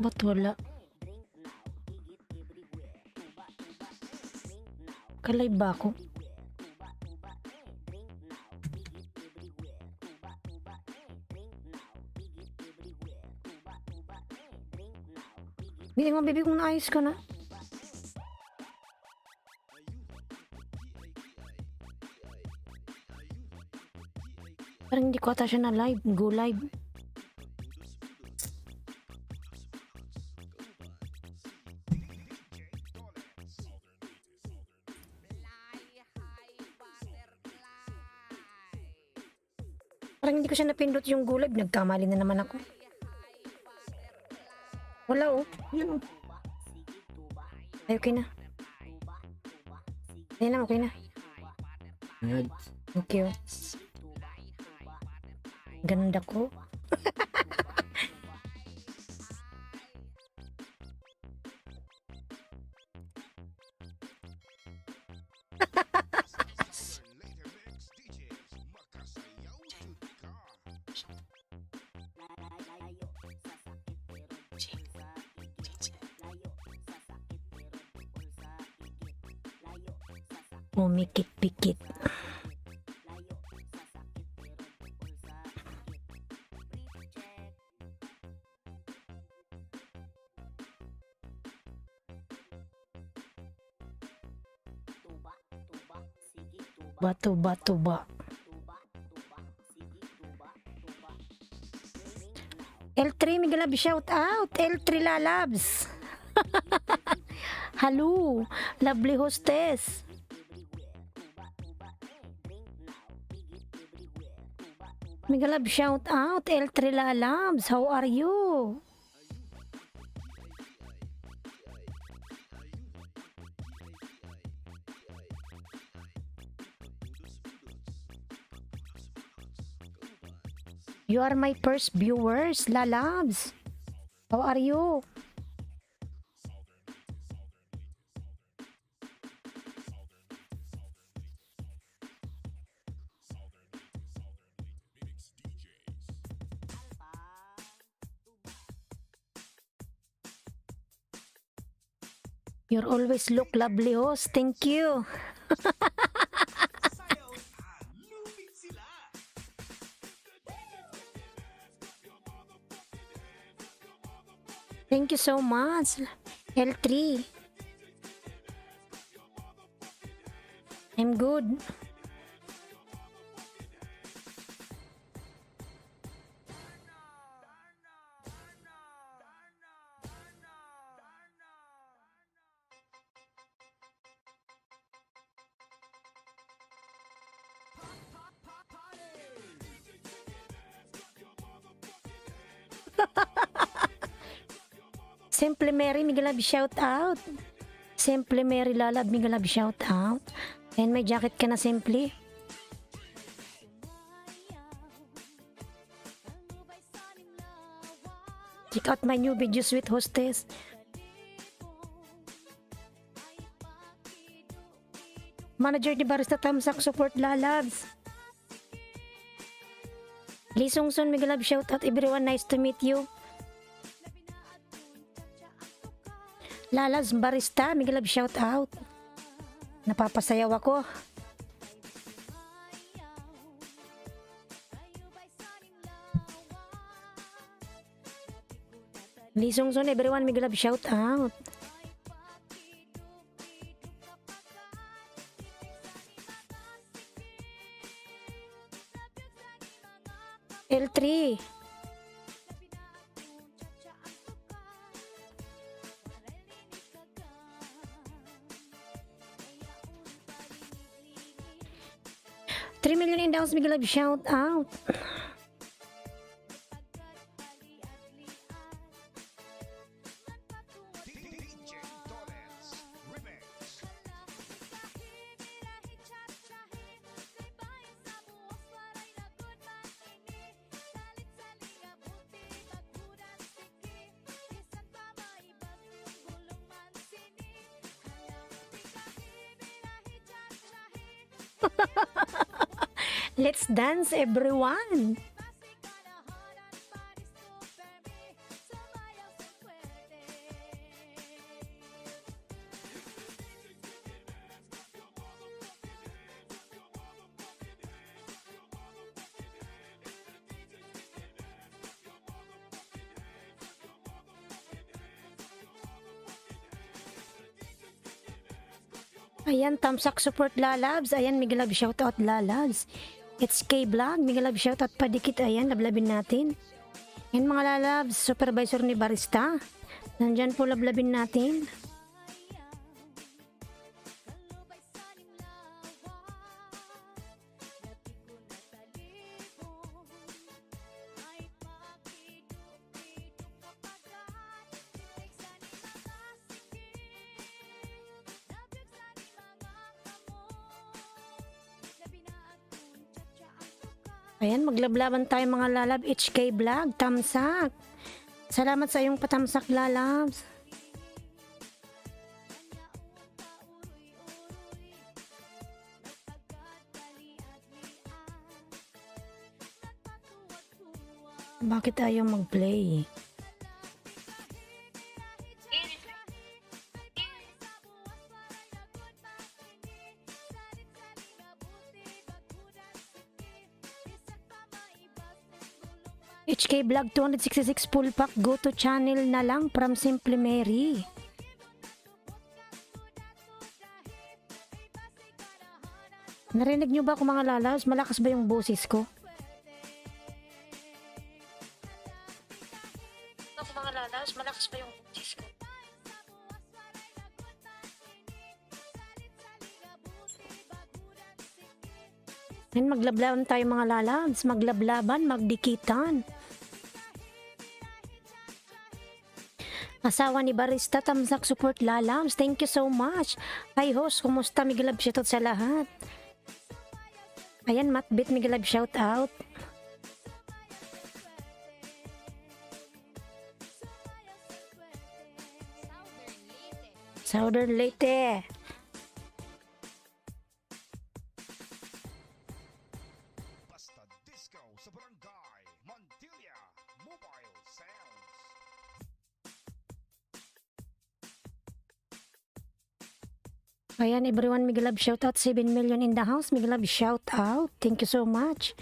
Ba't wala? Kalay ba ako? Biling mo, baby, kung naayos ka na. Parang hindi ko ata siya na live. Go live. Parang hindi ko siya napindot yung go live. Nagkamali na naman ako. Wala oh. Yan oh. Ay, okay na. Ayun na, okay na. Ayan. Okay oh. Ganda ko. Umikit-pikit. Bato-bato-ba. L3, Miguel Lab, shout out. L3 Lalabs. Hello, lovely hostess. Miguel Lab, shout out. L3 Lalabs, how are you? You are my first viewers, Lalabs. How are you? You're always look lovely, host. Thank you. Thank you so much, L3. I'm good. Simple Mary, Miguel Lab, shout out. Simple Mary Lalab, Miguel Lab, shout out. And may jacket ka na, Simple. Check out my new videos with hostess. Manager ni Barista Tamsak, support Lalabs. Lee Sungsun, Miguel Lab, shout out everyone, nice to meet you. Lalabs Barista, Miguel Lab, shout out. Napapasayaw ako. Lee Sungsun, everyone, Miguel Lab, shout out. L3. $3 million in downs, Miguel Lab, shout out. Let's dance, everyone. Ayan, Tamsak support lalabs. Ayan, Miguel Love shoutout lalabs. It's K-Vlog, Miguel Love shoutout padikit. Ayan, lablabin natin. Ayan mga lalabs, supervisor ni Barista. Nandyan po lablabin natin. Ayan, maglablaban tayo mga lalab. HK Vlog, Tamsak. Salamat sa iyong patamsak lalabs. Bakit ayaw mag-play? HK Vlog 266 full pack, go to channel na lang from Simple Mary. Narinig nyo ba ako mga lalabs? Malakas ba yung boses ko? Ako mga lalabs, malakas ba yung boses ko? Yan, maglablaban tayo mga lalabs. Maglablaban, magdikitan. Asawa ni Barista, Tamsak support lalabs. Thank you so much. Hi host, kumusta? Miguel Love shoutout sa lahat. Ayan, Matbit, Miguel Love shoutout. Southern Leyte. Basta Disco sa Barangay Montilla Mobile Sounds. Ayan, everyone, Miguel Love shoutout. 7 million in the house. Miguel Love shoutout. Thank you so much.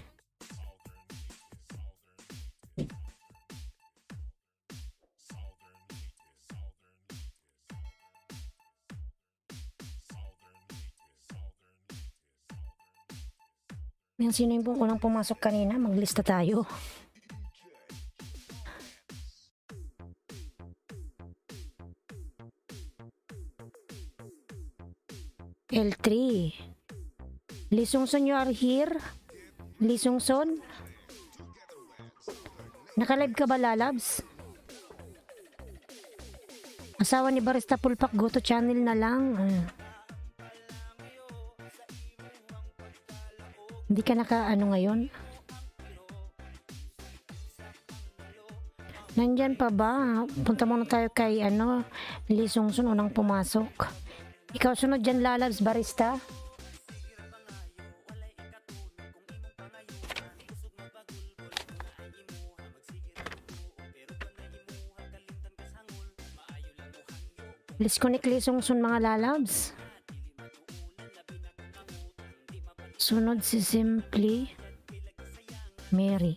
Yan, sino yung unang pumasok kanina? Maglista tayo. L3. Lisungson, you are here? Lisungson? Nakalive ka ba lalabs? Asawa ni Barista Pulpak, go to channel na lang. Hindi ka naka-ano ngayon? Nandyan pa ba? Punta muna tayo kay Lisungson, unang pumasok. Ikaw sunod dyan lalabs, Barista. Let's connect Lisungson mga lalabs. Sunod si Simply Mary.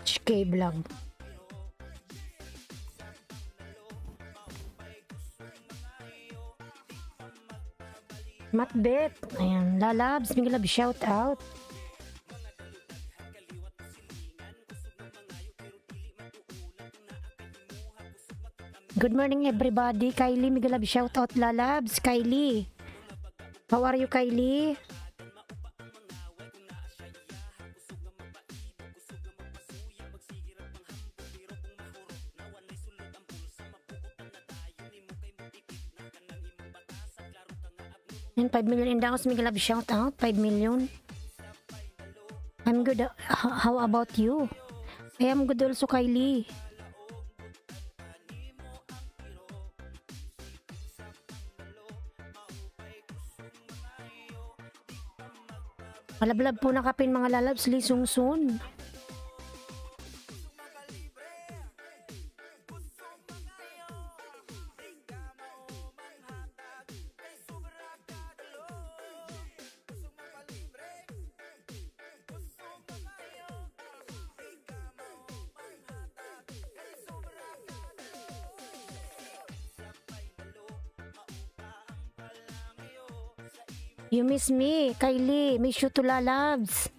HK Vlog. Matbet. Ayan, lalabs, Miguel Love shout out. Good morning everybody. Kylie, Miguel Love shout out lalabs. Kylie. How are you, Kylie? Yan, 5 million in the house. Miguel Love, shout out. 5 million. I'm good. How about you? I am good also, Kylie. Malablab po nakapin mga lalabs, Lee Sung Soon. You miss me, Kylie. Miss you to lalabs.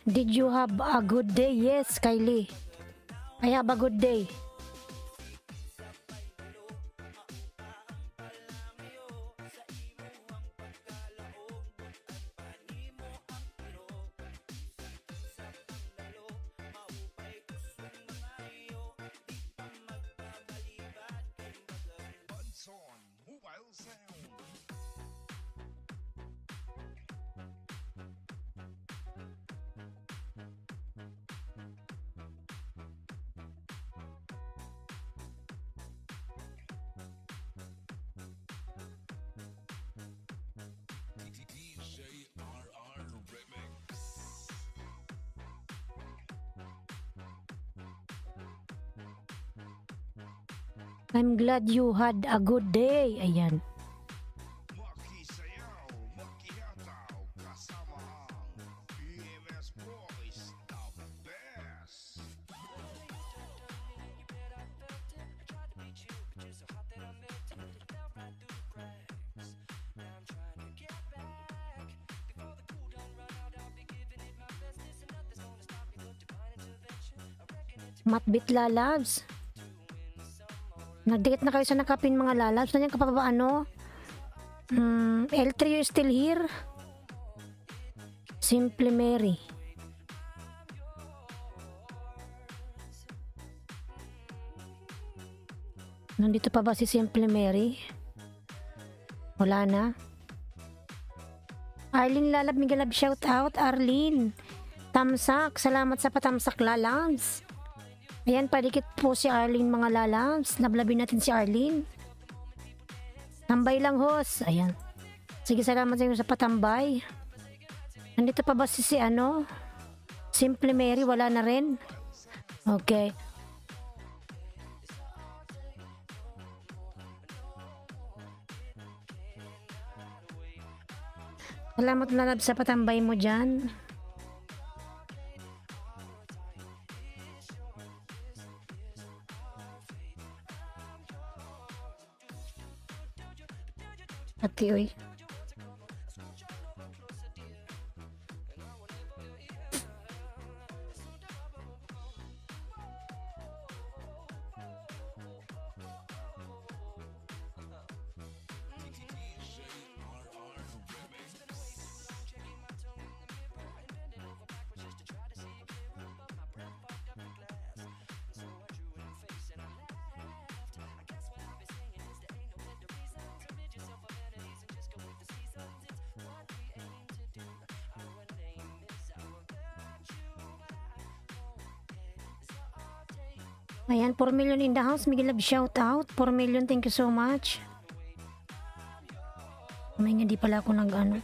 Did you have a good day? Yes, Kylie. I have a good day. Bunson Mobile Sound. DJ RR Remix. I'm glad you had a good day. Ayan. Makisayaw, makihataw, kasama ang EMS Boys, the best. Matbit lalabs. Nagdikit na kayo sa nakapin mga lalabs. Nandiyan ka pa ba ano? L3 you still here? Simple Mary. Nandito pa ba si Simple Mary? Wala na. Arlene Lalab, Miguel Lab, shout out. Arlene. Tamsak, salamat sa patamsak lalabs. Ayan, padikit po si Arlene mga lalabs. Lablabin natin si Arlene. Tambay lang hos. Ayan. Sige, salamat sa inyo sa patambay. Nandito pa ba si ano? Simple Mary, wala na rin. Okay. Salamat lalabs sa patambay mo dyan. Ati, oy. Ayan, 4 million in the house. Miguel Lab, shout out. 4 million, thank you so much. May nga di pala ako nag-ano.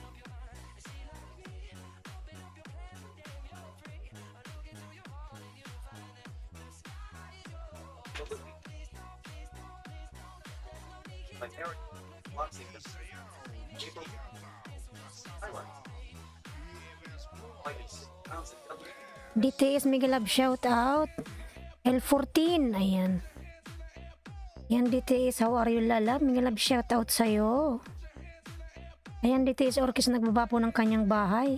DTS Miguel Lab, shout out. L14, ayan. Yan DTS, how are you Lala? Miguel Lab, shout out sa'yo. Ayan DTS Orkis, nagbaba po ng kanyang bahay.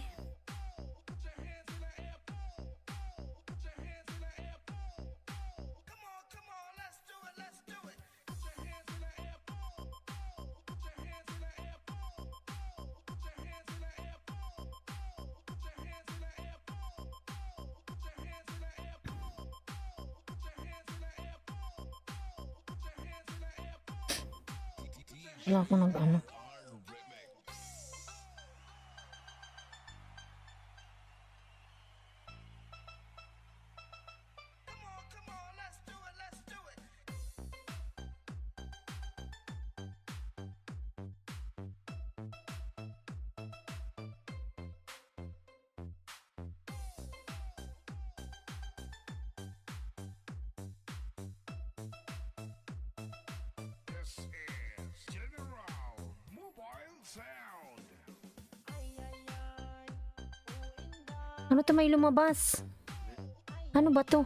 Wala ako nag ano. This is General Mobile Sound. Ano to may lumabas? Ano ba to?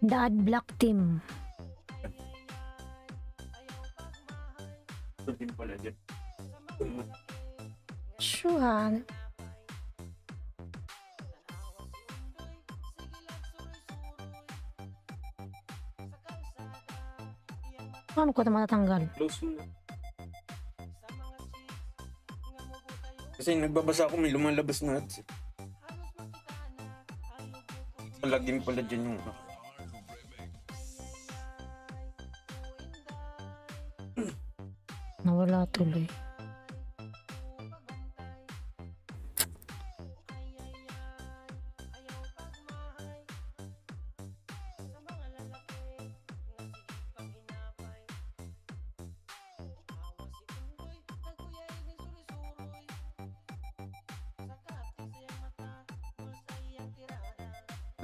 The Ad Black Team. Ito din pala dyan. Sure. Paano ko ito matatanggal? Close mo na. Kasi nagbabasa ako, may lumalabas na ads. Laging pala dyan yung... Nawala tuloy.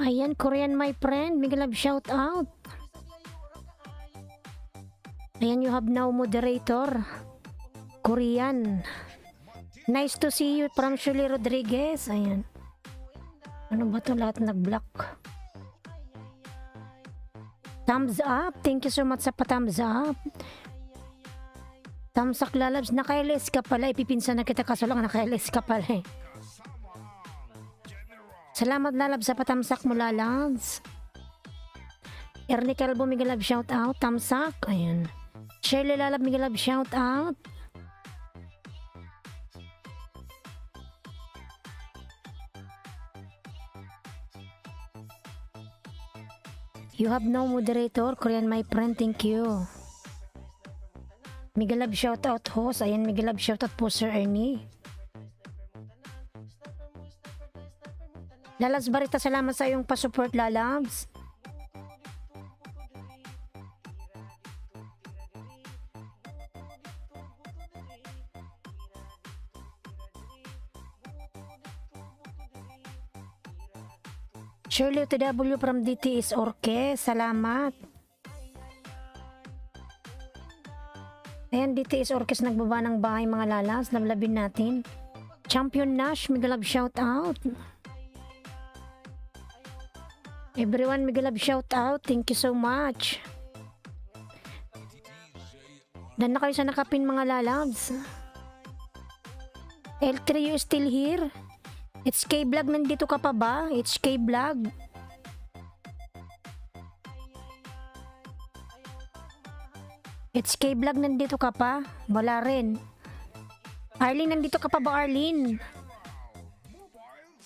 Ayan, Korean my friend. Big love shout out. Ayan, you have now moderator. Korean. Nice to see you from Shirley Rodriguez. Ayan. Ano ba to? Lahat nag-block. Thumbs up. Thank you so much sa pa-thumbs up. Tamsak lalabs. Naka-LS ka pala. Ipipinsan na kita kaso lang naka-LS ka pala eh. Salamat lalab sa patamsak mo lalabs. Ernie Calvo Migalab shout out. Tamsak. Ayan. Shirley lalab Migalab shout out. You have no moderator. Korean my friend. Thank you. Migalab shout out host. Ayan Migalab shout out po Sir Ernie. Lalabs Barita, salamat sa iyong pa-support, Lalabs. Shirley TW from DTS Orke, salamat. Ayan, DTS Orkes nagbaba ng bahay mga Lalabs, lablabin natin. Champion Nash, Migalab shout out. Everyone, Migalab shout out. Thank you so much. Dan na kayo sa nakapin mga lalabs. L3 you still here? It's K-Vlog, nandito ka pa ba? It's K-Vlog. It's K-Vlog, nandito ka pa? Wala rin. Arlene, nandito ka pa ba Arlene?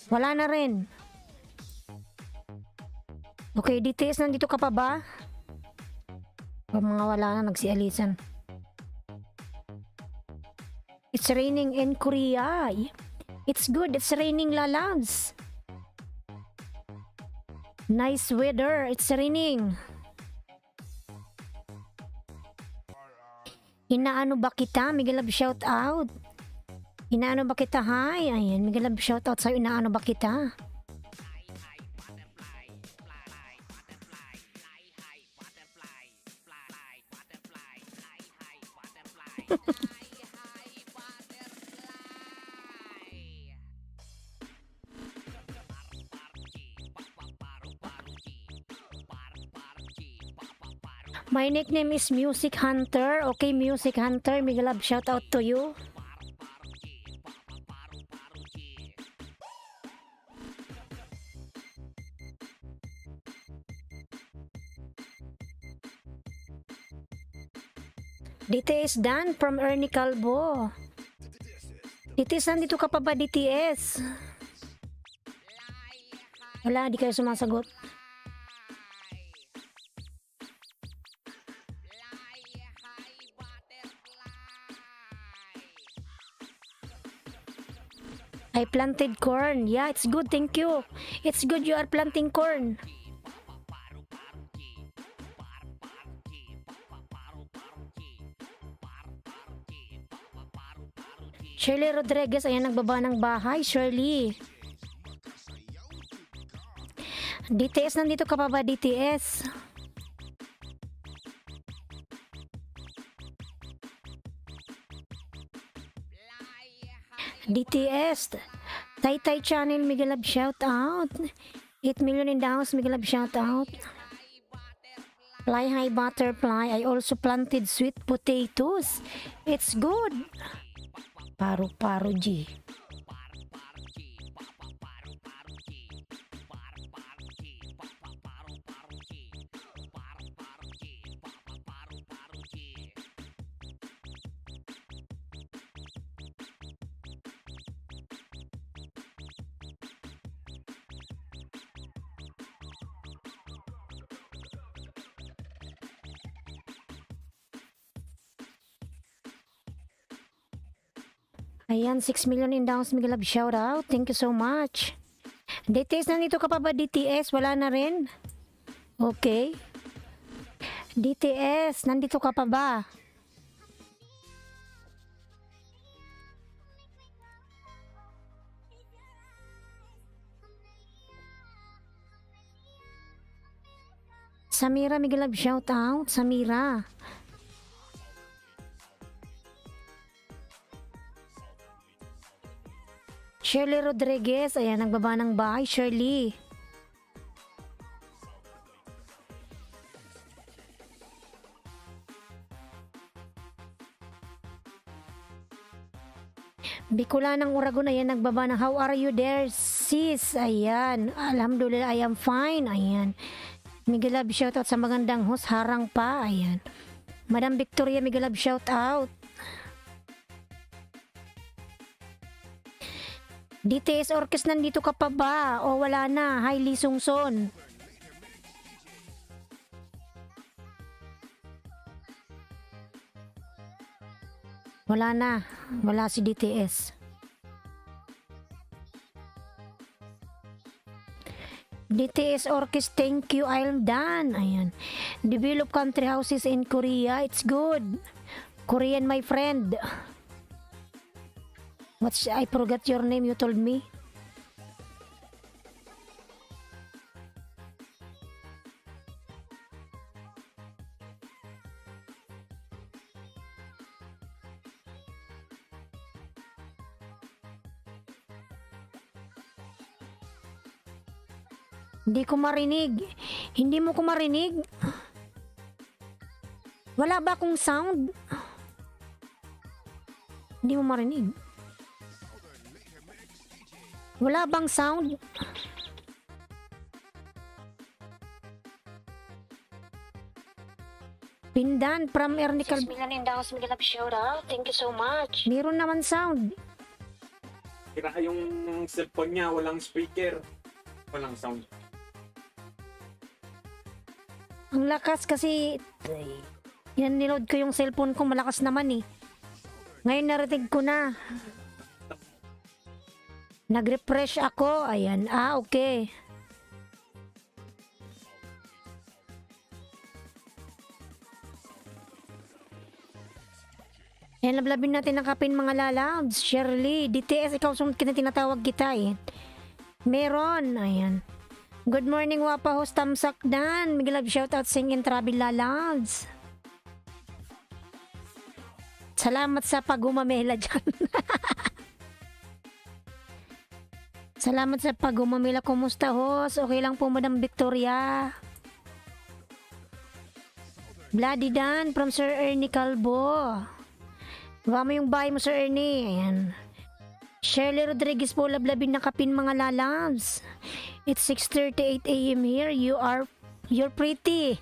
Wala na rin. Okay, DTS, nandito ka pa ba? O mga wala na, nagsialisan. It's raining in Korea. It's good, it's raining lalabs. Nice weather, it's raining. Inaano ba kita? Migalab shout out. Inaano ba kita? Hi, ayan, Migalab shout out sa'yo. Inaano ba kita? My nickname is Music Hunter. Okay, Music Hunter, Migalab shout out to you. DTS Dan from Ernie Calvo. DTS, nandito ka pa ba DTS? Wala, di kayo sumasagot. I planted corn. Yeah, it's good. Thank you. It's good you are planting corn. Shirley Rodriguez, ayan nagbaba ng bahay. Shirley. DTS, nandito ka pa ba, DTS? DTS. Tay Channel, Miguel Love shout out. 8 million in the house, Miguel Love shout out. Fly high butterfly. I also planted sweet potatoes. It's good. Paru-paru G. Ayan, 6 million in downs, Miguel Love, shout out. Thank you so much. DTS, nandito ka pa ba, DTS? Wala na rin? Okay. DTS, nandito ka pa ba? Samira, Miguel Love, shout out. Samira. Shirley Rodriguez, ayan, nagbaba ng bahay. Shirley. Bicolanang Uragon, ayan, nagbaba ng how are you there, sis? Ayan, alhamdulillah, I am fine. Ayan. Miguel Love, shout out sa magandang host, harang pa. Ayan. Madam Victoria, Miguel Love, shout out. DTS Orkes, nandito ka pa ba? O wala na? Hi, Lee Sungson. Wala na. Wala si DTS. DTS Orkes, thank you. I'm done. Ayan. Develop country houses in Korea. It's good. Korean, my friend. I forgot your name, you told me. Hindi ko marinig. Hindi mo ko marinig. Wala ba akong sound? Hindi mo marinig. Wala bang sound? Pindan from Ernical. 6 million in the house, Miguel Love, shout out. Thank you so much. Meron naman sound. Kira yung cellphone niya, walang speaker. Walang sound. Ang lakas kasi yan, niload ko yung cellphone ko, malakas naman eh. Ngayon narinig ko na. Nag-refresh ako. Ayan. Okay. Ayan, lablabin natin ang kapin, mga lalabs. Shirley, DTS, ikaw sumunod ka na, tinatawag kita eh. Meron. Ayan. Good morning, wapa host, Tamsak Dan. Miguel Love, shout out, sing and travel, lalabs. Salamat sa pag-umamela dyan. Salamat sa pag-umamela. Kumusta, host? Okay lang po, Madam Victoria. Bloody Dan from Sir Ernie Calvo. Gawa mo yung bahay mo, Sir Ernie. Ayan. Shirley Rodriguez po, lablabin na kapin, mga lalabs. It's 6:38 a.m. here. You're pretty.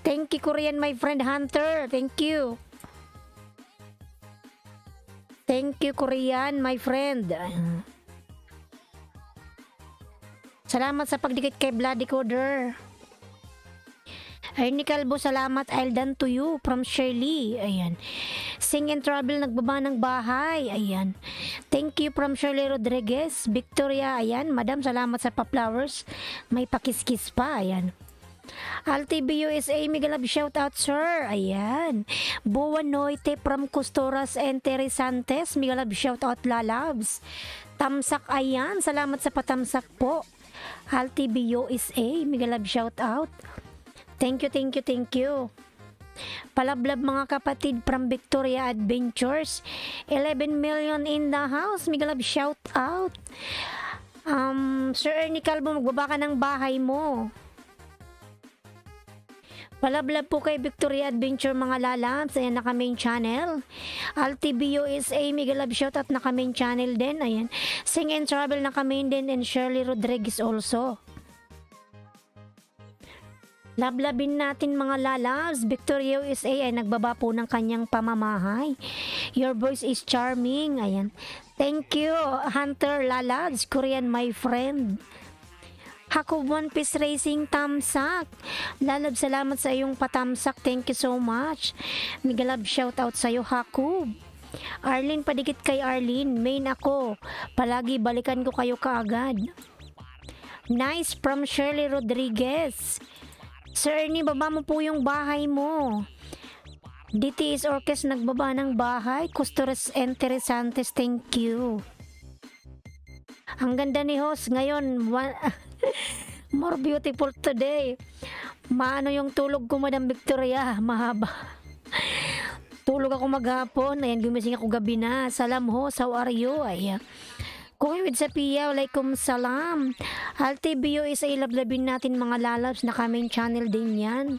Thank you, Korean, my friend Hunter. Thank you. Thank you, Korean, my friend. Salamat sa pagdikit kay Bloody Coder. Ernie Calvo, salamat. I'll done to you from Shirley. Ayan. Sing and Travel nagbaba ng bahay. Ayan. Thank you from Shirley Rodriguez. Victoria, ayan. Madam, salamat sa pa-flowers. May pakiskis pa, ayan. Altv USA, mega love shout out sir. Ayan. Buwan Noite from Costoras and Interesantes, mega love shout out lalabs. Tamsak, ayan. Salamat sa patamsak po. Altv USA, mega love shout out. Thank you, thank you, thank you. Palablab mga kapatid from Victoria Adventures. 11 million in the house. Mega love shout out. Sir Ernie Calvo, magbaba ka ng bahay mo. Palablab po kay Victoria Adventure mga lalabs. Ayan, naka main channel. Altv USA, mega love shout out, naka main channel din. Ayan. Sing and Travel, naka main din. And Shirley Rodriguez also. Lablabin natin mga lalabs. Victoria USA ay nagbaba po ng kanyang pamamahay. Your voice is charming. Ayan. Thank you, Hunter Lalabs, Korean my friend. Hakob One Piece Racing Tamsak. Lalab, salamat sa iyong patamsak. Thank you so much. Mega love shout out sa iyo, Hakob. Arlene, padikit kay Arlene. Main ako. Palagi balikan ko kayo kaagad. Nice from Shirley Rodriguez. Sir Ernie, baba mo po yung bahay mo. DTS Orkes nagbaba ng bahay. Custores Interesantes, thank you. Ang ganda ni host ngayon. More beautiful today. Maano yung tulog ko, Madam Victoria? Mahaba. Tulog ako maghapon. Ayan, gumising ako gabi na. Salam host, how are you? Ayan. Kung with sa Pia, walaikum salam. Altv USA, ilablabin natin mga lalabs na kaming channel din yan.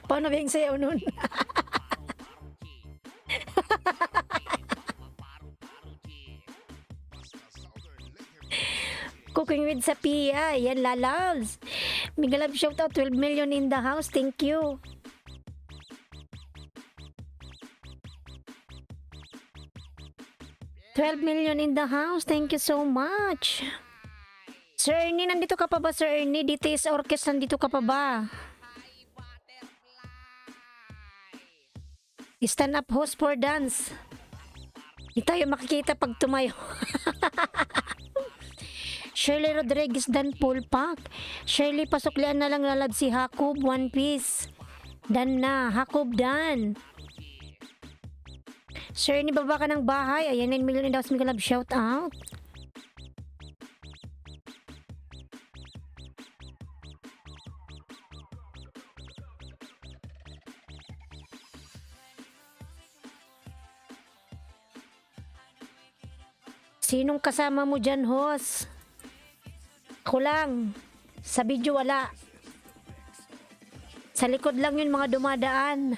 Paano ba yung sayaw nun? Cooking with Sapia. Yan, lalabs. Mega love shout out. 12 million in the house. Thank you. $12 million in the house. Thank you so much. Sir Ernie, nandito ka pa ba, Sir Ernie? DTS Orchestra, nandito ka pa ba? Stand up host for dance. Hindi tayo makikita pag tumayo. Shirley Rodriguez dan Pulpak. Shirley, pasuklian na lang lalab si Hakob, One Piece. Dan na, Hakob dan. Sir, nibaba ka ng bahay. Ayan, 9 million in the house, mega love shout out. Sinong kasama mo dyan, host? Ako lang. Sa video wala. Sa likod lang yun mga dumadaan.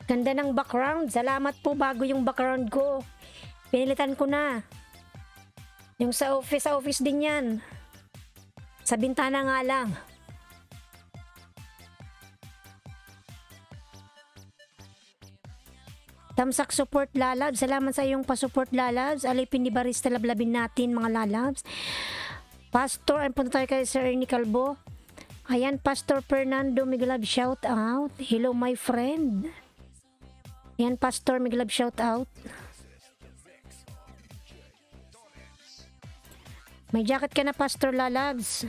Ganda ng background. Salamat po, bago yung background ko. Pinilitan ko na. Yung sa office din yan. Sa bintana nga lang. Tamsak support lalabs. Salamat sa iyong pa-support lalabs. Alipin ni Barista, lablabin natin mga lalabs. Pastor, ano punta tayo kay Sir Ernie Calvo? Ayan, Pastor Fernando, mega love shout out. Hello my friend. Ayan, Pastor, mega love shout out. May jacket ka na, Pastor lalabs.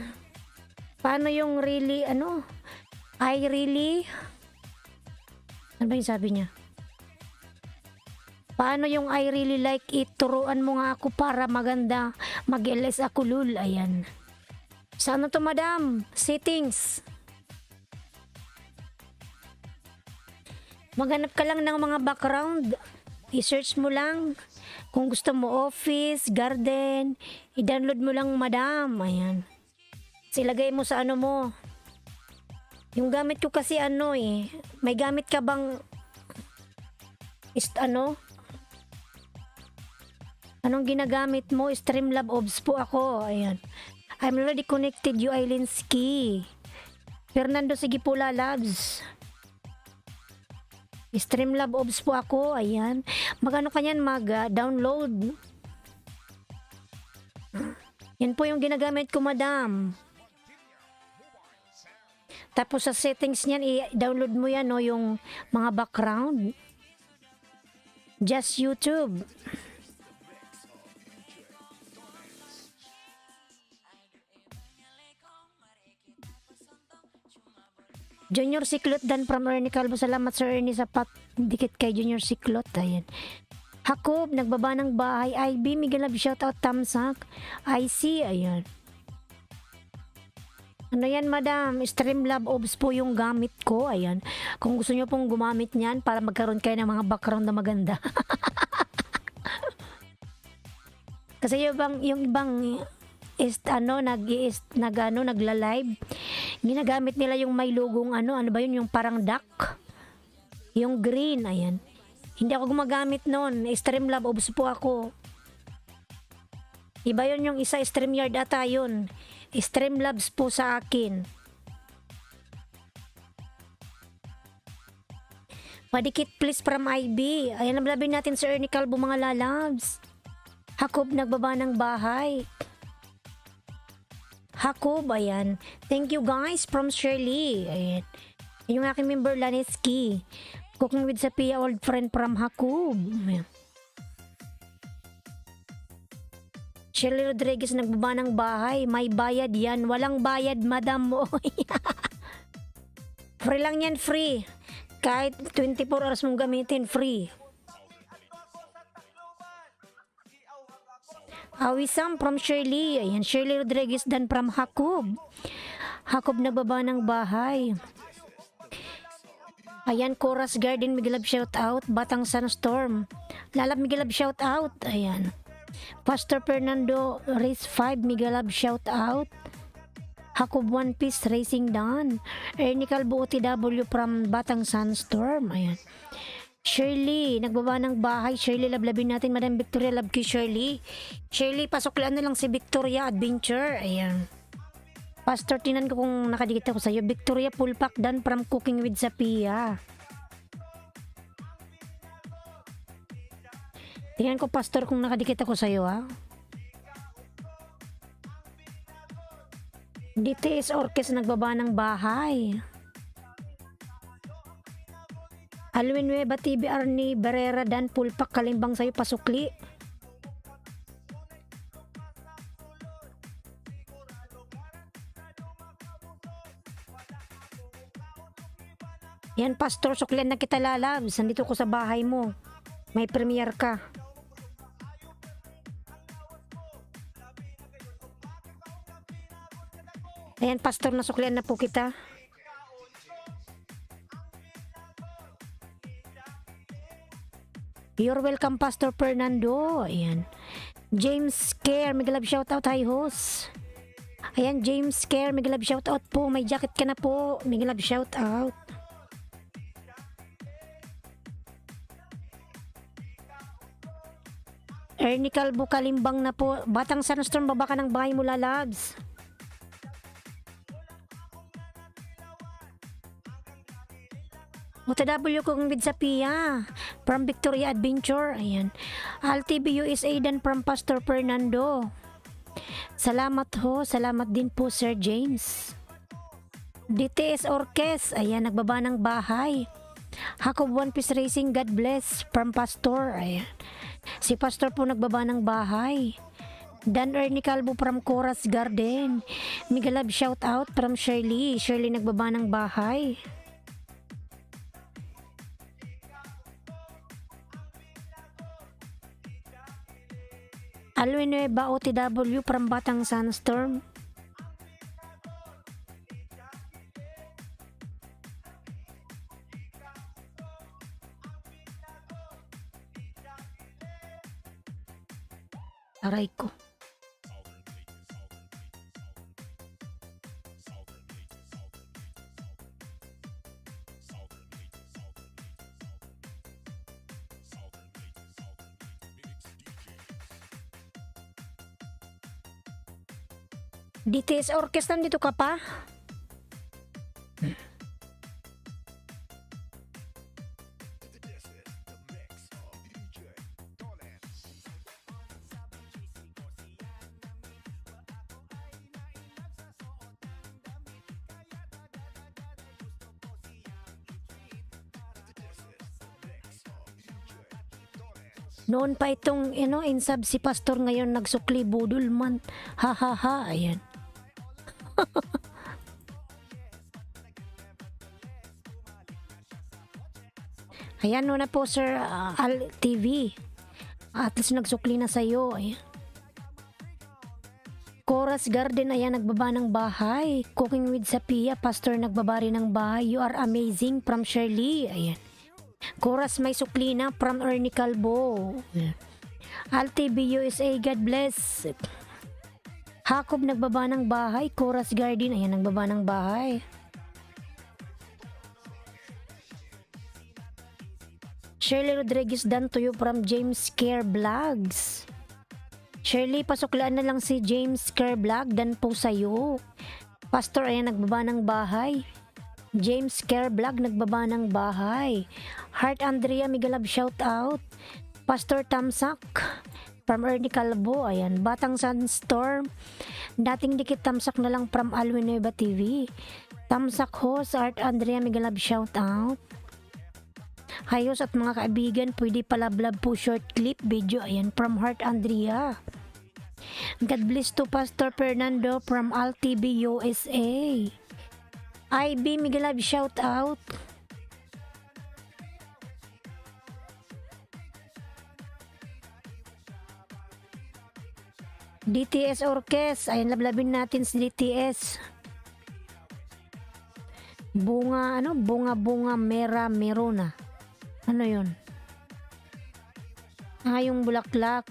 Paano yung really, ano? I really? Ano ba yung sabi niya? Paano yung I really like it? Turuan mo nga ako para maganda. Mag-LS ako, lul. Ayan. Saan to, madam? Settings. Maghanap ka lang ng mga background. I-search mo lang. Kung gusto mo office, garden, i-download mo lang, madam. Ayan. Silagay mo sa ano mo. Yung gamit ko kasi ano eh. May gamit ka bang ano? Anong ginagamit mo? Streamlab Obs po ako. Ayan. I'm already connected, you Islinski. Fernando, sige po lalabs. Streamlab Obs po ako. Ayan. Magano kanyan mag-download. Yan po yung ginagamit ko, madam. Tapos sa settings niyan, i-download mo yan, no, yung mga background. Just YouTube. Junior Siklot dan from Ernie Calvo. Salamat Sir Ernie sa dikit kay Junior Siklot. Ayan. Hakob, nagbaba ng bahay. IB, Miguel Love, shoutout, Tamsak. IC, ayan. Ano yan, madam? Streamlab Obs po yung gamit ko. Ayan. Kung gusto nyo pong gumamit niyan para magkaroon kayo ng mga background na maganda. Kasi yung ibang nagla-live, ginagamit nila yung may logong ano ba yun, yung parang duck. Yung green, ayan. Hindi ako gumagamit noon. Streamlab Obs po ako. Iba yun yung isa, StreamYard ata yun. Streamlabs po sa akin. Padikit please from IB. Ayan, nablabin natin si Ernie Calvo, mga lalabs. Hakob, nagbaba ng bahay. Hakob, ayan. Thank you guys from Shirley. Ayan. Yung aking member Laneski. Cooking with Sapia, old friend from Hakob. Ayan. Shirley Rodriguez, nagbaba ng bahay. May bayad yan. Walang bayad, madam mo. Free lang yan, free. Kahit 24 hours mong gamitin, free. Awisam from Shirley. Ayan, Shirley Rodriguez dan from Hakob. Hakob, nagbaba ng bahay. Ayan, Chorus Garden, Miguel Love, shout out. Batang Sunstorm. Lalab, Miguel Love, shout out. Ayan. Pastor Fernando, Race 5, Miguel Love, shout out. Hakob One Piece Racing Dawn. Ernie Calvo OTW from Batang Sunstorm. Ayan. Shirley, nagbaba ng bahay. Shirley, lablabin natin. Madam Victoria, love kay Shirley. Shirley, pasoklaan na lang si Victoria Adventure. Ayan. Pastor, tinan ko kung nakadikit ako sa'yo. Victoria Pulpak Dan from Cooking with Sapia. Tingnan ko, Pastor, kung nakadikit ako sa'yo, ha? DTS Orkes, nagbaba ng bahay. Alwin Nueva TV, Arnie Barrera, Dan Pulpak, kalimbang sa'yo, pasukli. Yan, Pastor, suklian na kita, lalabs. Nandito ko sa bahay mo. May premiere ka. Ayan, Pastor, nasuklian na po kita. You're welcome, Pastor Fernando. Ayan. James Care, Miguel Love, shout out. Hi, host. Ayan, James Care, Miguel Love, shout out po. May jacket ka na po. Miguel Love, shout out. Ernie Calvo, kalimbang na po. Batang Sunstorm, baba ka ng bahay mo, lalabs. OTW kung with Sapia from Victoria Adventure. Ayan. AlTV USA dan from Pastor Fernando. Salamat ho. Salamat din po, Sir James. DTS Orkes. Ayan, nagbaba ng bahay. Hakob One Piece Racing, God bless from Pastor. Ayan. Si Pastor po nagbaba ng bahay. Dan Ernie Calvo from Chorus Garden. Miguel Love, shout out from Shirley. Shirley, nagbaba ng bahay. Alwin Nueva OTW from Batang Sunstorm. Aray ko. DTS Orchestra, dito ka pa? Noon pa itong insub si pastor, ngayon nagsukli budol man. Ha ha ha, ayan. Ayan no na po Sir Al TV. At least nagsukli na sa'yo. Ayan. Chorus Garden, ayan, nagbaba ng bahay. Cooking with Sapia, pastor nagbaba rin ng bahay. You are amazing from Shirley. Ayan. Chorus may sukli na from Ernie Calvo. Ayan. Al TV USA, God bless. Hakob nagbaba ng bahay. Chorus Garden, ayan, nagbaba ng bahay. Shirley Rodriguez, done to you from James Care Vlogs. Shirley, pasuklaan na lang si James Care Vlog, done po sa'yo. Pastor, ayan, nagbaba ng bahay. James Care Vlog, nagbaba ng bahay. Heart Andrea, Migalab, shout out. Pastor Tamsak, from Ernie Calvo, ayan. Batang Sunstorm, dating dikit Tamsak na lang from Alwinueva TV. Tamsak host, Heart Andrea, Migalab, shout out. Hayos at mga kaibigan, pwede palablab po short clip video, ayan, from Heart Andrea. God bless to Pastor Fernando from AlTV USA. IB Migalab, shout out. DTS Orkes, ayan, lablabin natin si DTS. Bunga mera merona. Ano yun? Yung bulaklak.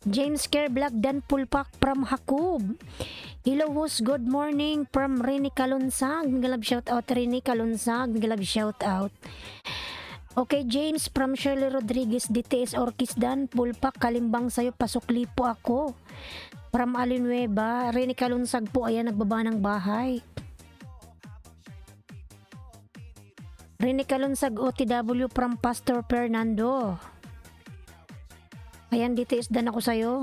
James Care Black Dan Pulpak from Hakob. Hello host, good morning from Rini Kalunsag. Migalab shout out Rini Kalunsag. Migalab shout out. Okay James from Shirley Rodriguez, DTS Orkis Dan Pulpak, Kalimbang sa'yo, pasukli po ako. From Alinueva, Rini Kalunsag po, ayan, nagbaba ng bahay. Rini Kalunsag OTW from Pastor Fernando. Ayan, DTS Dan ako sa'yo.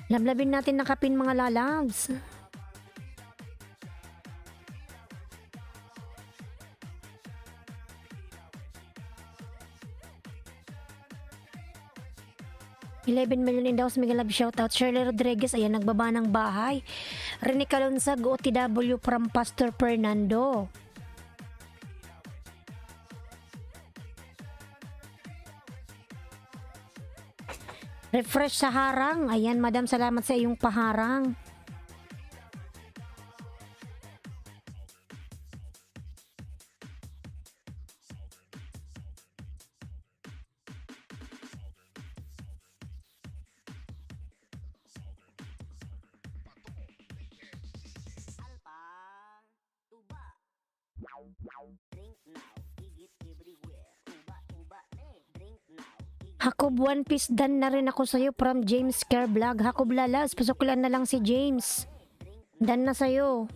Lablabin natin ng kapin mga lalabs. $11 million in daws, mega love shoutout. Shirley Rodriguez, ayan, nagbaba ng bahay. Rene Calonsag, OTW from Pastor Fernando. Refresh sa harang. Ayan, madam, salamat sa iyong paharang. Hakob One Piece, dan na rin ako sa'yo from James Care Vlog. Hakob Lalas, pasukulan na lang si James. Dan na sa'yo.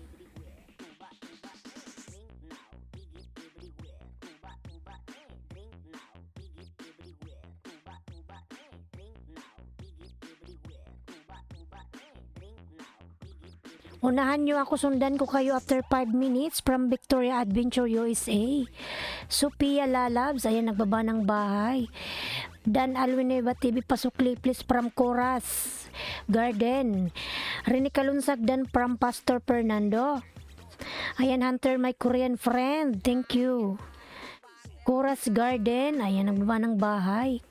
Unahan nyo ako, sundan ko kayo after 5 minutes from Victoria Adventure USA. Sophia Lalabs, ayan, nagbaba ng bahay. Dan Alwinueva TV, pasukli please from Chorus Garden. Rene Kalunsag, dan from Pastor Fernando. Ayan, Hunter, my Korean friend, thank you. Chorus Garden, ayan, nagbaba ng bahay.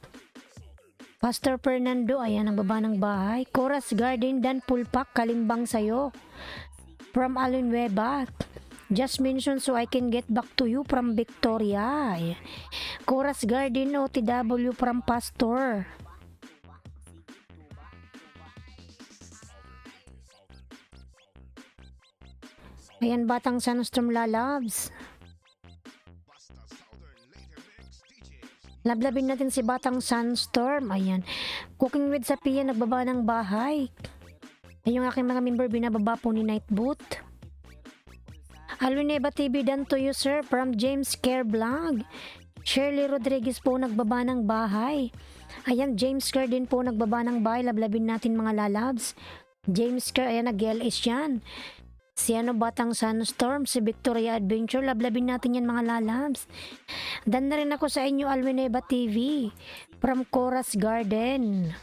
Pastor Fernando, ayan, nagbaba ng bahay. Chorus Garden, dan Pulpak, Kalimbang sa'yo. From Alwinueva. Just mention so I can get back to you from Victoria. Chorus Garden, OTW from Pastor. Ayan, Batang Sunstorm lalabs. Lablabin natin si Batang Sunstorm. Ayan. Cooking with Sapia, nagbaba ng bahay. Ay, yung aking mga member, binababa po ni Nightboot. Aluneba TV, done to you, sir, from James Care Vlog. Shirley Rodriguez po, nagbaba ng bahay. Ayan, James Care din po, nagbaba ng bahay. Lablabin natin mga lalabs. James Care, ayan, nag-LS yan. Si Batang Sunstorm, si Victoria Adventure, lablabin natin yan mga lalabs. Dan na rin ako sa inyo, Alwineba TV, from Coras Garden.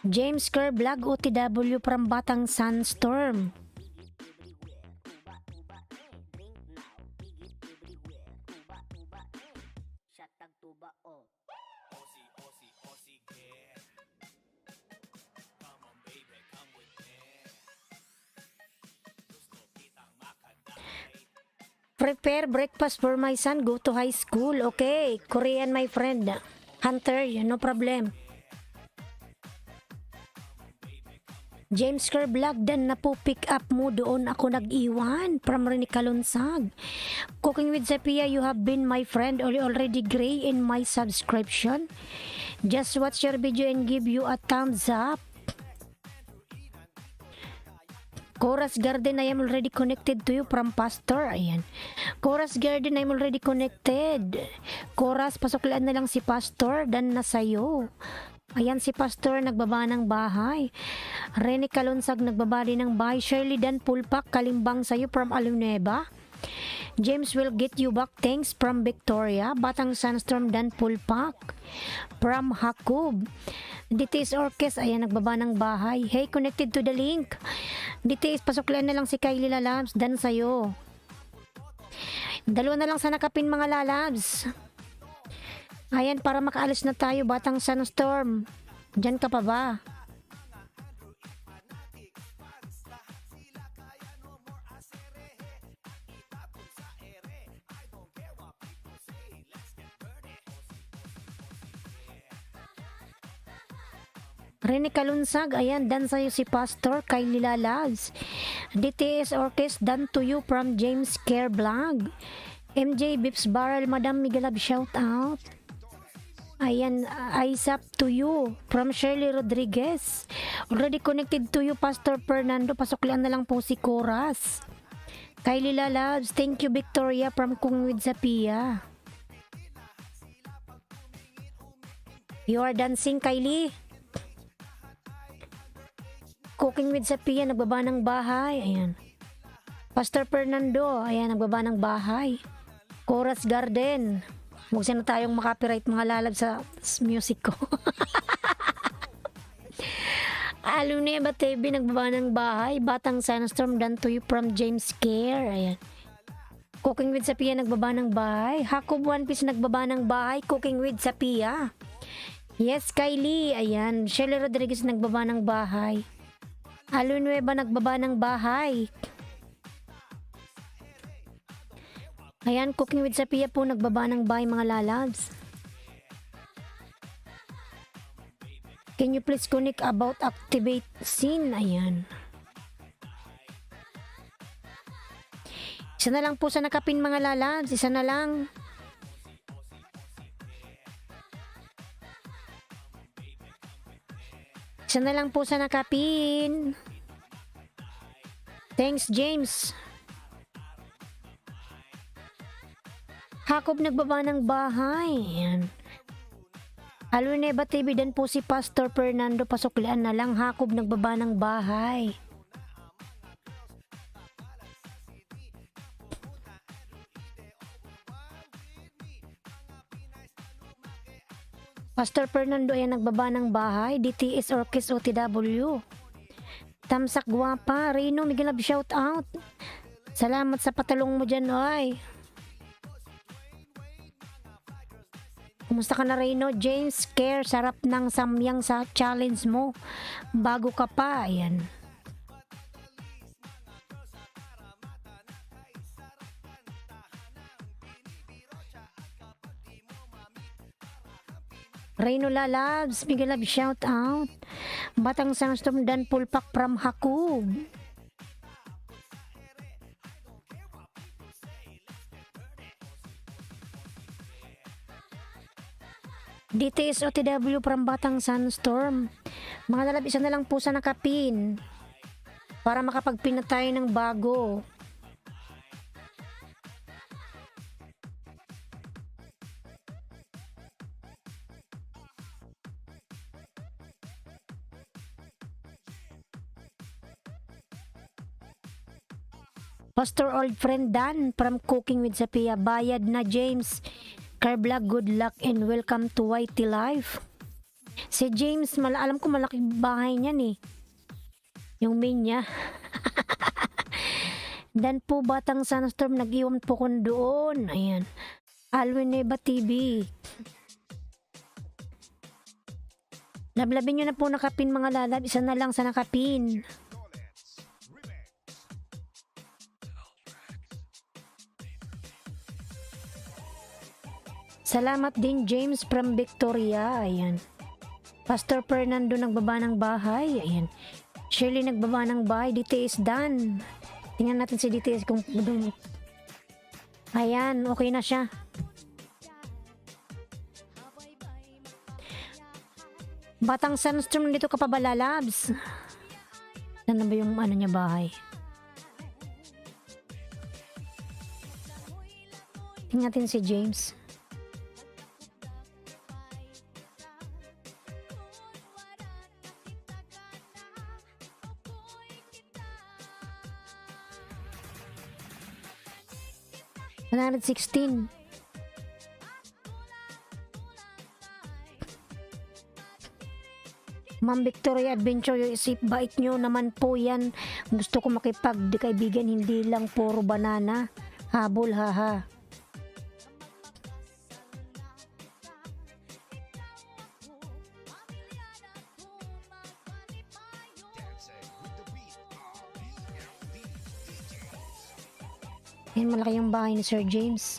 James Kerr Vlog OTW from Batang Sunstorm. Prepare breakfast for my son, go to high school. Okay, Korean my friend. Hunter, no problem. James Kerr Vlog, dan na po pick up mo, doon ako nag-iwan. From Rene Kalunsag. Cooking with Zapia, you have been my friend, already gray in my subscription. Just watch your video and give you a thumbs up. Coras Garden, I am already connected to you from Pastor. Ayan. Coras Garden, I am already connected. Coras, pasuklaan na lang si Pastor, dan na sa'yo. Ayan, si Pastor, nagbaba ng bahay. Rene Kalunsag, nagbaba din ng bahay. Shirley Dan Pulpak, kalimbang sa'yo from Aluneba. James will get you back, thanks from Victoria. Batang Sunstorm, Dan Pulpak. From Hakub. DTS Orkes, ayan, nagbaba ng bahay. Hey, connected to the link. DTS, pasuklaan na lang si Kylie Lalabs, dan sa'yo. Dalawa na lang sa nakapin mga lalabs. Ayan, para makaalis na tayo, Batang Sunstorm. Diyan ka pa ba? Rene Kalunsag, ayan, dan sa'yo si Pastor Kylie Lalabs. DTS Orkes, done to you from James Care Vlog. MJ Bips Barrel, Madam Migalab, shout out. Ayan, eyes up to you from Shirley Rodriguez. Already connected to you, Pastor Fernando. Pasuklian na lang po si Coras. Kylie Lalabs, thank you Victoria from Kung with Zapia. You are dancing, Kylie. Cooking with Zapia, nagbaba ng bahay. Ayan. Pastor Fernando, ayan, nagbaba ng bahay. Coras Garden. Huwag na tayong makapiright mga lalab sa music ko. Aluneba TV, nagbaba ng bahay. Batang Sunstorm, done to you from James Care. Ayan. Cooking with Zapia, nagbaba ng bahay. Hakub One Piece, nagbaba ng bahay. Cooking with Zapia. Yes, Kylie. Ayan. Shirley Rodriguez, nagbaba ng bahay. Alunueba, nagbaba ng bahay. Ayan, Cooking with Zapia po, nagbaba ng bahay mga lalabs. Can you please connect about activate scene? Ayan. Isa na lang po sa nakapin mga lalabs. Isa na lang. Isa na lang po sa nakapin. Thanks, James. Hakob, nagbaba ng bahay. Ayan. Aluneba TV, dan po si Pastor Fernando. Pasuklian na lang. Hakob, nagbaba ng bahay. Pastor Fernando, ayan, nagbaba ng bahay. DTS Orkes OTW. Tamsak Guwapa. Rino, Miguel, shout out. Salamat sa patulong mo dyan, oy. Kumusta ka na, Reno? James Care, sarap ng samyang sa challenge mo. Bago ka pa, ayan. Reyno Lalabs, Miguel Love shout out. Batang Sandstorm Dan Pulpak from Hakub. DTS OTW from Batang Sandstorm. Mga lalab, isa na lang po sa nakapin para makapagpina tayo ng bago. Pastor Old Friend Dan from Cooking with Sapia. Bayad na James Carblog, good luck and welcome to YT Life. Si James, alam ko malaking bahay niyan eh. Yung main niya. Dan po Batang Sandstorm, nag-iwan po ko doon. Ayan. Alwin Neba TV. Lablabin nyo na po nakapin mga lalab. Isa na lang sa nakapin. Salamat din James from Victoria. Ayan. Pastor Fernando nagbaba ng bahay. Ayan. Shirley nagbaba ng bahay. DTS Dan. Tingnan natin si DTS kung ayan, okay na siya. Batang Sandstorm, dito ka pa ba lalabs? Saan na ba yung ano niya bahay? Tingnan natin si James. $116. Ma'am Victoria Adventure, isip bait nyo naman po yan. Gusto ko makipag-kaibigan, hindi lang puro banana. Habol, haha. Yan, malaki yung bahay ni Sir James.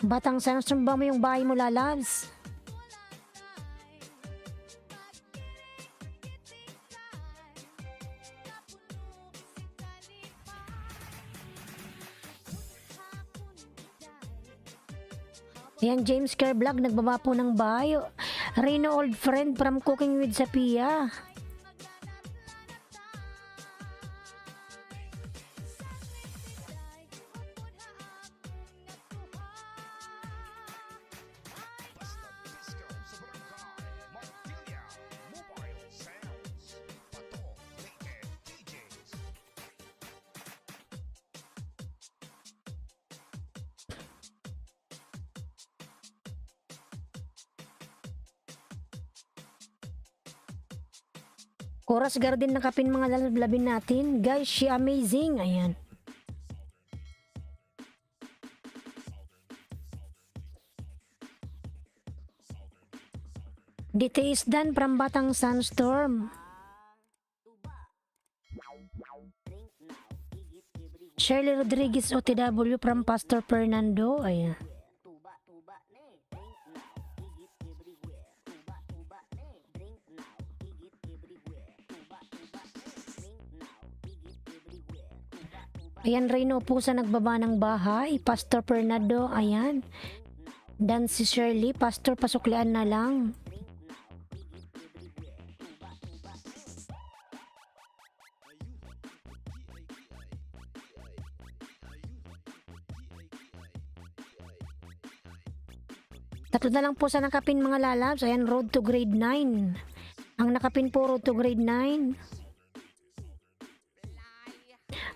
Batang Sandstorm, ba mo yung bahay mo lalabs? Ayan, James Carblog, nagbaba po ng bahay. Reno Old Friend from Cooking with Sapia. Coras Garden nakapin mga lalabin natin. Guys, she amazing. Ayan. DTS Dan from Batang Sandstorm. Shirley Rodriguez OTW from Pastor Fernando. Ayan. Ayan, Reyno po sa nagbaba ng bahay. Pastor Fernando, ayan. Dan si Shirley, Pastor pasuklian na lang. Tatlo na lang po sa nakapin mga lalabs. Ayan, road to grade 9. Ang nakapin po road to grade 9.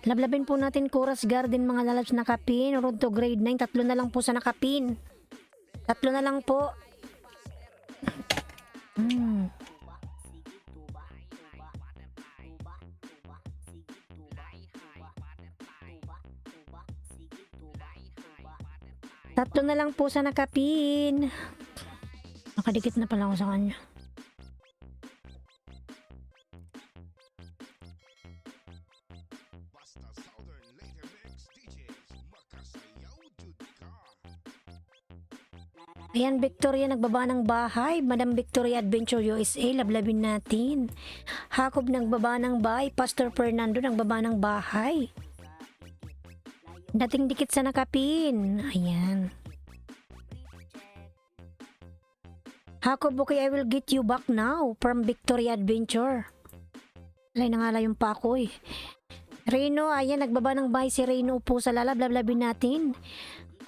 Lablabin po natin Chorus Garden mga lalabs nakapin. Road to grade 9. 3 na lang po sa nakapin. 3 na lang po. Tatlo na lang po sa nakapin. Nakadikit na pala ako sa kanya. Basta Southern Later Mix DJs, makasayaw jud ka. Ayan, Victoria nagbaba ng bahay. Madam Victoria Adventure USA, lablabin natin. Hakob nagbaba ng bahay. Pastor Fernando nagbaba ng bahay. Dating dikit sa nakapin. Ayan. Hakob, okay, I will get you back now from Victoria Adventure. Alay na nga lang yung pako eh. Reno, ayan, nagbaba ng bahay si Reno po sa lablabin natin.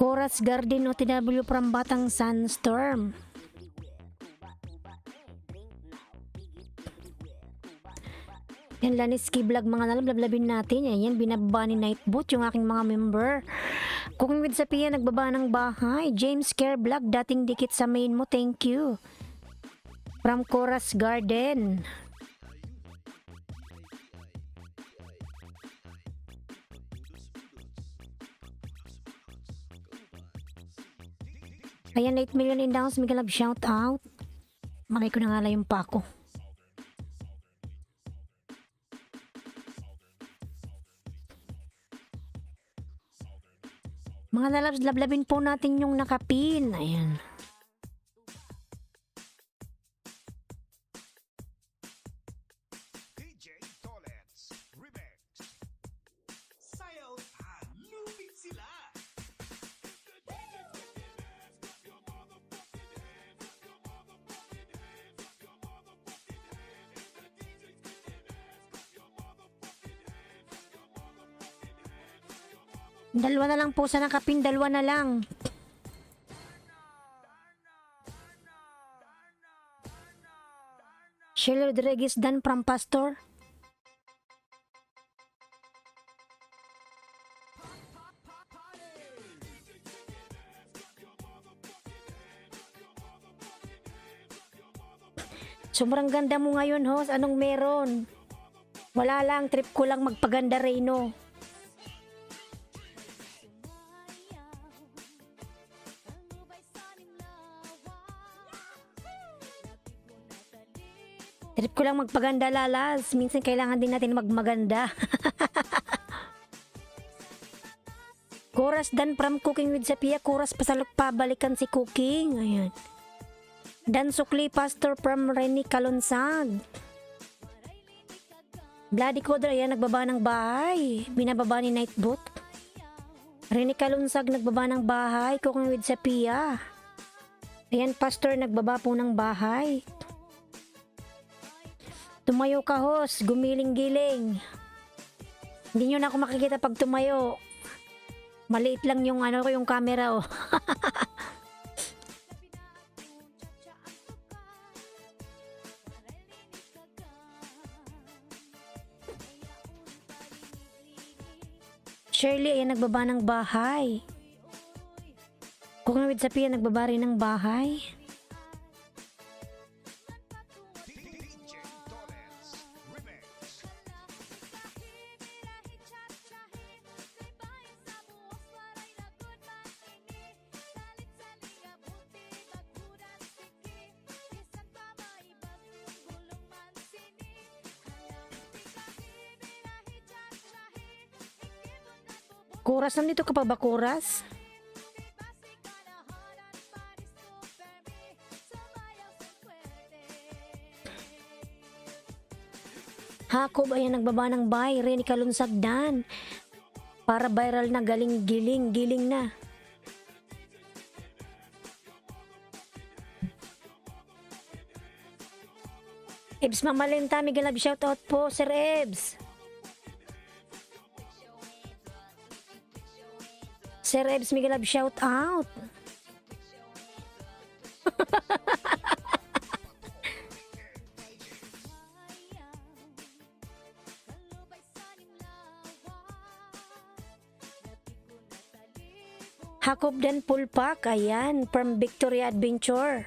Chorus Garden OTW from Batang Sandstorm. Yan, Laniski Vlog mga lablabin natin. Ayan, binababa ni Nightboot yung aking mga member. Cooking with Sapia, nagbaba ng bahay. James Care Vlog, dating dikit sa main mo. Thank you. From Chorus Garden. Ayan, 8 million in downs. Miguel Love, shout out. Makay ko na nga lang yung pako. Mga lalabs, lablabin po natin yung nakapin. Ayan. DJ Tolets Remix. Sayaw lumit sila. Dalawa na lang po sa nakapin. Dalawa na lang. Sheila Rodriguez Dan from Pastor. Sobrang ganda mo ngayon, host. Anong meron? Wala lang. Trip ko lang magpaganda, Reno. Trip ko lang magpaganda, lalas. Minsan kailangan din natin magmaganda. Chorus Dan from Cooking with Sapia. Chorus pasalok pabalikan si Cooking. Ayan. Dan Sukli Pastor from Reni Kalonsag. Bloody Codra, ayan, nagbaba ng bahay. Binababa ni Nightboot. Reni Kalonsag, nagbaba ng bahay. Cooking with Sapia. Ayan, Pastor, nagbaba po ng bahay. Tumayo ka, host. Gumiling-giling. Hindi nyo na ako makikita pag tumayo. Maliit lang yung yung camera, oh. Shirley, ayan, nagbaba ng bahay. Kung with Sapia, nagbaba rin ng bahay. DJ Tolets Remix. Kuras, nandito ka pa ba, Kuras? Hakob, ayan, nagbaba ng bahay. Reni Kalunsagdan. Para viral na, galing-giling. Giling na. Ebs Mamalenta, Miguel Love, shoutout po, Sir Ebs. Sir Ebs, Miguel Love, shoutout. Hakob dan Pulpak, ayan, from Victoria Adventure.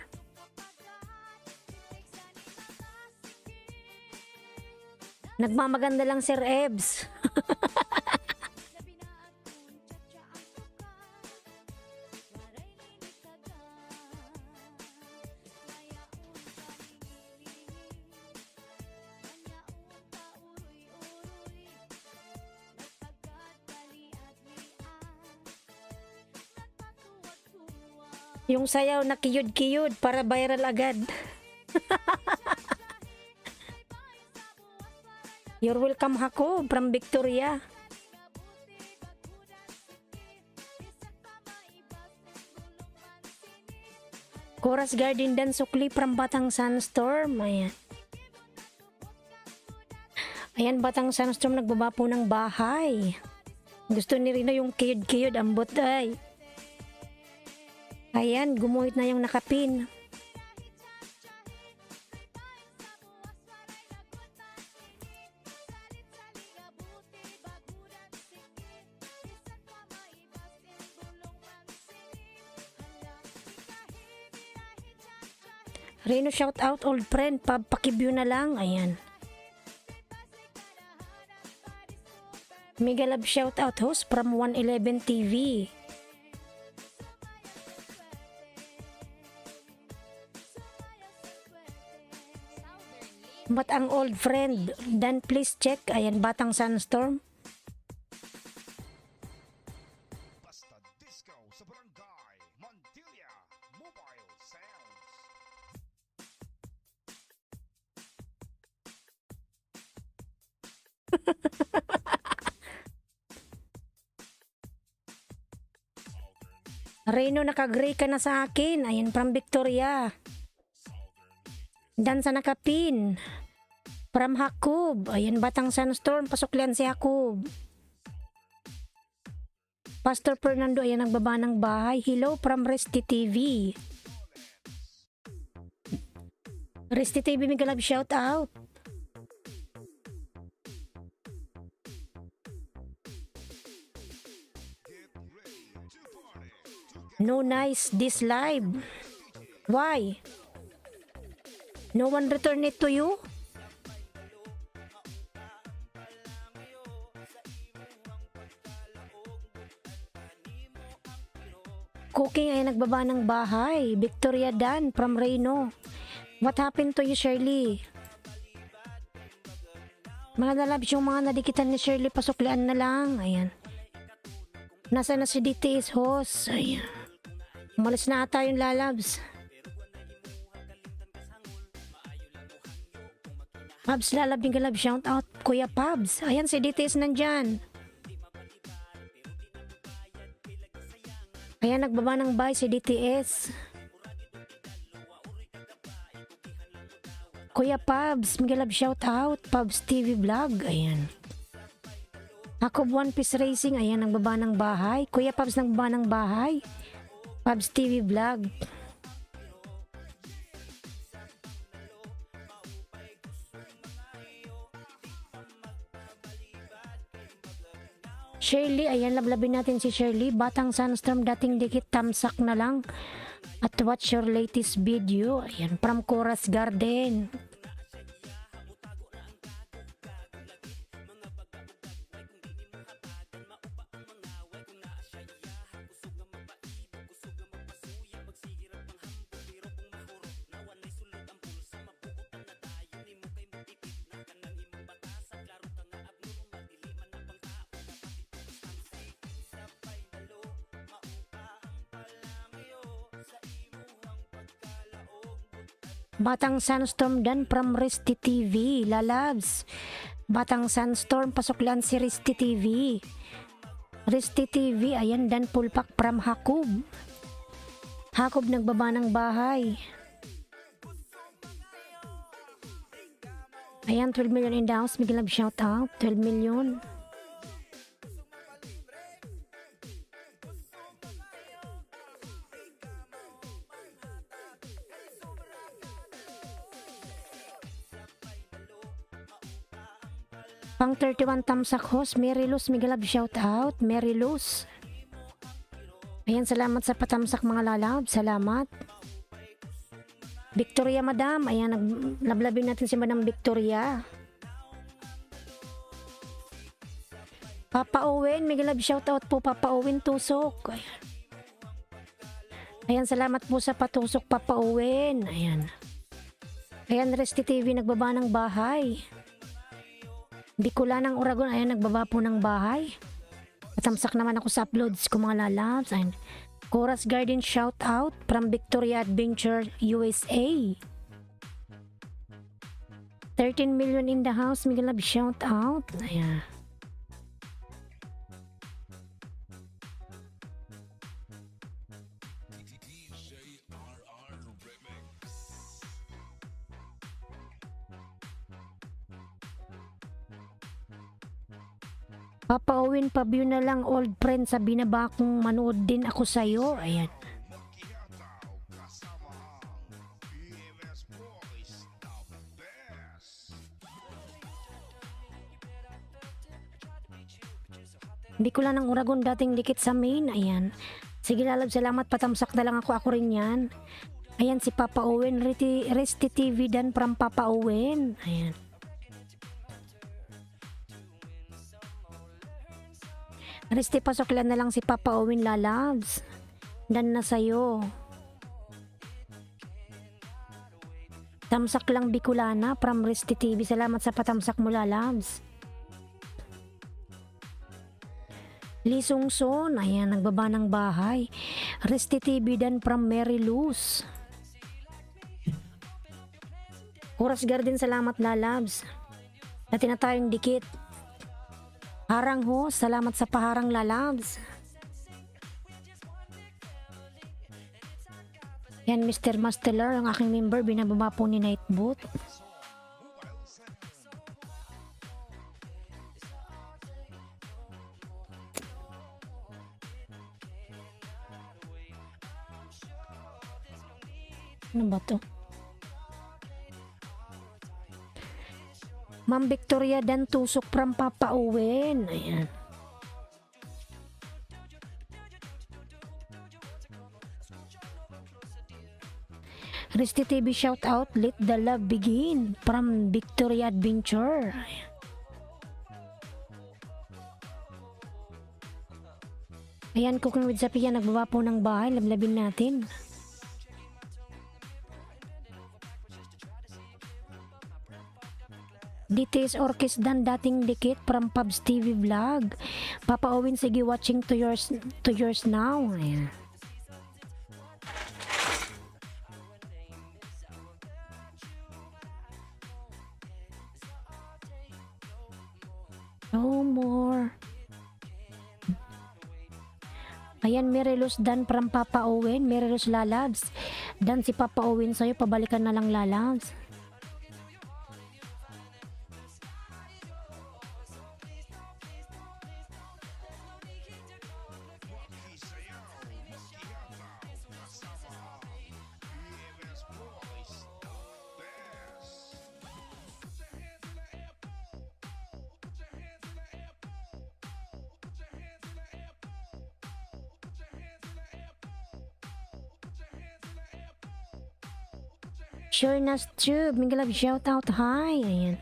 Nagmamaganda lang Sir Ebs. Yung sayaw na kiyud-kiyud para viral agad. You're welcome Hakob from Victoria. Chorus Garden dan Sukli from Batang Sunstorm. Ayan. Ayan, Batang Sunstorm nagbaba po ng bahay. Gusto ni Rino yung kiyud-kiyud, ambot ay. Ayan, gumuhit na yung nakapin. Reno shout out old friend, pakibyo na lang. Ayan. Mega love shout out host from 111 TV. But ang old friend, then please check. Ayan, Batang Sunstorm. Basta Disco sa Barangay Mantilla Mobile Sounds. Reno, nakagree ka na sa akin. Ayan, from Victoria. Dan sa nakapin. From Hakob. Ayan, Batang Sunstorm. Pasuklian si Hakob. Pastor Fernando, ayan, nagbaba ng bahay. Hello from Resty TV. Resty TV, mega love shout out. No nice this live. Why? No one return it to you? Cooking ay nagbaba ng bahay. Victoria Dan from Reno. What happened to you, Shirley? Mga nalabs yung mga nadikitan ni Shirley, pasuklian na lang. Ayan. Nasa na si DTS host. Ayan. Umalis na ata yung lalabs. Pabs lalab yung galab, shout out Kuya Pabs. Ayan, si DTS nandyan. Ayan, nagbaba ng bahay si DTS. Kuya Pabs, mega love shout out. Pabs TV Vlog. Ayan. Hakob One Piece Racing. Ayan, nagbaba ng bahay. Kuya Pabs, nagbaba ng bahay. Pabs TV Vlog. Shirley, ayan, lablabin natin si Shirley. Batang Sunstorm, dating dikit, tamsak na lang. At watch your latest video. Ayan, from Chorus Garden. Batang Sunstorm dan from Resty TV, lalabs. Batang Sunstorm, pasuklan si Resty TV. Resty TV, ayan, dan Pulpak from Hakob. Hakob nagbaba ng bahay. Ayan, 12 million in the house, mega love shout out, 12 million. Pang 31 tamsak host, Mary Luz, mega love shout out, Mary Luz. Ayan, salamat sa patamsak mga lalab. Salamat. Victoria Madam. Ayan, naglablabin natin si Madam Victoria. Papa Owen, may love shoutout po Papa Owen Tusok. Ayan. Ayan, salamat po sa patusok Papa Owen. Ayan. Ayan, Resty TV nagbaba ng bahay. Bicolanang Oragon, ayan, nagbaba po ng bahay. Patamsak naman ako sa uploads ko mga lalabs. Ayan. Chorus Garden shoutout from Victoria Adventure USA. 13 million in the house, may love shoutout. Ayan. Papa Owen, pabyo na lang old friend, sabi na ba kung manood din ako sa'yo? Ayan. Magkihataw kasama ang PMS Boys, the best. Hindi ko lang ng Uragon dating dikit sa main. Ayan. Sige lalab, salamat. Patamsak na lang ako. Ako rin yan. Ayan si Papa Owen. Resty TV dan from Papa Owen. Ayan. Resty, pasoklan na lang si Papa Owen lalabs. Dan na sa'yo. Tamsak lang Bicolana from Resty TV. Salamat sa patamsak mo lalabs. Lisungson, ayan, nagbaba ng bahay. Resty TV dan from Mary Luz. Chorus Garden, salamat lalabs. Dati na tayong dikit. Harang ho, salamat sa paharang lalabs. Yan, Mr. Masteller, ang aking member, binababa po ni Nightboot. Ano ba to? Ma'am Victoria dan tusok from Papa Owen. Ayan. Resty TV shout out, let the love begin from Victoria Adventure. Ayan. Ayan, Cooking with Zapia, nagbaba po ng bahay, lablabin natin. DTS Orkes dan dating dikit from Pubs TV vlog. Papa Owen, sige watching to yours now. Ayan. No more. Ayan, Merelos dan from Papa Owen. Merelos lalabs. Dan si Papa Owen sa'yo, pabalikan na lang lalabs. Surenas Tube, Miguel Love shoutout, hi. Ayan.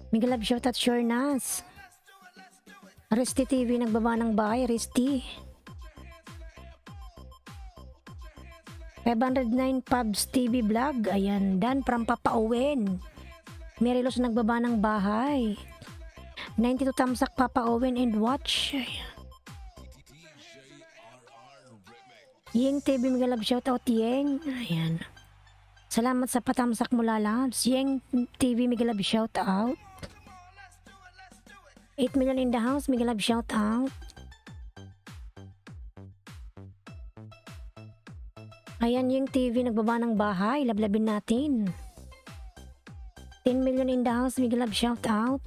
Miguel Love shoutout, Surenas. Resty TV, nagbaba ng bahay, Resty. 509 Pubs TV vlog, ayan. Dan from Papa Owen. Merelos nagbaba ng bahay. 92 tamsak Papa Owen and watch. Ayan. Yeng TV, Miguel Love shoutout, Yeng. Ayan. Salamat sa patamsak mo lalabs. Yeng TV, Miguel Love shout out. 8 million in the house, Miguel Love shout out. Ayan, Yeng TV, nagbaba ng bahay, lablabin natin. 10 million in the house, Miguel Love shout out.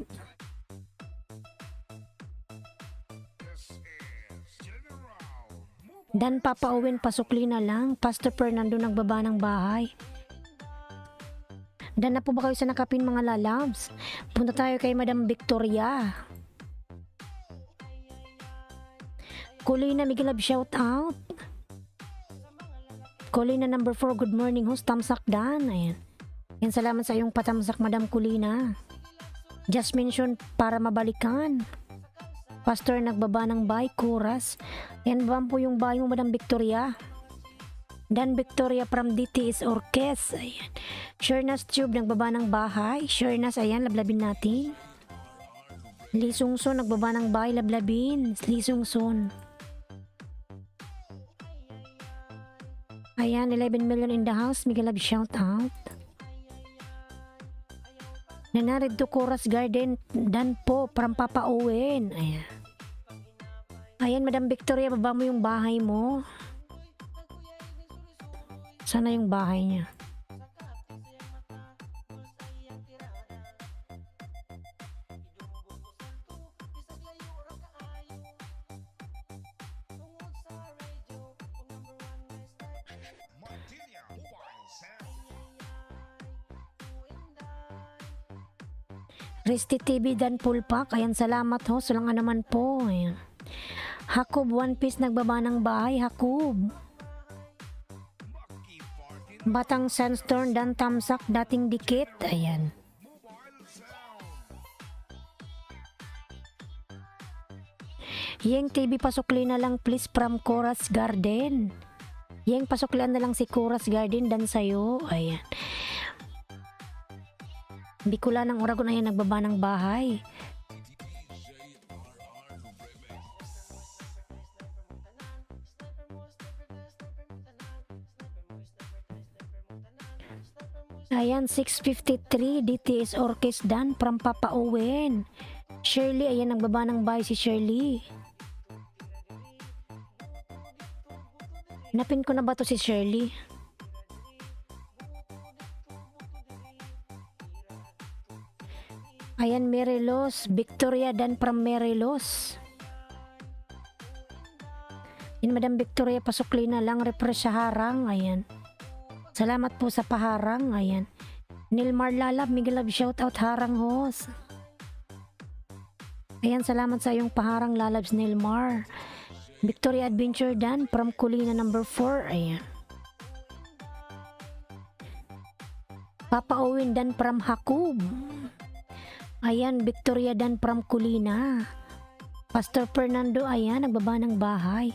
Dan Papa Owen, pasukli na lang. Pastor Fernando, nagbaba ng bahay. Dan na po ba kayo sa nakapin mga lalabs? Punta tayo kay Madam Victoria. Kulina, Miguel Love shout out. Colina number 4, good morning host, tamsak dan. Ayan. Yan, salamat sa iyong patamsak, Madam Colina. Just mention para mabalikan. Pastor nagbaba ng bahay, chorus. Yan ba po yung bahay mo, Madam Victoria? Dan Victoria from DTS Orkes. Ayan. Shernas Tube nagbaba ng bahay. Shernas, ayan, lablabin natin. Lisungson nagbaba ng bahay, lablabin. Lisungson. Ayan, 11 million in the house. Miguel Love, shout out. Nanarid to Chorus Garden. Dan po, from Papa Owen. Ayan. Ayan, Madam Victoria, baba mo yung bahay mo. Sana yung bahay niya. Martinia Mobile Sound. Risty TV dan Pulpak. Ayan, salamat ho. Sulangan naman po. Ayan. Hakob One Piece nagbaba ng bahay. Hakob. Maki Party Batang Sandstorm dan Tamsak dating dikit. Ayan. Mobile Sound. Yeng TV pasukli na lang please from Chorus Garden. Yeng pasuklian na lang si Chorus Garden dan sayo. Ayan. Bicula ng Oragon, ayan, nagbaba ng bahay. Ayan, 653 DTS Orkes dan from Papa Owen. Shirley, ayan, nagbaba ng bahay si Shirley. Napin ko na ba to si Shirley? Ayan, Merelos, Victoria dan from Merelos. Yan, Madam Victoria, pasukli na lang, refresh sa harang. Ayan. Salamat po sa paharang. Ayan. Nilmar Lalab, Miguel Love, shout out harang host. Ayan, salamat sa iyong paharang, Lalabs Nilmar. Victoria Adventure dan from Colina number 4. Ayan. Papa Owen dan from Hakob. Ayan, Victoria dan from Colina. Pastor Fernando, ayan, nagbaba ng bahay.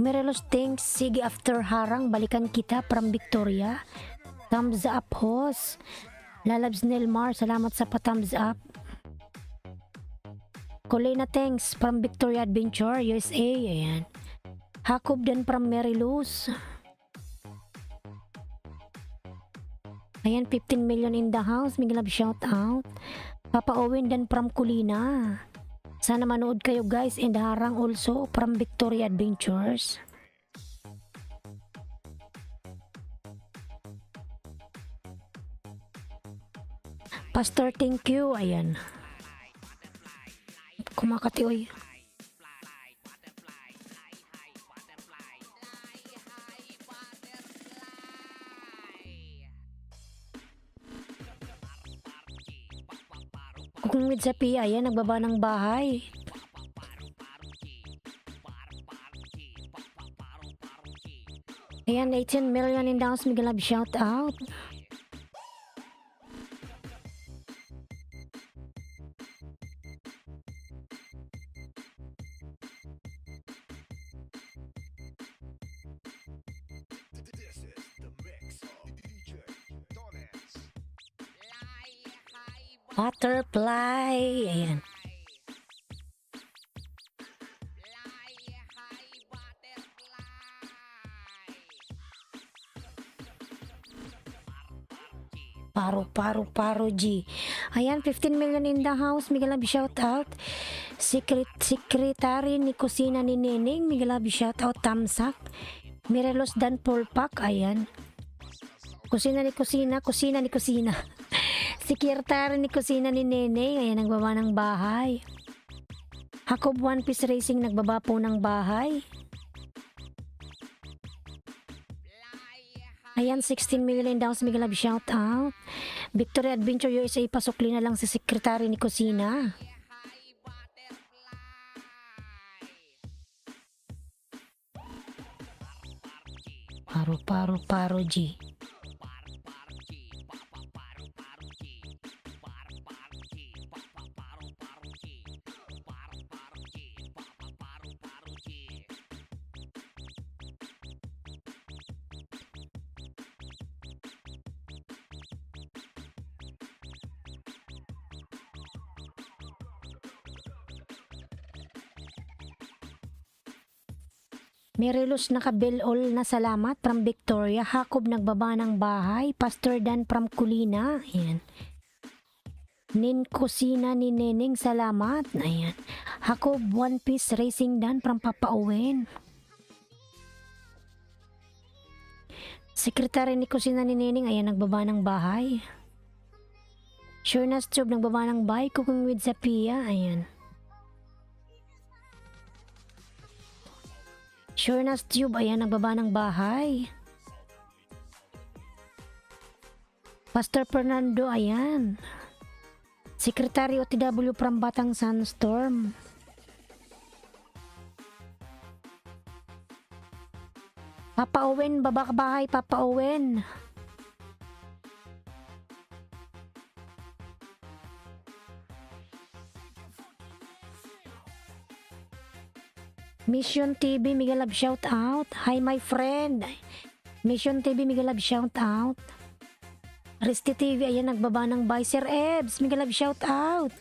Merelos, thanks. Sige, after harang, balikan kita from Victoria. Thumbs up, host. Lalabs Nilmar, salamat sa pa-thumbs up. Colina, thanks from Victoria Adventure, USA. Ayan. Hakob dan from Merilus. Ayan, 15 million in the house. Miguel Love, shout out. Papa Owen dan from Colina. Sana manood kayo guys, and harang also from Victoria Adventures. Pastor, thank you. Ayan. Kumakati, oy. Kung with sa Pia, ayan, nagbaba ng bahay. Ayan, 18 million in the house. Miguel Love, shout out. This is the mix of DJ Dones. Butterfly. Ayan. Paro G. Ayan, 15 million in the house. Miguel Love, shout out. Secretary ni Kusina ni Neneng. Miguel Love, shout out. Tamsak. Mirelos dan Polpak. Ayan. Kusina ni Kusina. Secretary ni Kusina ni Neneng. Ayan, nagbaba ng bahay. Hakob One Piece Racing, nagbaba po ng bahay. Ayan, 16 million in the house. Miguel Love, shout out. Victoria Adventure USA, pasukli na lang si Secretary ni Kusina. Paru-paro G. Mirelos nakabel all na salamat from Victoria. Hakob nagbaba ng bahay. Pastor Dan from Kulina. Ayan. Nin Kusina ni Neneng salamat. Ayan. Hakob One Piece Racing Dan from Papa Owen. Sekretary ni Kusina ni Neneng. Ayan, nagbaba ng bahay. Sure na Tube nagbaba ng bahay. Cooking with Zapia. Ayan. Sure na Tube, ayan, nagbaba ng bahay. Pastor Fernando, ayan. Secretary OTW from Batang Sunstorm. Papa Owen, baba ka bahay, Papa Owen. Mission TV, Miguel Love shout out. Hi my friend. Mission TV, Miguel Love shout out. Risti TV, ayan, nagbaba ng bahay. Sir Ebs, Miguel Love shout out.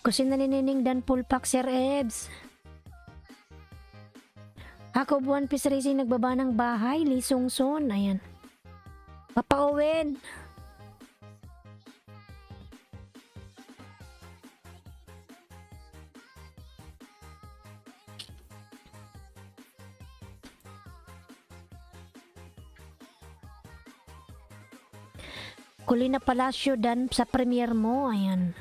Kusina ni Nining Dan Pulpak, Sir Ebs. Ako One Piece Racing, nagbaba ng bahay. Lee Sungson, ayan. Papa Owen. Kulina Palacio Dan sa premiere mo, ayan.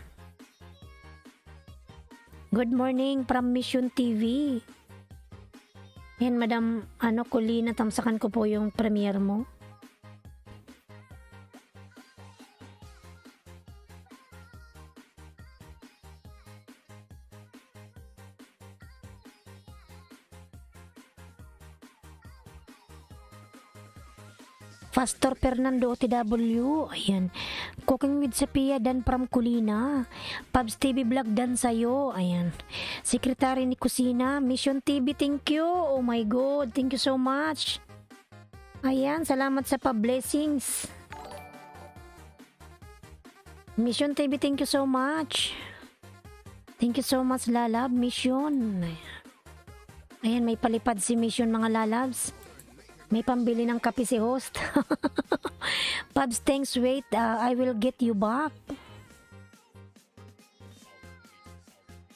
Good morning from Mission TV. Yan, Madam, Kulina, tamsakan ko po yung premiere mo. Pastor Fernando OTW, ayan. Cooking with Sophia Dan from Kulina. Pabs TV Vlog Dan sa'yo, ayan. Secretary ni Kusina, Mission TV, thank you. Oh my God, thank you so much. Ayan, salamat sa pa-blessings. Mission TV, thank you so much. Thank you so much, Lalab. Mission. Ayan, may palipad si Mission, mga Lalabs. May pambili ng kape si host. Pabs, thanks. Wait, I will get you back.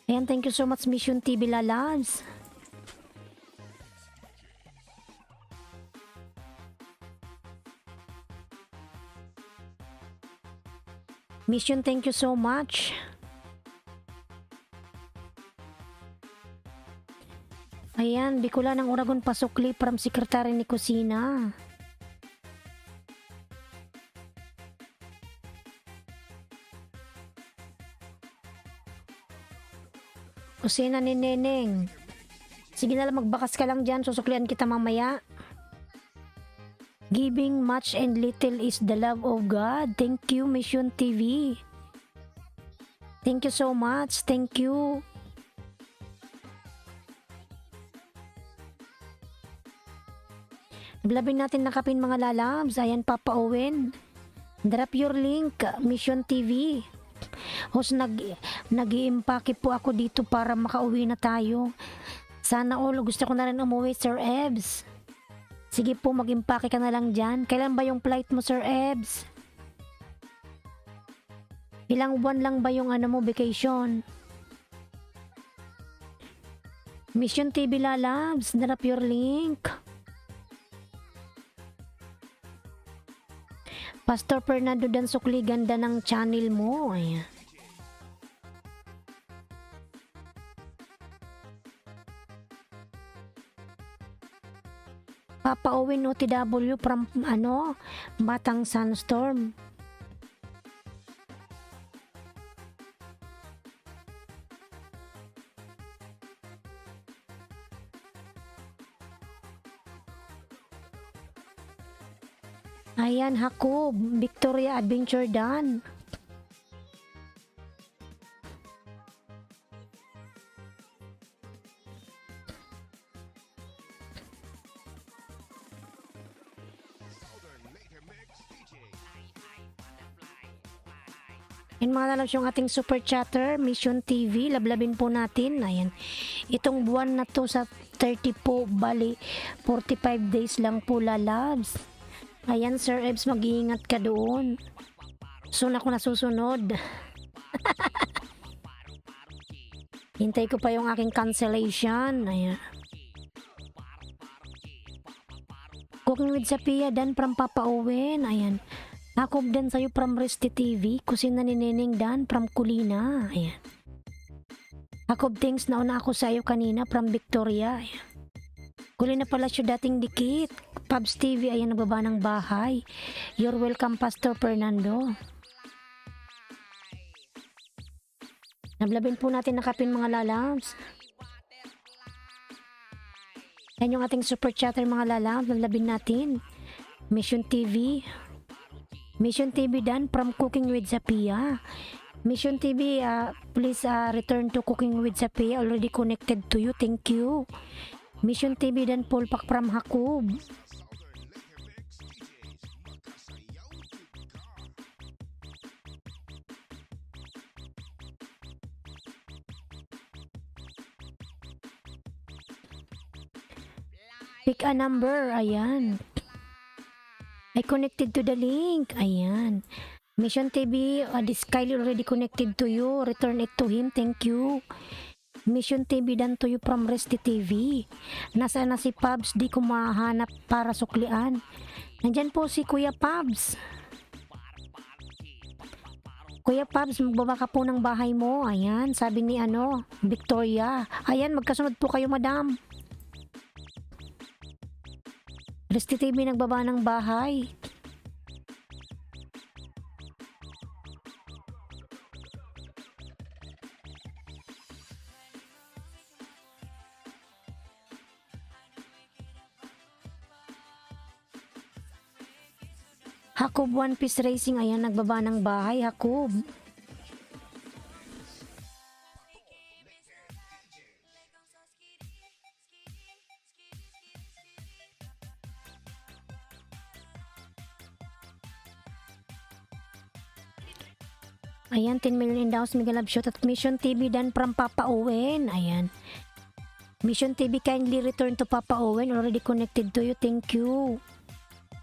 Ayan, thank you so much, Mission TV Lalabs. Mission, thank you so much. Ayan, Bicola ng Oragon Pasukli from Secretary ni Kusina. Kusina ni Neneng. Sige na lang, magbakas ka lang dyan, susuklian kita mamaya. Giving much and little is the love of God. Thank you, Mission TV. Thank you so much. Thank you. Naglabin natin na kapin, mga Lalabs. Ayan, Papa Owen. Drop your link, Mission TV. Host, nag-iimpake po ako dito para makauwi na tayo. Sana all, gusto ko na rin umuwi, Sir Ebs. Sige po, mag-impake ka na lang dyan. Kailan ba yung flight mo, Sir Ebs? Ilang buwan lang ba yung mo, vacation? Mission TV Lalabs, drop your link. Pastor Fernando Dan Sukli, ganda ng channel mo. Ayan. Papa Owen OTW from Batang Sunstorm. Ayan, Hakob, Victoria Adventure Dan. Southern Native Mix DJs. Yan mga lalabs yung ating super chatter, Mission TV, lablabin po natin. Ayan. Itong buwan na to sa 30 po, bali 45 days lang po lalabs. Ayan Sir Ebs, mag-iingat ka doon. Soon ako nasusunod. Hintay ko pa yung aking cancellation. Ayan. Cooking with Sapia Dan from Papa Owen. Ayan. Hakob din sa'yo from Resty TV. Kusina ni Neneng Dan from Kulina. Ayan. Hakob thanks na una ako sa'yo kanina from Victoria. Ayan. Kulina pala siya dating dikit. Pubs TV, ayan nagbaba ng bahay. You're welcome Pastor Fernando. Nablabin po natin nakapin mga lalabs. Yan yung ating super chatter mga lalabs. Nablabin natin. Mission TV. Mission TV Dan from Cooking with Sapia. Mission TV, please return to Cooking with Sapia. Already connected to you. Thank you. Mission TV Dan Pulpak from Hakob. Pick a number. Ayan. I connected to the link. Ayan. Mission TV, this Kylie already connected to you. Return it to him. Thank you. Mission TV Dan to you from Resty TV. Nasaan na si Pubs? Di ko mahanap para suklian. Nandyan po si Kuya Pubs. Kuya Pubs, magbaba ka po ng bahay mo. Ayan, sabi ni Victoria. Ayan, magkasunod po kayo madam. Resty TV nagbaba ng bahay. Hakob One Piece Racing, ayan nagbaba ng bahay. Hakob. Ayan, 10 million in down, mega love shot at Mission TV Dan from Papa Owen. Ayan. Mission TV, kindly return to Papa Owen. Already connected to you. Thank you.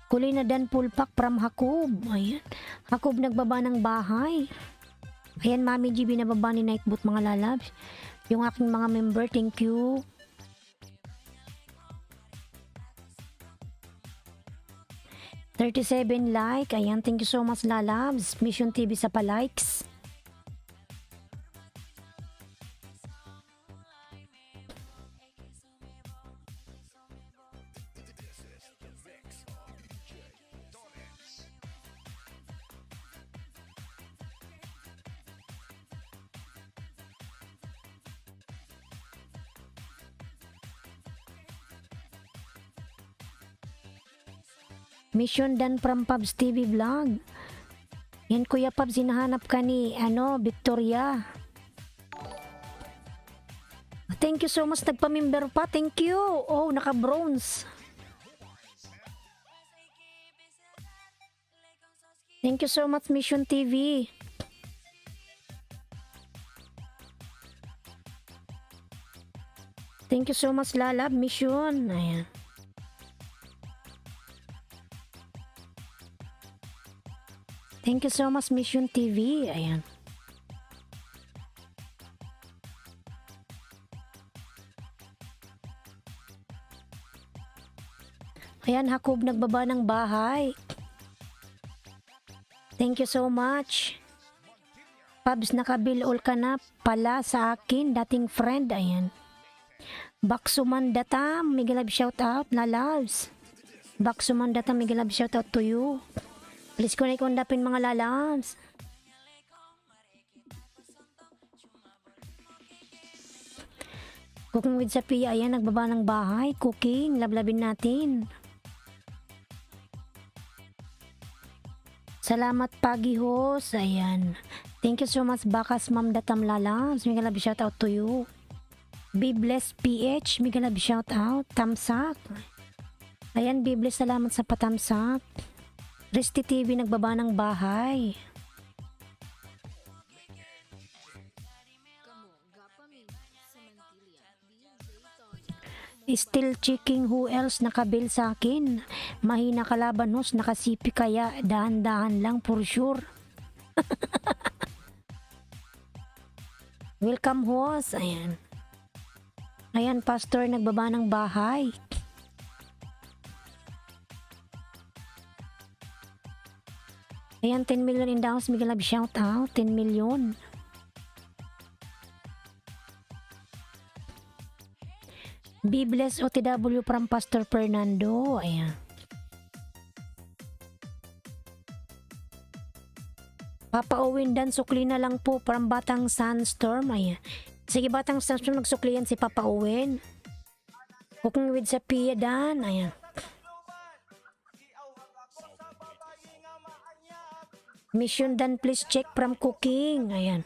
Kulina Dan Pulpak from Hakob. Ayan. Hakob nagbaba ng bahay. Ayan, Mami G, binababa ni Nightboot mga lalabs. Yung aking mga member, thank you. $37 like. Ayan, thank you so much lalabs. Mission TV sa pa-likes. Mission Dan from Pubs TV Vlog. Yan Kuya Pubs, hinahanap ka ni Victoria. Thank you so much, nagpa-member pa. Thank you. Oh, naka-bronze. Thank you so much Mission TV. Thank you so much Lalab Mission. Ayan. Thank you so much Mission TV. Ayan. Ayan, Hakob nagbaba ng bahay. Thank you so much. Pubs, nakabill all ka na pala sa akin, dating friend. Ayan. Baksuman Datam, mega love shout out na loves. Baksuman Datam, mega love shout out to you. Please ko na ikundapin mga lalabs. Cooking with Sapia, ayan, nagbaba ng bahay. Cooking, lablabin natin. Salamat Pagi Host. Ayan. Thank you so much Bakas Ma'am Datam Lalabs. Mega love shout out to you. Be blessed PH. Mega love shout out. Thumbs up. Ayan, Be blessed. Salamat sa pa-thumbs up. Risty TV nagbaba ng bahay. Still checking who else nakabil sa akin. Mahina kalaban host, nakasipi kaya dahan-dahan lang for sure. Welcome host. Ayan. Ayan, pastor nagbaba ng bahay. Ayan, 10 million in the house. Miguel Lab shout out. 10 million. Be blessed OTW from Pastor Fernando. Ayan. Papa Owen Dan, sukli na lang po from Batang Sandstorm. Ayan. Sige, Batang Sandstorm, nagsukli yan si Papa Owen. Cooking with Sapia Dan. Ayan. Mission Dan, please check from cooking. Ayan.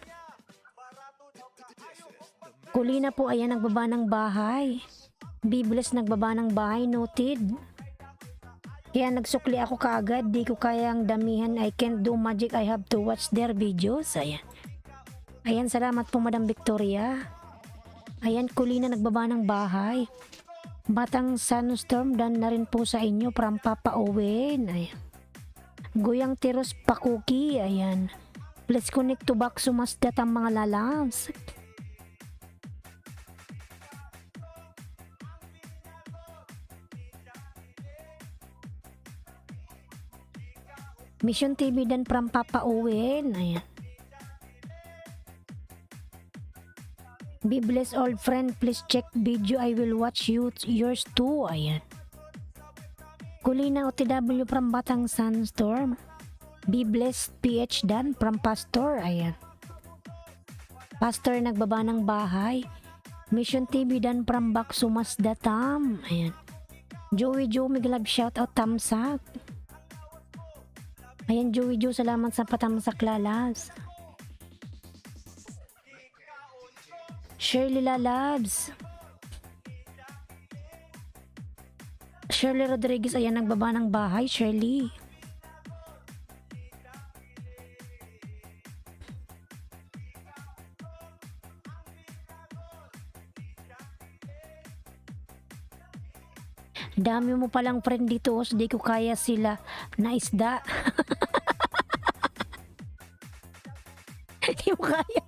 Kulina po, ayan, nagbaba ng bahay. Be blessed, nagbaba ng bahay, noted. Kaya nagsukli ako kaagad, di ko kayang damihan, I can't do magic, I have to watch their videos. Ayan. Ayan, salamat po Madam Victoria. Ayan, Kulina, nagbaba ng bahay. Batang Sunstorm, dan na rin po sa inyo from Papa Owen. Ayan. Guyang Tiros Pakuki, ayan. Let's connect to back sumasdat ang mga lalams. Mission TV dan from Papa Owen. Ayan. Be blessed old friend. Please check video. I will watch yours too. Ayan. Kulina OTW from Batang Sandstorm. Be blessed PH Dan from Pastor. Ayan. Pastor nagbaba ng bahay. Mission TV Dan from Baksumas Datam. Ayan. Joey Joe Miglab shout out thumbs up. Ayan, Joey Joe, salamat sa patamsak lalas. Shirley Lalabs. Shirley Rodriguez, ayan, nagbaba ng bahay, Shirley. Dami mo palang friend dito, di ko kaya sila na isda. Di mo kaya.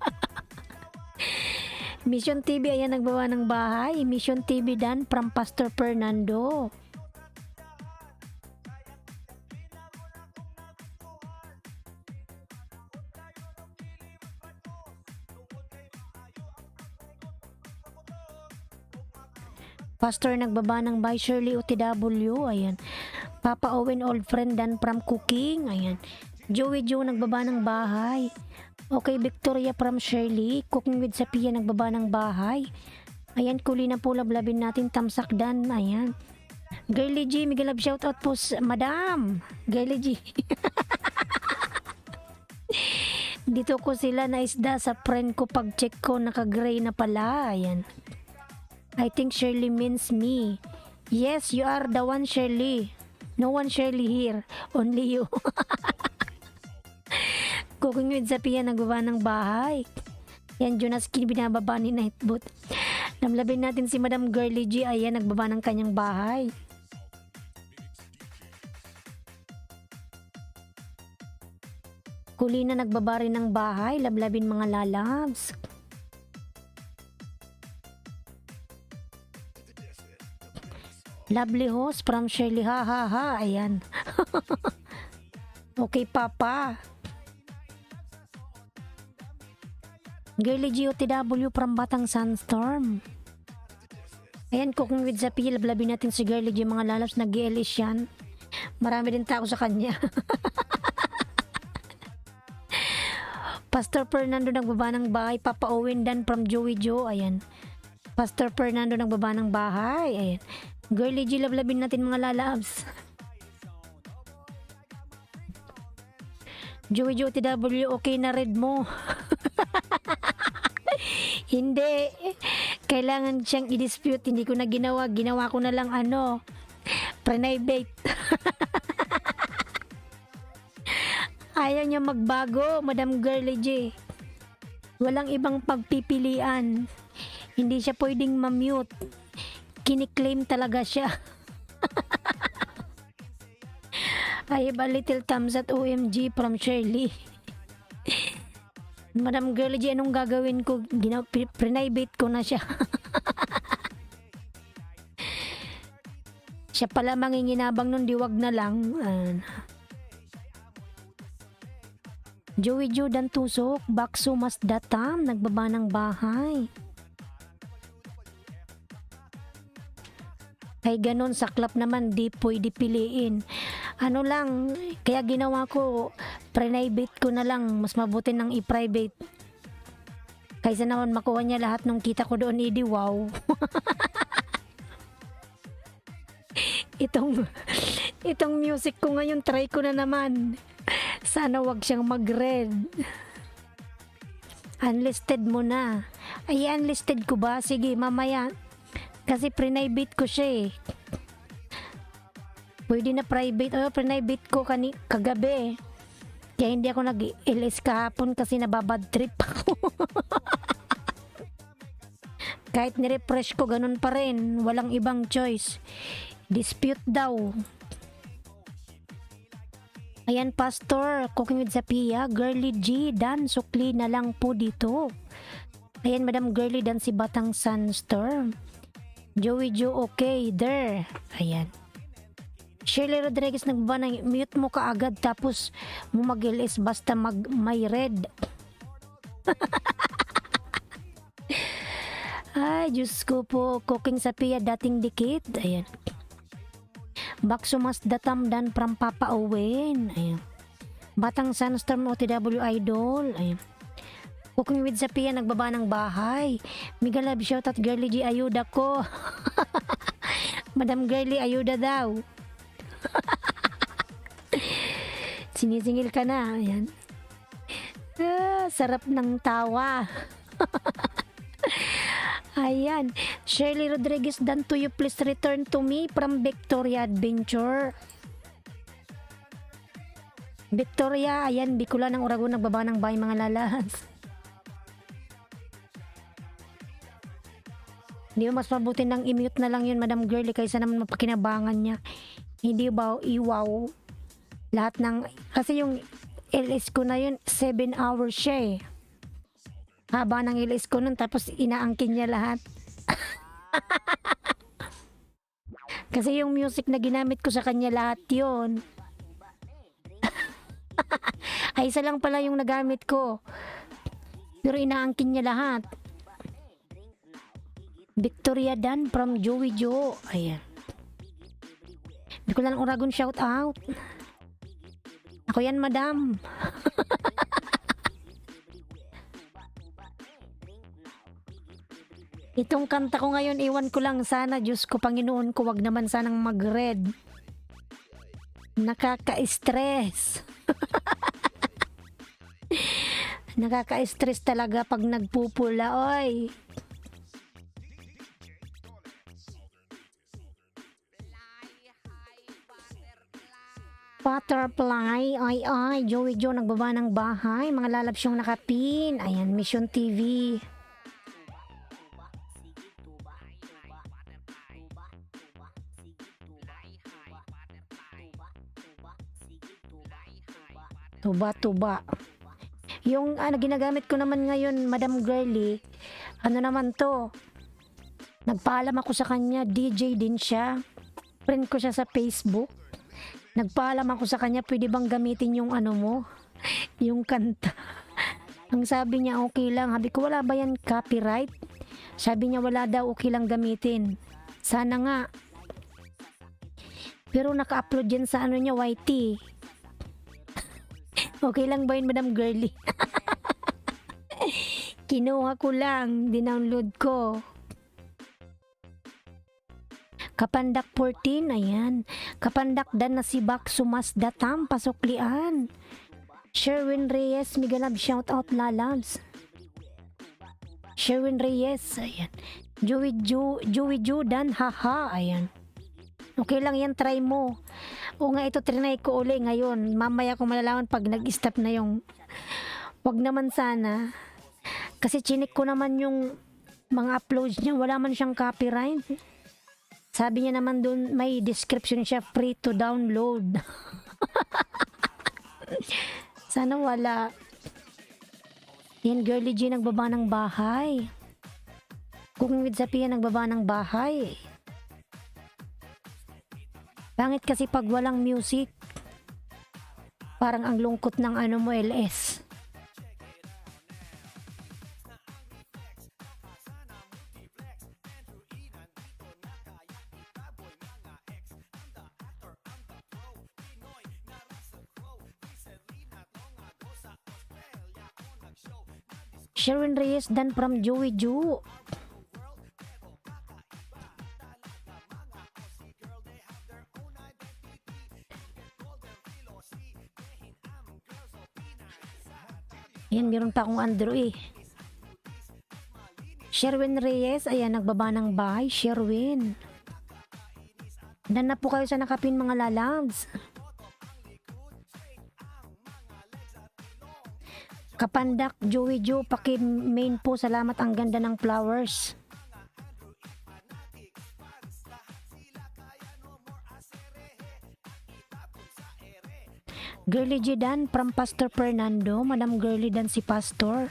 Mission TV, ayan, nagbawa ng bahay. Mission TV Dan from Pastor Fernando. Pastor nagbaba ng bahay, Shirley OTW, ayan. Papa Owen old friend Dan from cooking, ayan. Joey Joe nagbaba ng bahay. Okay, Victoria from Shirley. Cooking with Sapia nagbaba ng bahay. Ayan, Kulina po, lablabin natin. Tamsak Dan, ayan. Girly G, Miguel Lab shoutout po Madam Girly G. Dito ko sila na isda sa friend ko, pag check ko naka-gray na pala. Ayan. I think Shirley means me. Yes, you are the one, Shirley. No one Shirley here. Only you. Cooking with Sapia, nagbaba ng bahay. Yan, Jonas Kin, binababa ni Nightboot. Namlabin natin si Madam Girly G. Ayan, nagbaba ng kanyang bahay. Kulina nagbaba rin ng bahay. Lablabin mga lalabs. Lovely host from Shirley. Ha ha ha. Ayan. Okay, Papa. Girly GOTW from Batang Sandstorm. Ayan, Cooking with Zapi. Lablabin natin si Girly G. Mga lalabs, nag-i-elis yan. Marami din tao sa kanya. Pastor Fernando nagbaba ng bahay. Papa Owen Dan from Joey Joe. Ayan. Pastor Fernando nagbaba ng bahay. Ayan. Girly G, lablabin natin mga lalabs. Joey Joe TW, okay na read mo. Hindi. Kailangan siyang i-dispute. Hindi ko na ginawa. Ginawa ko na lang private. Ayaw niya magbago, Madam Girly J. Walang ibang pagpipilian. Hindi siya pwedeng ma-mute. Kiniklaim talaga siya. I have a little thumbs at OMG from Shirley. Madam Girly J, anong gagawin ko? Private ko na siya. Siya pala manginginabang nun, diwag na lang. Joey Joe Dan Tusok, Bakso Mas Datam, nagbaba ng bahay. Ay ganun, saklap naman, di pwede piliin. Ano lang, kaya ginawa ko, private ko na lang, mas mabuti nang i-private. Kaysa naman makuha niya lahat ng kita ko doon, edi wow. Itong music ko ngayon, try ko na naman. Sana wag siyang mag-red. Unlisted mo na. Ay, unlisted ko ba? Sige, mamaya. Kasi private ko siya eh. Pwede na private. Private ko kagabi. Kaya hindi ako nag-LS kahapon kasi nababad trip ako. Kahit nirefresh ko, ganun pa rin. Walang ibang choice. Dispute daw. Ayan, Pastor. Cooking with Zapia. Girly G. Dan, sukli na lang po dito. Ayan, Madam Girly Dan si Batang Sunstorm. Joey Joe, okay. There. Ayan. Shirley Rodriguez, nagbaba na mute mo ka agad tapos mo mag-LS basta may red. Ay, Diyos ko po. Cooking sa Pia, dating dikit. Ayan. Bakso Mas Datam Dan from Papa Owen. Ayan. Batang Sunstorm OTW Idol. Ayan. Cooking with Zapia, nagbaba ng bahay. Mega love, shoutout Girly G, ayuda ko. Madam Girly, ayuda daw. Sinisingil ka na. Ayan. Sarap ng tawa. Ayan. Shirley Rodriguez, Dan to you, please return to me from Victoria Adventure. Victoria, ayan, Bicula ng Uragon, nagbaba ng bahay mga lalas. Hindi mo mas mabuti nang i-mute na lang yun, Madam Girly, kaysa naman mapakinabangan niya. Hindi ba iwaw? Lahat ng, kasi yung LS ko na yun, 7 hours siya eh. Haba ng LS ko nun, tapos inaangkin niya lahat. Kasi yung music na ginamit ko sa kanya lahat yun. Ay, isa lang pala yung nagamit ko. Pero inaangkin niya lahat. Victoria Dan from Joey Joe. Ayan. Hindi ko lang Uragon shout out. Ako yan, madam. Itong kanta ko ngayon, iwan ko lang sana. Diyos ko, Panginoon ko, wag naman sanang mag-red. Nakaka-stress. Nakaka-stress talaga pag nagpupula, oy. Butterfly, ay, Joey Joe, nagbaba ng bahay. Mga lalabs yung nakapin. Ayan, Mission TV. Tuba. Yung ginagamit ko naman ngayon, Madam Girly, ano naman to? Nagpaalam ako sa kanya, DJ din siya. Friend ko siya sa Facebook. Nagpaalam ako sa kanya, pwede bang gamitin yung ano mo? Yung kanta. Ang sabi niya, okay lang. Sabi ko, wala ba yan copyright? Sabi niya, wala daw, okay lang gamitin. Sana nga. Pero naka-upload yan sa ano niya, YT. Okay lang ba yun, Madam Girly? Kinuha ko lang, dinownload ko. Kapandak 14, ayan. Kapandak Dan na si Bakso Mas Datam, pasuklian. Sherwin Reyes, mega love shout out lalabs. Sherwin Reyes, ayan. Joey Judan, haha, ayan. Okay lang yan, try mo. O nga, ito trinay ko uli ngayon. Mamaya ko malalaman pag nag-stop na yung... Wag naman sana. Kasi chinik ko naman yung mga uploads niya. Wala man siyang copyright. Sabi niya naman doon, may description siya, free to download. Sana wala. Yan, Girly G nagbaba ng bahay. Cooking with Zapia nagbaba ng bahay. Pangit kasi pag walang music. Parang ang lungkot ng ano mo, LS. Sherwin Reyes dan from Joey Ju. Yan, meron pa akong Andrew eh. Sherwin Reyes, ayan, nagbaba ng bahay. Sherwin. Dan na po kayo sa nakapin mga lalabs. Kapandak, Joey Jo, paki-main po. Salamat, ang ganda ng flowers. Girly G Dan from Pastor Fernando. Madam Girly Dan si Pastor.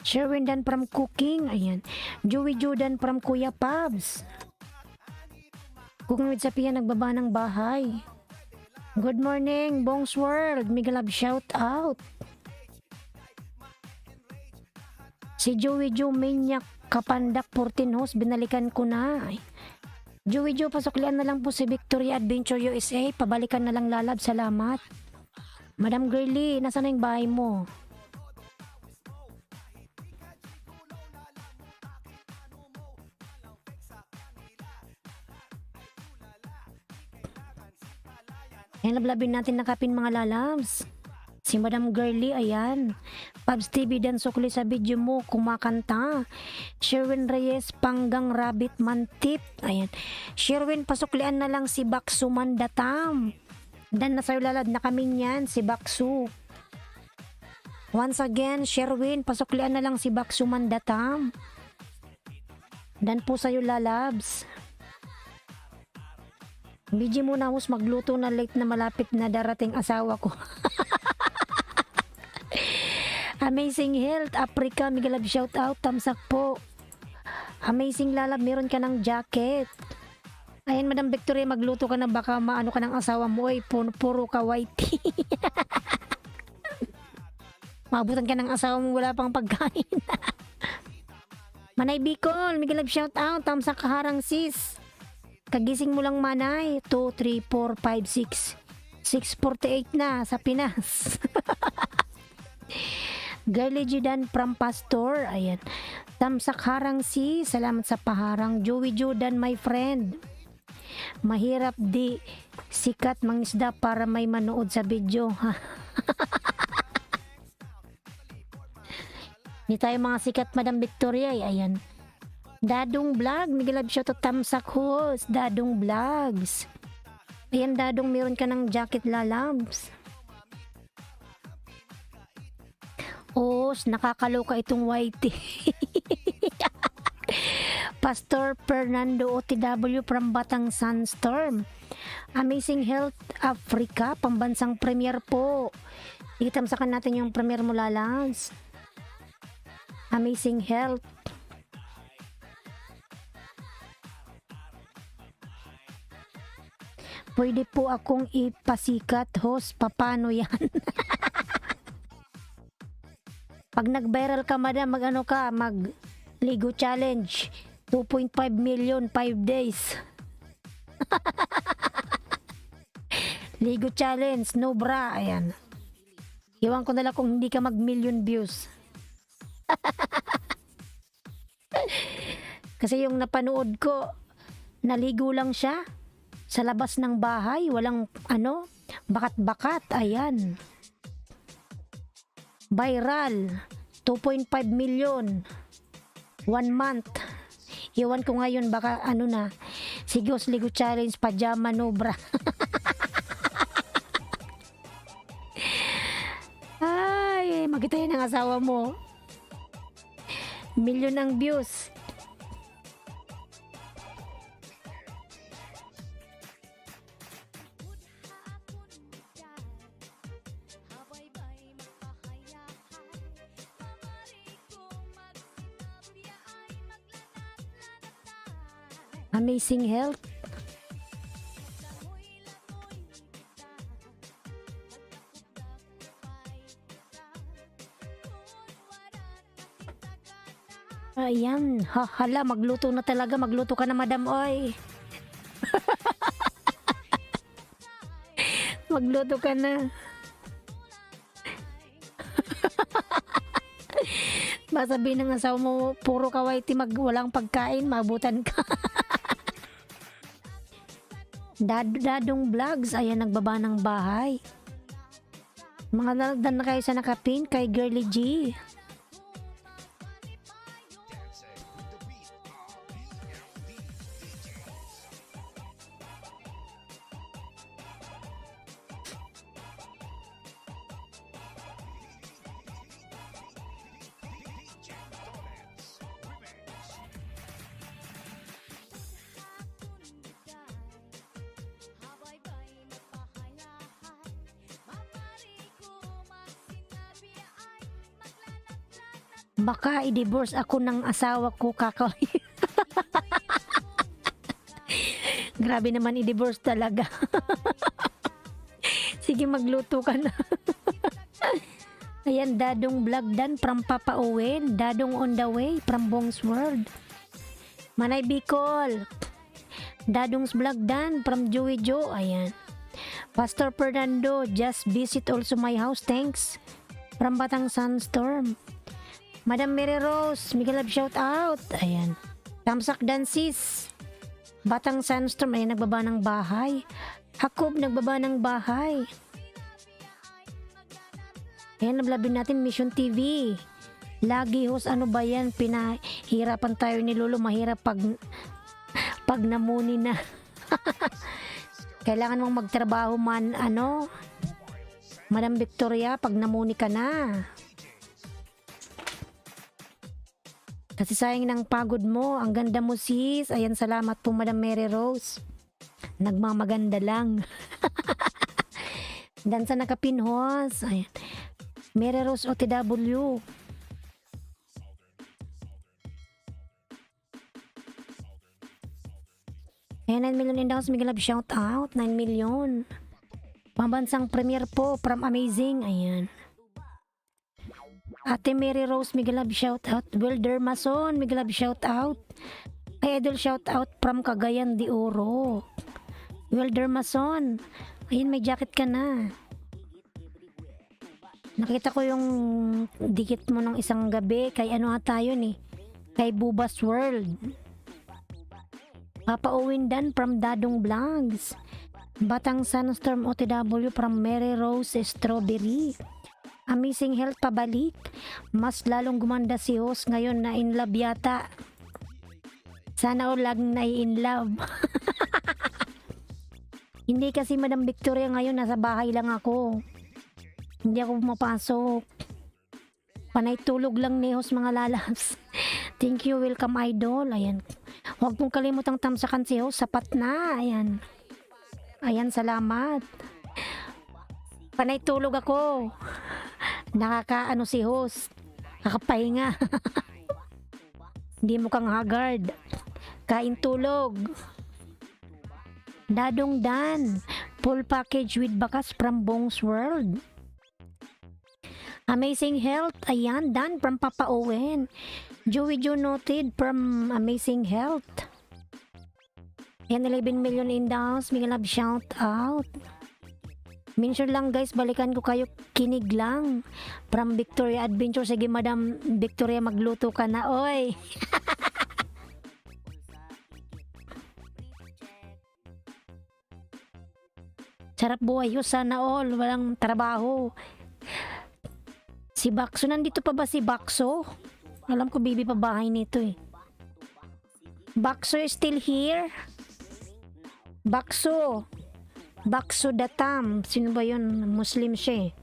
Sherwin Dan from Cooking. Ayan. Joey Jordan from Kuya Pabs. Cooking with Sapia nagbaba ng bahay. Good morning, Bongs World. Mega love shout out. Si Joey Jo Maniac Kapandak 14 host. Binalikan ko na. Joey Jo, pasuklian na lang po si Victoria Adventure USA. Pabalikan na lang lalab. Salamat. Madam Girly, nasa na yung bahay mo? Ayan, lablabin natin nakapin mga lalabs. Si Madam Girly, ayan. Pabs TV dan sukli sa video mo, kumakanta. Sherwin Reyes, Panggang Rabbit Mantip. Ayan. Sherwin, pasuklian na lang si Baksu Mandatam. Dan nasa lalad na kami niyan, si Baksu. Once again, Sherwin, pasuklian na lang si Baksu Mandatam. Dan po sa'yo lalabs. Biji muna hus, magluto na late na malapit na darating asawa ko. Amazing Health Africa, Miguel love shout out, tamsak po. Amazing Lalab, meron ka ng jacket. Ayan, Madam Victoria, magluto ka na, baka maano ka ng asawa mo, ay puro ka whitey. Mabutan ka ng asawa mo, wala pang pagkain. Manay Bicol, Miguel love shout out, tamsak kaharang sis. Kagising mo lang manay, 2, 3, 4, 5, 6. 6:48 na sa Pinas. Girly Jidan from Pastor. Ayan. Tamsak harang si. Salamat sa paharang. Joey Jordan, my friend. Mahirap di sikat mangisda para may manood sa video. Hindi tayo mga sikat, Madam Victoria. Ayan. Dadong Vlog, Miguel love shout out, tamsak host. Dadong Vlogs. Ayan, Dadong, meron ka ng jacket lalabs. Oh, nakakaloka itong whitey. Pastor Fernando OTW from Batang Sunstorm. Amazing Health Africa, pambansang premier po. Itamsakan natin yung premier mo lalabs. Amazing Health. Pwede po akong ipasikat, host. Paano yan? Pag nag-viral ka, madam, mag-ano ka, mag-Ligo Challenge. 2.5 million, 5 days. Ligo challenge, no bra, ayan. Iwan ko na lang kung hindi ka mag-million views. Kasi yung napanood ko, naligo lang siya sa labas ng bahay, walang bakat-bakat, ayan. Viral, 2.5 million, 1 month. Iwan ko ngayon, baka na, Sigos Ligo Challenge, pajama no bra. Ay, makita yan ang asawa mo. Milyon ang views. Amazing health. Ayan, hala, magluto na talaga, magluto ka na madam, oy. Magluto ka na. Masabi ng asawa mo, puro kawaiti, walang pagkain, mabutan ka. Dadong vlogs, ayan, nagbaba ng bahay. Mga nalagdan na kayo sa nakapin kay Girly G. Baka i-divorce ako ng asawa ko, kakawin. Grabe naman, i-divorce talaga. Sige, magluto ka na. Ayan, Dadong vlog dan from Papa Owen. Dadong on the way from Bong's World. Manay Bicol. Dadong's vlog dan from Joey Joe. Ayan. Pastor Fernando, just visit also my house. Thanks. From Batang Sunstorm. Madam Mary Rose, Miguel Love shout out. Ayan. Tamsak Dansis. Batang Sunstorm, ayan, nagbaba ng bahay. Hakob, nagbaba ng bahay. Ayan, nablabin natin Mission TV. Lagi host, ano ba yan? Pinahirapan tayo ni Lolo. Mahirap pag namuni na. Kailangan mong magtrabaho man, Madam Victoria, pag namuni ka na. Kasi sayang ng pagod mo. Ang ganda mo, sis. Ayan, salamat po, Madam Mary Rose. Nagmamaganda lang. Dansa nakapinhos. Ayan. Mary Rose OTW. Ayan, 9 million in house. Miguel Love shout out. 9 million. Pambansang premier po from Amazing. Ayan. Ate Mary Rose, Miguel Love shout out. Wilder Mason, Miguel Love shout out. Ay, Idol shout out from Cagayan de Oro. Wilder Mason, ayun, may jacket ka na. Nakita ko yung dikit mo ng isang gabi kay tayo ni, kay Bubas World. Papa Owen Dan from Dadong Vlogs. Batang Sunstorm OTW from Mary Rose Strawberry. Amazing health pabalik. Mas lalong gumanda si host ngayon na in love yata. Sana all laging na in love. Hindi kasi Madam Victoria ngayon, nasa bahay lang ako. Hindi ako pumapasok. Panay tulog lang ni host, mga lalabs. Thank you, welcome idol. Ayan. Huwag mong kalimutang tamsakan si host, sapat na. Ayan. Ayan, salamat. Panay tulog ako. Nakakaano si host, kakapahinga. Hindi mo kang haggard. Kain tulog. Dadong Dan, full package with bakas from Bong's World. Amazing health, ayan, Dan from Papa Owen. Joey Joe noted from Amazing health. Ayan, 11 million in the house. Miguel Love shout out. Mention lang guys, balikan ko kayo, kinig lang. From Victoria Adventure. Sige Madam Victoria, magluto ka na, oy. Sarap buhay ko, sana all. Walang trabaho. Si Bakso, nandito pa ba si Bakso? Alam ko bibi pa bahay nito eh. Bakso is still here? Bakso. Bakso Datam. Sino ba yun? Muslim siya eh.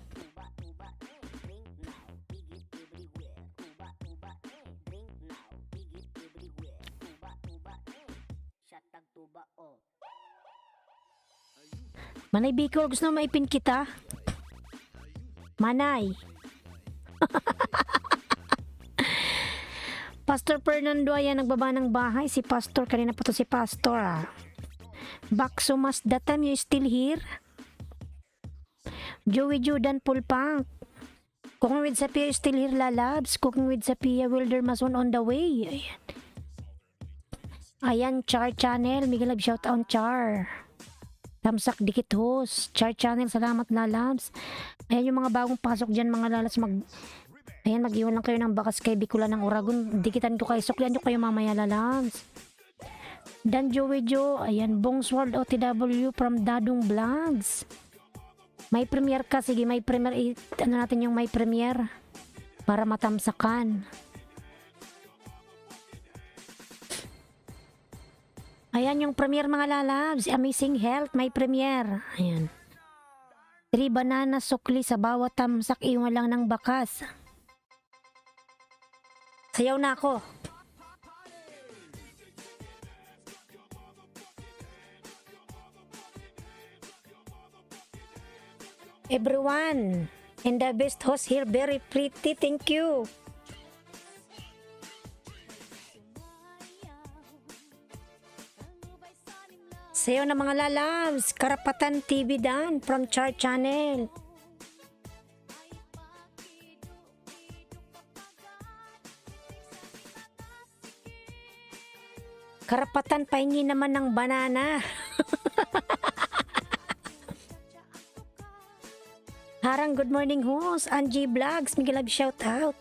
Manay Bicol, gusto mo maipin kita? Manay. Pastor Fernando, ayan, nagbaba ng bahay. Si Pastor, kanina pa to si Pastor ah. Bakso Mas Datam, you still here? Joey Jordan Pulpang. Cooking with Sapia, you still here, lalabs? Cooking with Sapia, Wilder Mason on the way. Ayan. Ayan, Char Channel. Miguel Lab, shout out Char. Tamsak Dikit Host. Char Channel, salamat lalabs. Ayan yung mga bagong pasok dyan, mga lalabs. Ayan, mag-iwan lang kayo ng bakas kay Bicula ng Uragon. Dikitan ko kayo. Suklian nyo kayo mamaya lalabs. Dan Joey Joe. Ayan, Bongsworld OTW from Dadong Vlogs. May premiere ka. Sige, may premiere. Ano natin yung may premiere? Para matamsakan. Ayan yung premiere mga lalabs. Amazing Health, may premiere. Ayan. 3 banana sukli sa bawat tamsak, iwan lang ng bakas. Sayaw na ako. Everyone, and the best host here, very pretty, thank you. Sayo na mga lalabs, Karapatan TV Dan from Char Channel. Karapatan, pahingi naman ng banana. Harang, good morning host. Angie Vlogs, Miguel Lab shout out.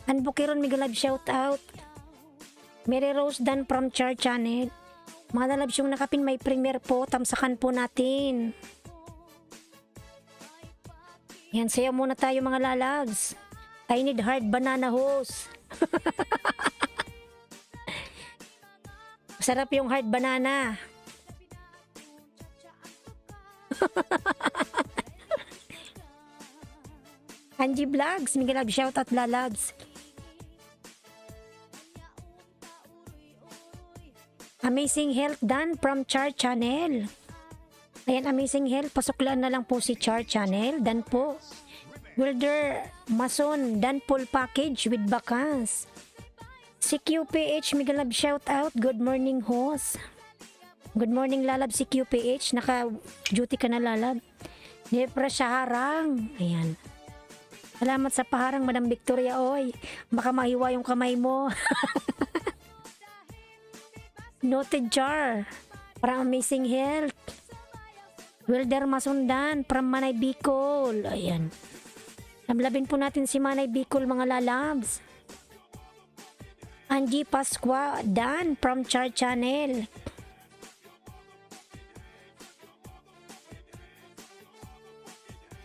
Anbukiron, Miguel Lab shout out. Mary Rose Dan from Char Channel. Mga lalabs yung nakapin, may premiere po. Tamsakan po natin. Yan, sayo muna tayo mga lalabs. I need hard banana host. Masarap yung hard banana. Angie Vlogs, Miguel Lab shout out lalabs. Amazing Health Dan from Char Channel. Ayan, Amazing Health. Pasuklaan na lang po si Char Channel. Dan po. Wilder Mason. Dan full package with bakas. Si QPH. Miguel Lab shout out. Good morning host. Good morning lalab si QPH. Naka-duty ka na lalab. Nepra siya harang. Ayan. Salamat sa paharang Madam Victoria. Oy, baka mahiwa yung kamay mo. Noted Jar para Amazing Health. Wilder Masundan from Manay Bicol. Ayan. Lablabin po natin si Manay Bicol mga lalabs. Angie Pasqua Dan from Char Channel.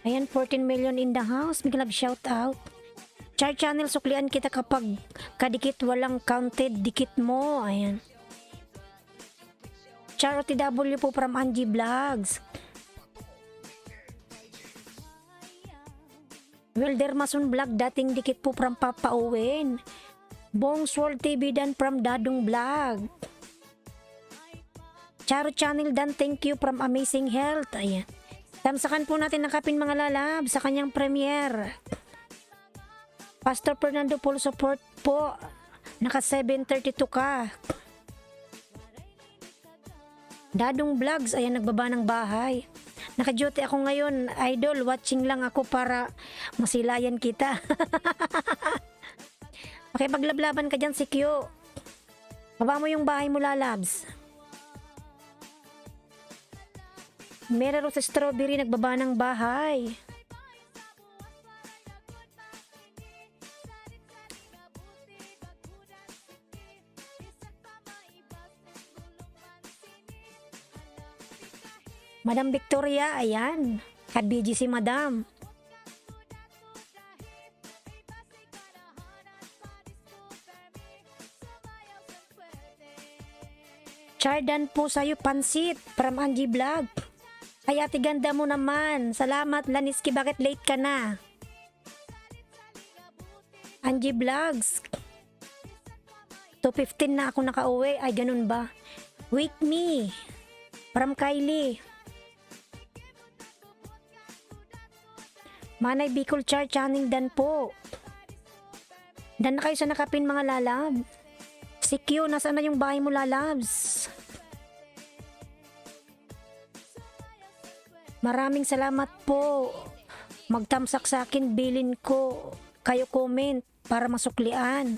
Ayan, 14 million in the house. Miguel Lab shout out. Char Channel, suklian kita kapag kadikit walang counted dikit mo. Ayan. Char OTW po from Angie Vlogs. Wilder Mason Vlog, dating dikit po from Papa Owen. Bongsworld TV Dan from Dadong Vlog. Charo Channel Dan, thank you from Amazing Health. Ayan. Tamsakan po natin nakapin mga lalab sa kanyang premiere. Pastor Fernando full support po. Naka 732 ka. Dadong Vlogs, ayan, nagbaba ng bahay. Naka-duty ako ngayon, idol. Watching lang ako para masilayan kita. Okay, paglablaban ka dyan si Q. Baba mo yung bahay mo lalabs. Mary Rose Strawberry nagbaba ng bahay. Madam Victoria, ayan. Kabiji si Madam. Chardan po sa'yo pansit from Angie Vlog. Ay ate ganda mo naman. Salamat Laniski, bakit late ka na? Angie Vlogs. 2:15 na ako nakauwi. Ay ganun ba? Wake me. From Kylie. Manay Bicol Char Channing Dan po. Dan na kayo sa nakapin mga lalab. Si Q, nasaan na yung bahay mo lalabs? Maraming salamat po. Magtamsak sa akin, bilin ko. Kayo comment para masuklian.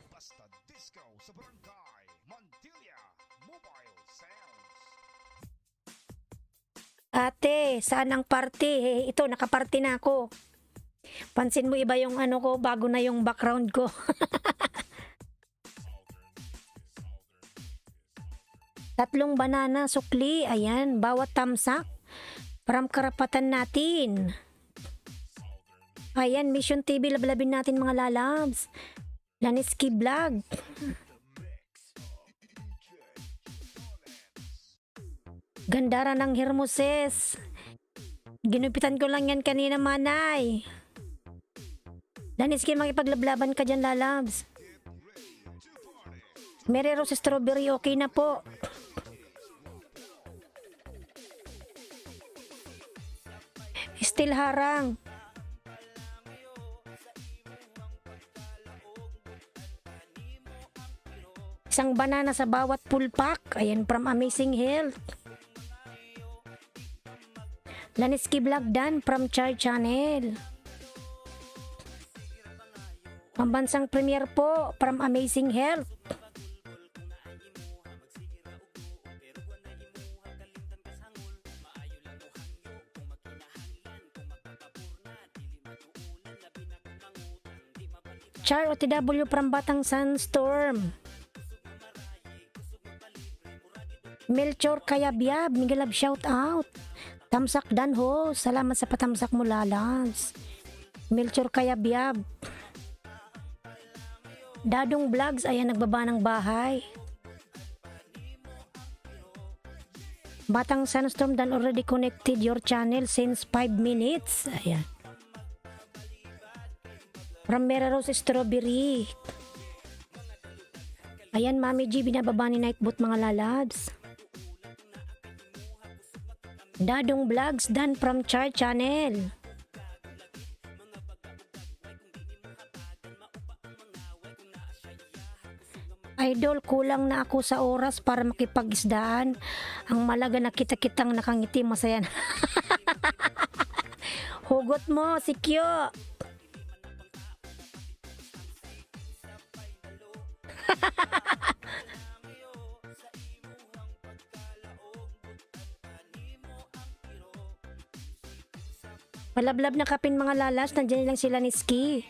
Basta Disco sa Barangay Montilla Mobile Sounds. Ate, saan ang party? Ito, nakaparty na ako. Pansin mo iba yung ano ko, bago na yung background ko. Tatlong banana, sukli, ayan, bawat tamsak. Param karapatan natin. Ayan, Mission TV, lablabin natin mga lalabs. Laniski Vlog. Gandara ng Hermoses. Ginupitan ko lang yan kanina, manay. Laniski, makipaglaban ka dyan, lalabs. Mary Rose Strawberry, okay na po. Still harang. Isang banana sa bawat pulpak. Ayan, from Amazing Health. Laniski Vlog Dan from Char Channel. Pambansang premier po from Amazing Health. Char OTW from Batang Sandstorm. Melchor Kayabyab, Miguelab shout out. Tamsak Dan ho, salamat sa patamsak mo lalabs. Melchor Kayabyab. Dadong Vlogs, ayan nagbaba ng bahay. Batang Sandstorm Dan already connected your channel since 5 minutes. Ayan. From Mary Rose Strawberry. Ayan, Mami G, binababa ni Nightbot mga lalabs. Dadong Vlogs Dan from Char Channel. Idol, kulang na ako sa oras para makipag-isdaan. Ang malaga na kita-kitang nakangiti, masaya na. Hugot mo, si Kyo. Malablab na kapin mga lalas, nandiyan lang sila ni Ski.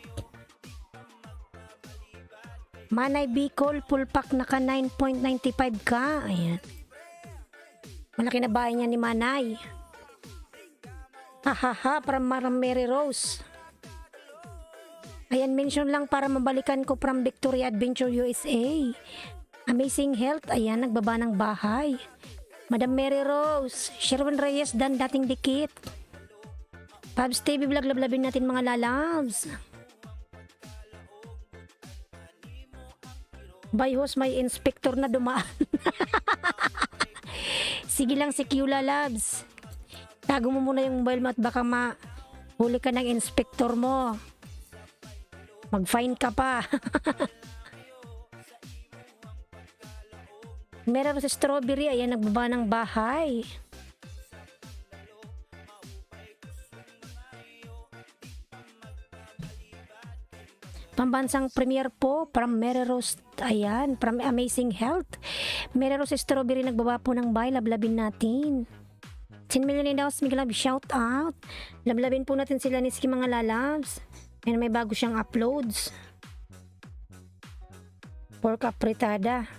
Manay Bicol, full pack naka 9.95 ka. Ayan. Malaki na bahay niya ni Manay. Hahaha, from Mary Rose. Ayan, mention lang para mabalikan ko from Victoria Adventure USA. Amazing Health, ayan, nagbaba ng bahay. Madam Mary Rose, Sherwin Reyes, Dan dating dikit. Pabs TV Vlog, lablabin natin mga lalabs. By host, may inspector na dumaan. Sige lang si Q lalabs. Tago mo muna yung mobile mo at baka mahuli ka ng inspector mo. Mag-fine ka pa. Meron sa Strawberry, ayan, nagbaba ng bahay. Pambansang premier po from Mary Rose, ayan, from Amazing Health. Mary Rose Strawberry nagbaba po ng buy, lablabin natin. 10 million in daws, Miguel Lab, shout out. Lablabin po natin sila ni Ski mga lalabs. And may bago siyang uploads. Pork apritada.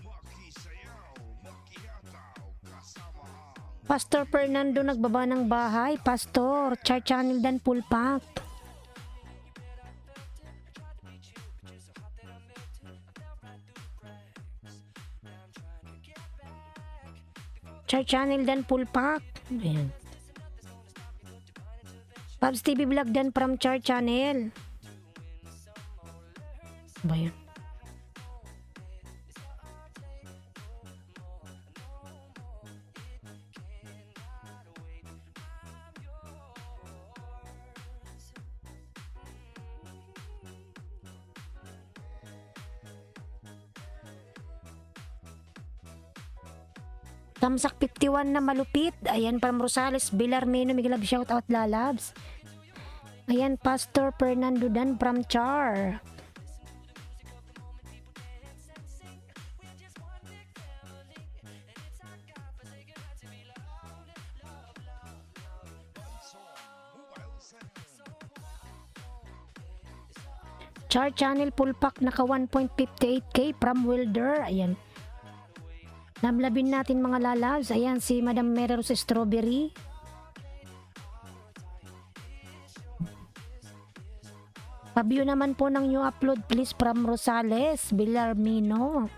Makisayaw, makihataw, kasama ang Pastor Fernando nagbaba ng bahay. Pastor, Char Channel dan full pack. Char Channel dan full pack. Ayan. Pabs TV Vlog dan from Char Channel. Ba yun? Tamsak 51 na malupit. Ayan, from Rosales, Villarmeno, Miguel Lab, shout out lalabs. Ayan, Pastor Fernando Dan from Char. Char Channel full pack naka 1.58k from Wilder. Ayan. Lablabin natin mga lalabs. Ayan si Madam Mary Rose Strawberry. Pabio naman po ng new upload please from Rosales, Villarmino.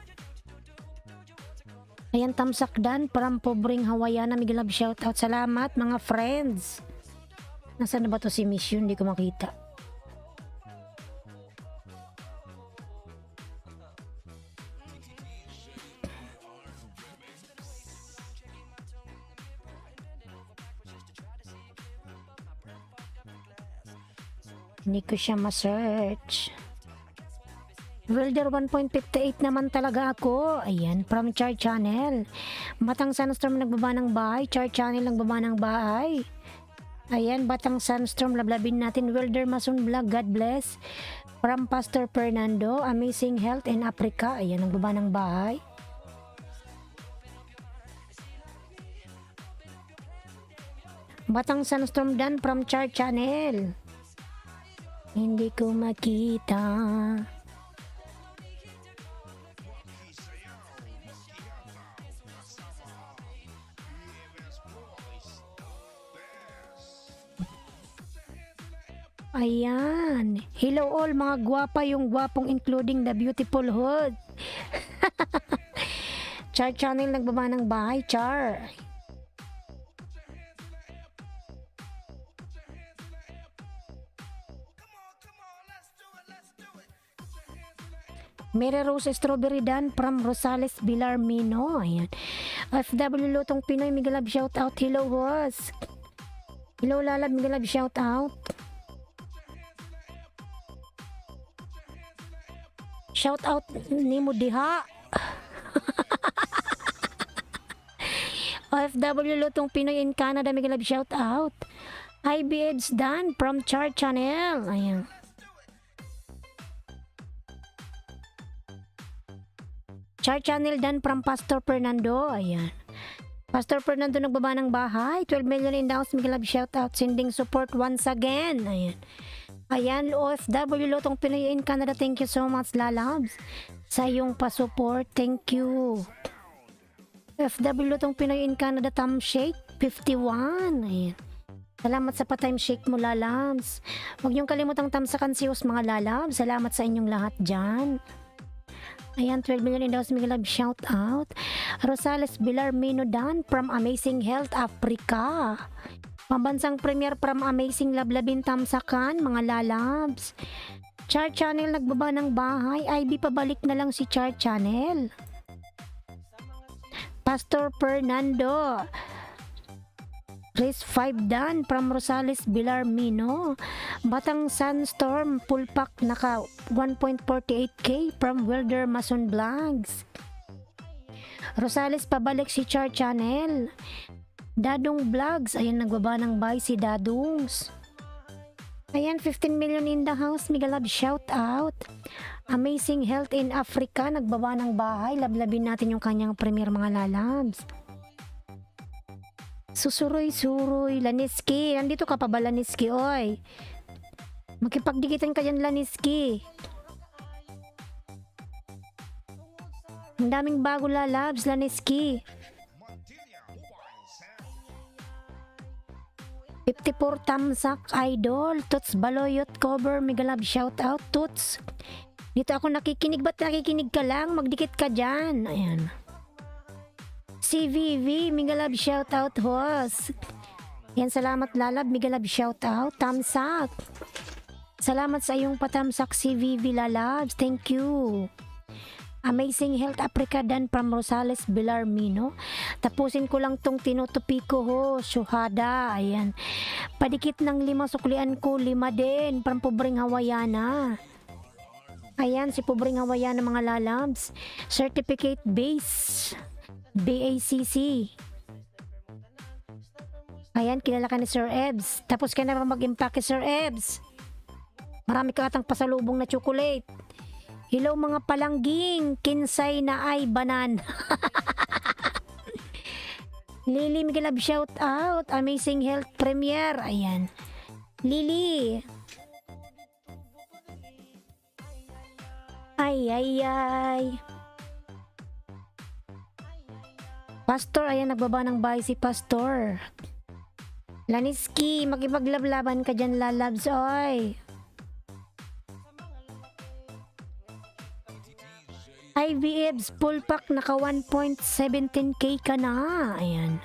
Ayan, tamsak dan from Pobreng Hawaiana, Miguel Lab, shout out. Salamat mga friends. Nasaan na ba to si Mission? Hindi ko makita. Hindi ko siya ma-search. Wilder 1.58 naman talaga ako. Ayan, from Char Channel. Batang Sunstorm nagbaba ng bahay. Char Channel nagbaba ng bahay. Ayan, Batang Sunstorm, lablabin natin. Wilder Mason Vlog, God bless. From Pastor Fernando, Amazing Health in Africa. Ayan, nagbaba ng bahay. Batang Sunstorm dan from Char Channel. Hindi ko makita. makisayaw, makihataw, kasama ang EMS Boys, the best. Ayan. Hello all mga gwapa, yung gwapong including the beautiful hood. Char Channel nagbaba ng bahay, Char. Mary Rose Strawberry Dan from Rosales, Villarmino. Ayan. FW Lutong Pinoy, Miguel Lab, shout out. Hello boss. Hello Lalab, Miguel Lab, shout out. Shout out ni mo diha. OFW Lutong Pinoy in Canada, Miguel Lab, shout out. IBEDs Dan from Char Channel. Ayan. Char Channel Dan from Pastor Fernando. Ayan. Pastor Fernando nagbaba ng bahay. 12 million in downloads. Miguel Lab, shout out. Sending support once again. Ayan. Ayan, OFW Lotong Pinoy in Canada. Thank you so much, lalabs. Sa iyong pasupport. Thank you. OFW Lotong Pinoy in Canada. Tam Shake 51. Ayan. Salamat sa pa-time shake mo, lalabs. Huwag niyong kalimutang tamsakan si Us, mga lalabs. Salamat sa inyong lahat dyan. Ayan, 12 million in daws, Miguel Lab, shout out. Rosales Villarmino Dan from Amazing Health Africa. Pambansang premier from Amazing Lablabin tamsakan, mga lalabs. Char Channel nagbaba ng bahay. IB pabalik na lang si Char Channel. Pastor Fernando. Race 5 dan from Rosales Villarmino. Batang Sandstorm full pack naka 1.48k from Wilder Mason Vlogs. Rosales pabalik si Char Channel. Dadong Vlogs, ayan nagbaba ng buy si Dadungs. Ayan, 15 million in the house, mega love shout out. Amazing Health in Africa, nagbaba ng bahay, lablabin natin yung kanyang premier mga lalabs. Susuroy-suroy, Laniski, nandito ka pa ba Laniski, oy? Makipagdikitan ka dyan Laniski. Ang daming bago lalabs, Laniski. 54 Tamsak Idol, Toots Baloyot cover, mega love shout out Toots. Dito ako nakikinig, ba't nakikinig ka lang? Magdikit ka dyan. Ayan. CVV, mega love shout out host. Yan, salamat lalab, mega love shout out. Tamsak. Salamat sa iyong patamsak CVV lalabs. Thank you. Amazing Health Africa dan from Rosales Villarmino. Tapusin ko lang tong tinutupi ko ho, syuhada. Ayan. Padikit ng 5 suklian ko, 5 din from Pobreng Hawaiana. Ayan, si Pobreng Hawaiana mga lalabs. Certificate base. BACC. Ayan, kilala ka ni Sir Ebs. Tapos ka na mag-impact kay Sir Ebs. Marami ka atang pasalubong na chocolate. Hello mga palangging, kinsay na ay banan. Lily, mega love shout out. Amazing Health Premier. Ayan. Lily. Ay, ay, ay. Pastor, ayan, nagbaba ng bahay si Pastor. Laniski, makipaglaban ka dyan lalabs, oy. IVFs full pack naka 1.17k ka na. Ayan.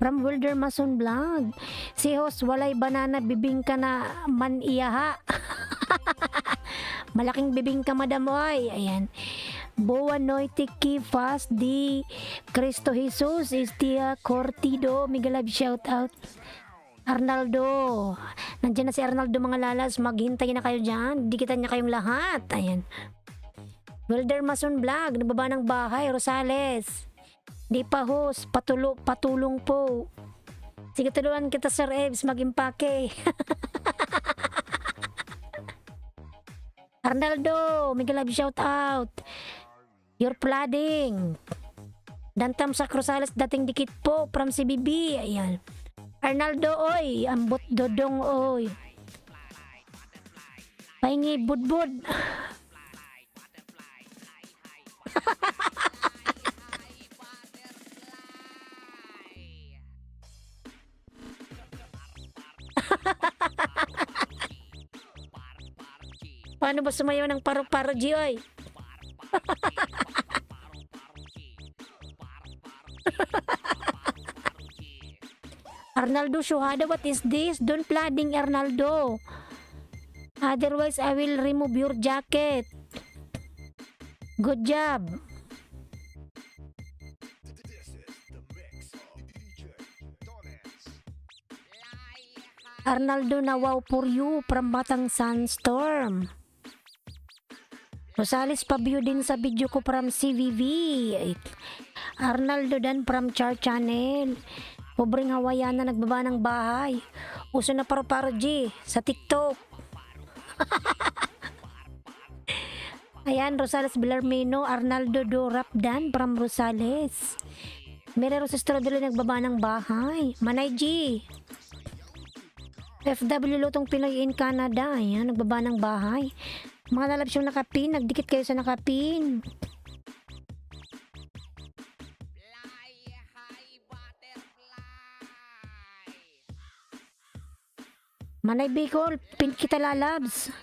From Wilder Mason Vlog. Si host walay banana bibing ka na man iyaha. Malaking bibing ka madam oy. Ayan. Boa Noitiki Fast di Cristo Jesus Istia Cortido. Mega love shout out. Arnaldo. Nandiyan na si Arnaldo mga lalas. Maghintay na kayo dyan. Dikitan niya kayong lahat. Ayan. Wilder Mason Vlog, nagbaba ng bahay, Rosales. Di pa host, patulong po. Sige, tulungan kita Sir Ebs, mag-impake. Arnaldo, mega love shout out. You're flooding. Dantam sa Rosales, dating dikit po, from CBB. Ayan. Arnaldo, oy, ambot dodong, oy. Pahingi, budbud. Paano ba sumayaw ng paro-paro, Gioy? Arnaldo Shuhada, what is this? Don't flooding, Arnaldo. Otherwise, I will remove your jacket. Good job. This is the mix of DJ Dones. Arnaldo na wow for you from Batang Sandstorm. Rosales pa-view din sa video ko from CVV. Arnaldo dan from Char Channel. Pobreng Hawaiana nagbaba ng bahay. Uso na paro-paro G sa TikTok. Ayan, Rosales Villarmino, Arnaldo do Rapdan from Rosales. Mira Rosales Stradoli nagbaba ng bahay. Manay G. FW Lutong Pinoy in Canada. Ayan, nagbaba ng bahay. Mga lalabs yung nakapin, nagdikit kayo sa nakapin. Manay Bicol, pin kita lalabs.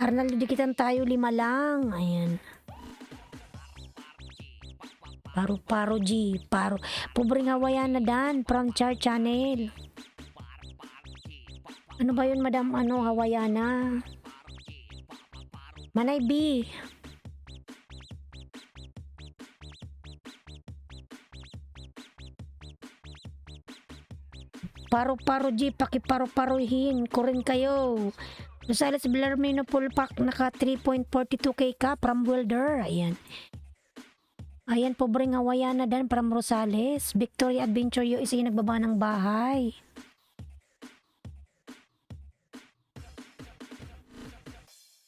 Arnaldo, dikitan tayo 5 lang. Ayan. Paro-paro G. Paro. Pobreng Hawaiana dan from Char Channel. Ano ba yun, madam? Ano, Hawaiana? Manay B. Paro-paro G, pakiparo-parohin ko rin kayo. Rosales Villarmino full pack, naka 3.42k ka from Welder. Ayan. Ayan, pobreng Hawaiiana dan from Rosales. Victoria Adventure USA nagbaba ng bahay.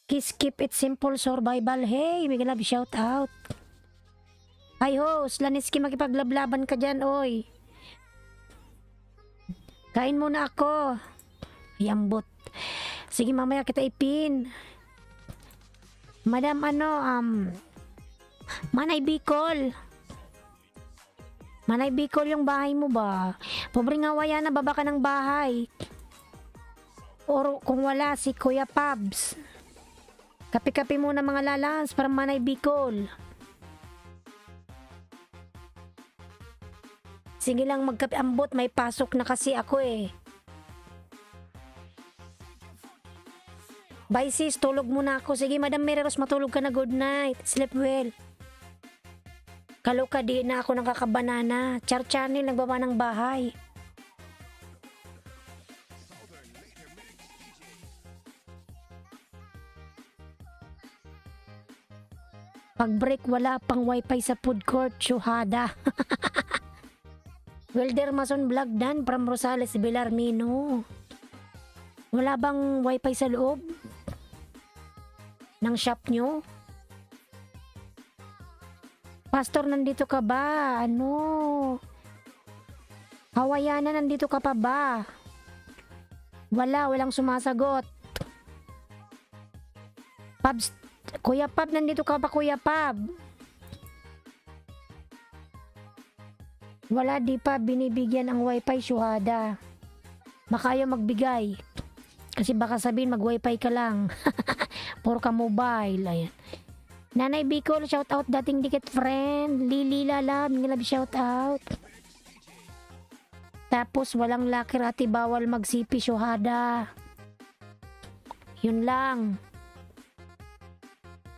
Kiss keep it simple survival. Hey, may love shout out. Hi host, Laniski makipaglaban ka dyan, oy. Kain muna ako. Yambot. Sige, mamaya kita ipin. Madam, Manay Bicol. Manay Bicol yung bahay mo ba? Pobreng Hawaiiana, baba ka ng bahay. Or kung wala, si Kuya Pabs. Kapi-kapi muna mga lalans para Manay Bicol. Sige lang magkape, ambot, may pasok na kasi ako eh. Bye sis, tulog muna ako. Sige Madam Mereros, matulog ka na, good night. Sleep well. Kaloka, di na ako nakakabanana. Char Channel, nagbaba ng bahay. Pag break, wala pang wifi sa food court, syuhada. Welder Mason Vlog dan from Rosales Villarmino. Wala bang wifi sa loob ng shop nyo? Pastor, nandito ka ba? Ano? Hawaiiana, nandito ka pa ba? Walang sumasagot. Pabs, Kuya Pab, nandito ka ba, Kuya Pab? Wala, di pa binibigyan ang wifi, syuhada. Baka ayaw magbigay. Kasi baka sabihin mag-wifi ka lang. Puro ka mobile. Ayan. Nanay Bicol, shout out dating dikit friend. Lili Lalab, nilab shout out. Tapos walang lakir ati, bawal magsipi, syuhada. Yun lang.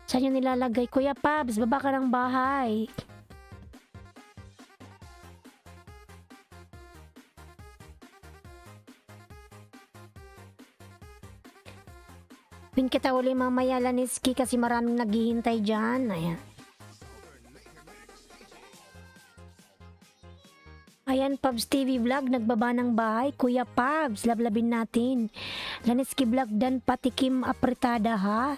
Saan yun nilalagay? Kuya Pabs, baba ka ng bahay. Pin kita uli mamaya, Laniski, kasi maraming naghihintay dyan. Ayan. Ayan, Pabs TV Vlog, nagbaba ng bahay. Kuya Pabs, lablabin natin. Laniski Vlog dan patikim apretada ha.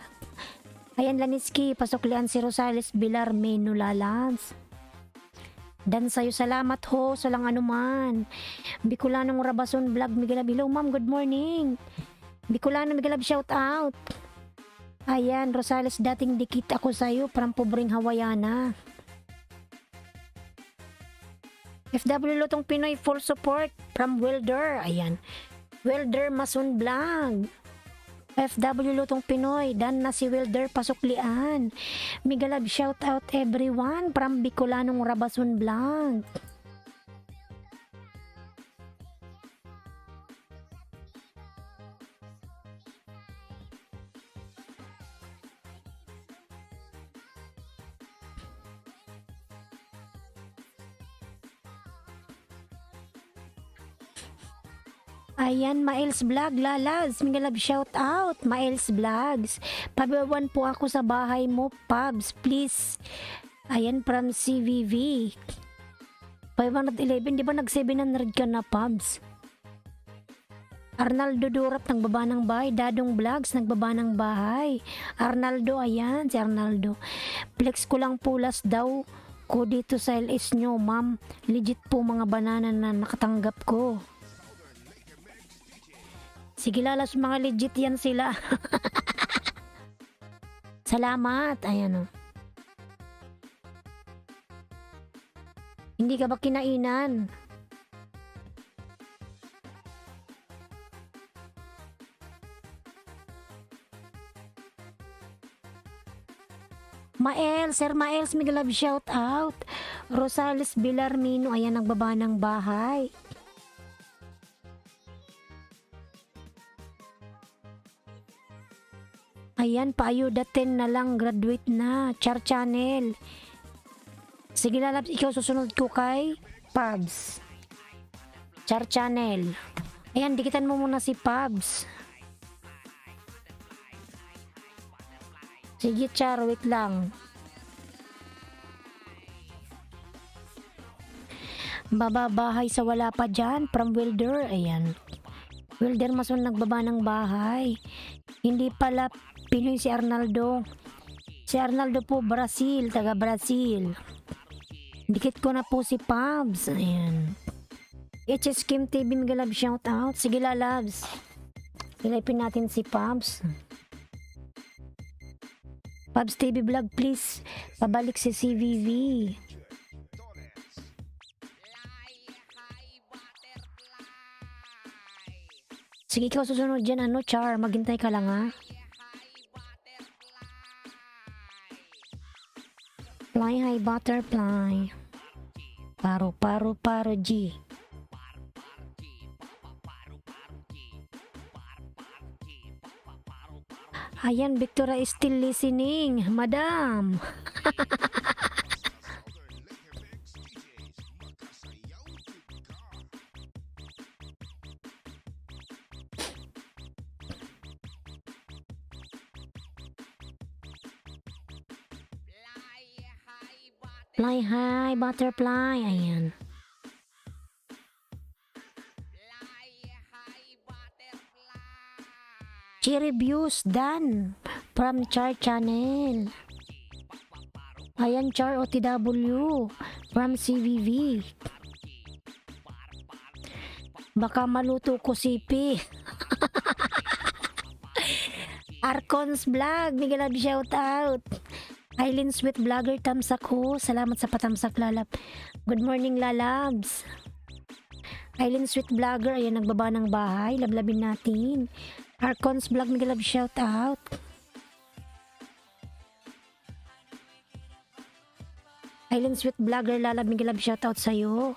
Ayan, Laniski, pasuklian si Rosales Villarmino lalans. Dan sa'yo salamat ho, so lang anuman. Bicolanong Rabason Vlog, Miguel Abilo. Ma'am, good morning. Bicolano, Miguel Ab, shout out. Ayan, Rosales, dating dikit ako sa'yo, parang pobreng Hawaiiana. FW Lutong Pinoy, full support from Welder. Ayan, Welder Mason Vlog. FW Lutong Pinoy, dan na si Welder pasuklian. Miguel Ab, shout out everyone from Bicolanong Rabason Vlog. Ayan, Maels Vlog, Lalas, Miguel Ab, shout out, Maels Vlogs. Pabawan po ako sa bahay mo, Pabs, please. Ayan, from CVV. 511, di ba nag-700 ka na, Pabs? Arnaldo Durat, nagbaba ng bahay. Dadong Vlogs, nagbaba ng bahay. Arnaldo, ayan, si Arnaldo. Flex ko lang pulas daw ko dito sa LS nyo, ma'am. Legit po mga banana na nakatanggap ko. Sige lalas, mga legit yan sila. Salamat. Ayan o. Hindi ka ba kinainan? Mael, Sir Maels, Miguel Ab, shout out. Rosales Villarmino, ayan, nagbaba ng bahay. Ayan, paayuda 10 na lang, graduate na. Char Channel. Sige lalabs, ikaw susunod ko kay Pabs. Char Channel. Ayan, dikitan mo muna si Pabs. Sige, Char, wait lang. Bababahay sa wala pa dyan, from Wilder. Ayan. Wilder Mason nagbaba ng bahay. Hindi pala Pinoy si Arnaldo. Si Arnaldo po, Brazil, taga Brazil. Dikit ko na po si Pabs. Ayan. HS Kim TV, mega love shout out. Sige, lalabs. Ilipin natin si Pabs. Pabs TV vlog, please. Pabalik si CVV. Sige, ikaw susunod dyan. Ano, Char? Maghintay ka lang, ha? Fly high butterfly. Paro, paro, paro, G. Ayan, Victoria is still listening. Madam. Fly high butterfly. Ayan. Reviews done from Char Channel. Ayan, Char OTW from CVV. Baka maluto ko sipi. Arcons Vlog, mega love shout out. Eileen Sweet Vlogger, tamsak ko. Salamat sa patamsak, lalab. Good morning, lalabs. Eileen Sweet Vlogger, ayan, nagbaba ng bahay. Lablabin natin. Arcons Vlog, mega love shout out. Eileen Sweet Vlogger, lalab, mega love shout out sa'yo.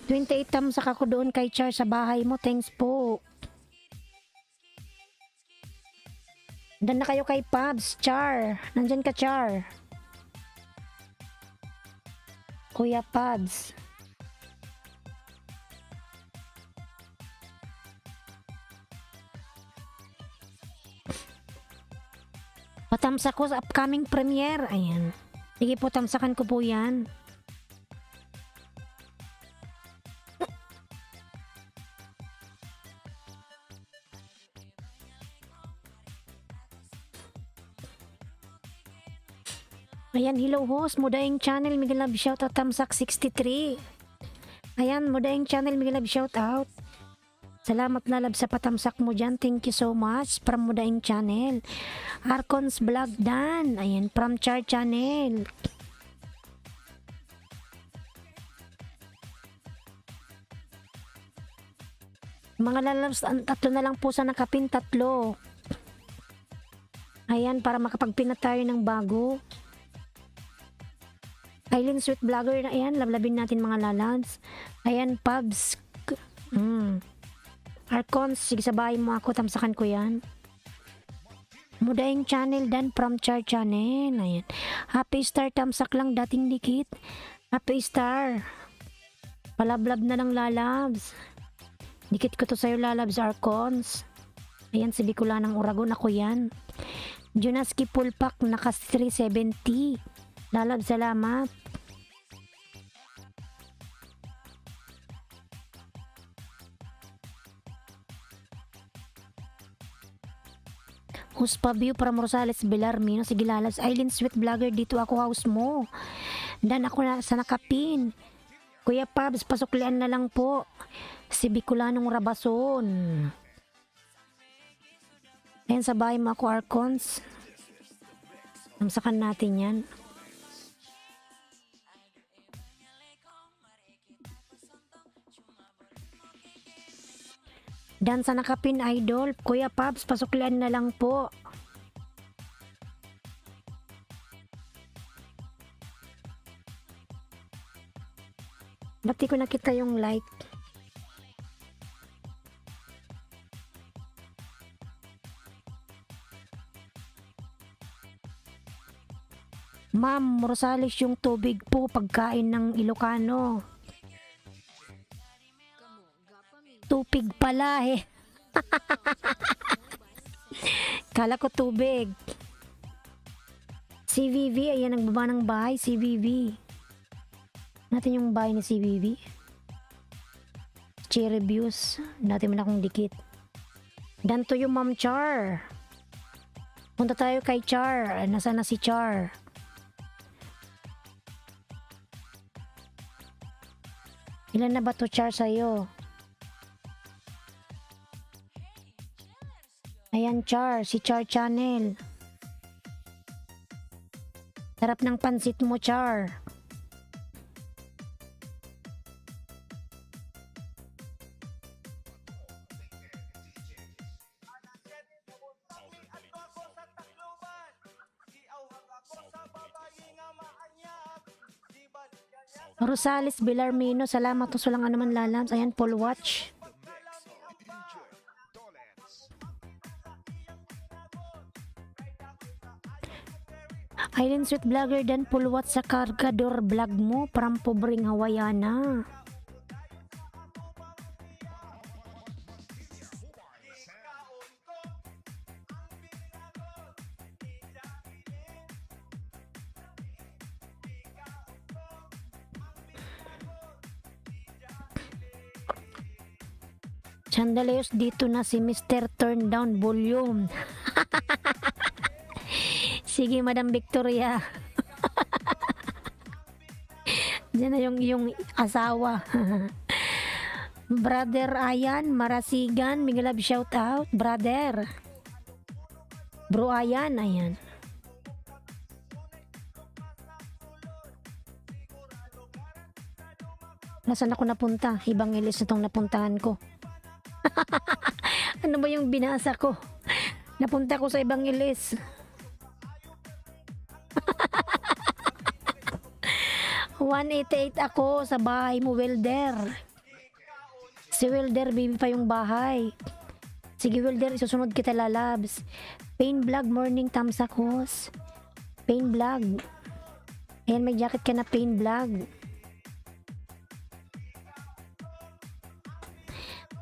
28 tamsak ako doon kay Char sa bahay mo. Thanks po. Dan na kayo kay Pabs, Char. Nandyan ka, Char. Kuya Pabs. Patamsak ko sa upcoming premiere. Ayan. Sige po, tamsakan ko po yan. Ayan, hello host, Mudaing Channel, mega love shout out, tamsak 63. Ayan, Mudaing Channel, mega love shout out. Salamat lalab sa patamsak mo dyan, thank you so much from Mudaing Channel. Arcons Vlog Dan, ayan, from Char Channel. Mga lalabs, tatlo na lang po sa nakapin, tatlo. Ayan, para makapagpina tayo ng bago. Eileen Sweet Vlogger, ayan, lablabin natin mga lalabs. Ayan, Pubs. Arcons, sige sabahin mo ako, tamsakan ko yan. Mudaing Channel Dan from Char Channel. Ayan. Happy Star, tamsak lang, dating dikit. Happy Star. Palablab na ng lalabs. Dikit ko to sa'yo, lalabs, Arcons. Ayan, si Bicolanang Uragon, ako yan. Junaski Pulpak, naka 370. Lalabs, salamat. Huspa View from Rosales Belarmino. Sige lalabs. Eileen Sweet Vlogger, dito ako house mo. Dan ako na sa nakapin. Kuya Pabs, pasuklian na lang po. Si Bicolanong Rabason. Ayan, sa bahay mo ako, Arcons. Namsakan natin yan. Dan sa nakapin, idol. Kuya Pabs, pasuklian na lang po. Ba't di ko nakita yung like? Ma'am Rosales, yung tubig po pagkain ng Ilocano. Tupig pala eh. Kala ko tubig. CVV, ayan ang baba ng bahay, CVV. Natin yung bahay ni CVV. Cherry reviews. Natin mo na kung dikit. Danto yung Ma'am Char. Punta tayo kay Char. Nasaan na si Char? Ilan na ba to Char sa'yo? Ayan Char, si Char Channel. Sarap ng pansit mo Char. Rosales Villarmino, salamat to sa lang naman lalams. Ayan, Paul Watch. Island Sweet Vlogger dan Paul Watch sa Cargador vlog mo, parang pobreng Hawaiana. Chandeliers, dito na si Mr. Turn Down Volume. Sige, Madam Victoria. Diyan na yung asawa. Brother Ayan, Marasigan, Miguel shout out. Brother. Bro Ayan, ayan. Nasaan ako napunta? Ibang ilis na tong napuntahan ko. Ano ba yung binasa ko? Napunta ko sa ibang ilis. 188 ako sa bahay mo, Welder. Si Welder, baby pa yung bahay. Sige, Welder, isusunod kita lalabs. Pain Vlog, morning tamsakos. Pain Vlog. Ayan, may jacket ka na Pain Vlog.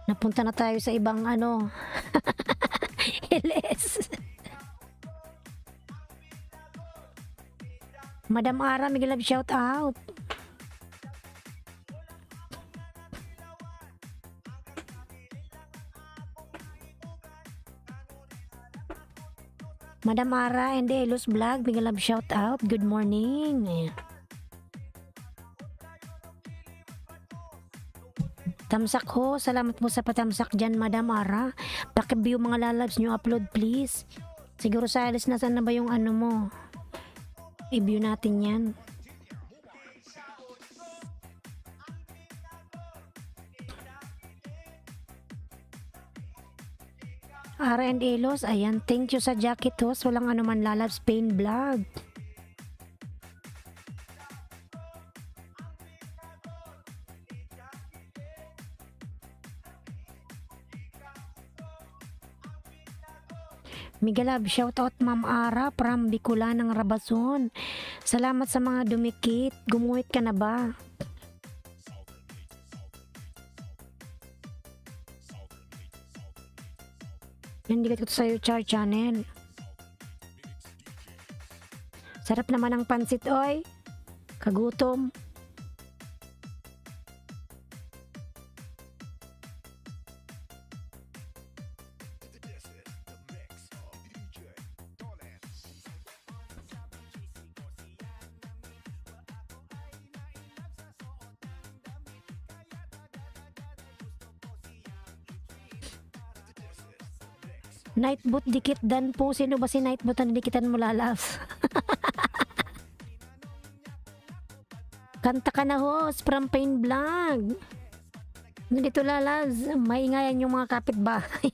Napunta na tayo sa ibang ano. LS. Madam Ara, Miguel love shout out. Madam Ara and Elos Vlog, Miguel love shout out. Good morning. Tamsak ho, salamat po sa patamsak dyan, Madam Ara. Paki-view mga lalabs nyo, upload please. Siguro sa alis, nasaan na ba yung ano mo? I-view natin yan. Ara and Elos, ayan, thank you sa jacket host. Walang ano man lalabs, Pain Vlog. Migalab, shoutout Ma'am Ara from Bicolan ng Rabason. Salamat sa mga dumikit. Gumuhit ka na ba? Nandigat ko to sa'yo, Char Channel. Sarap naman ang pansit, oy. Kagutom. Nightbot dikit dan po. Sino ba si Nightbot na dikitan mo lalas? Kanta ka na host from Pain Vlog. Nandito lalas. Maingayan yung mga kapitbahay.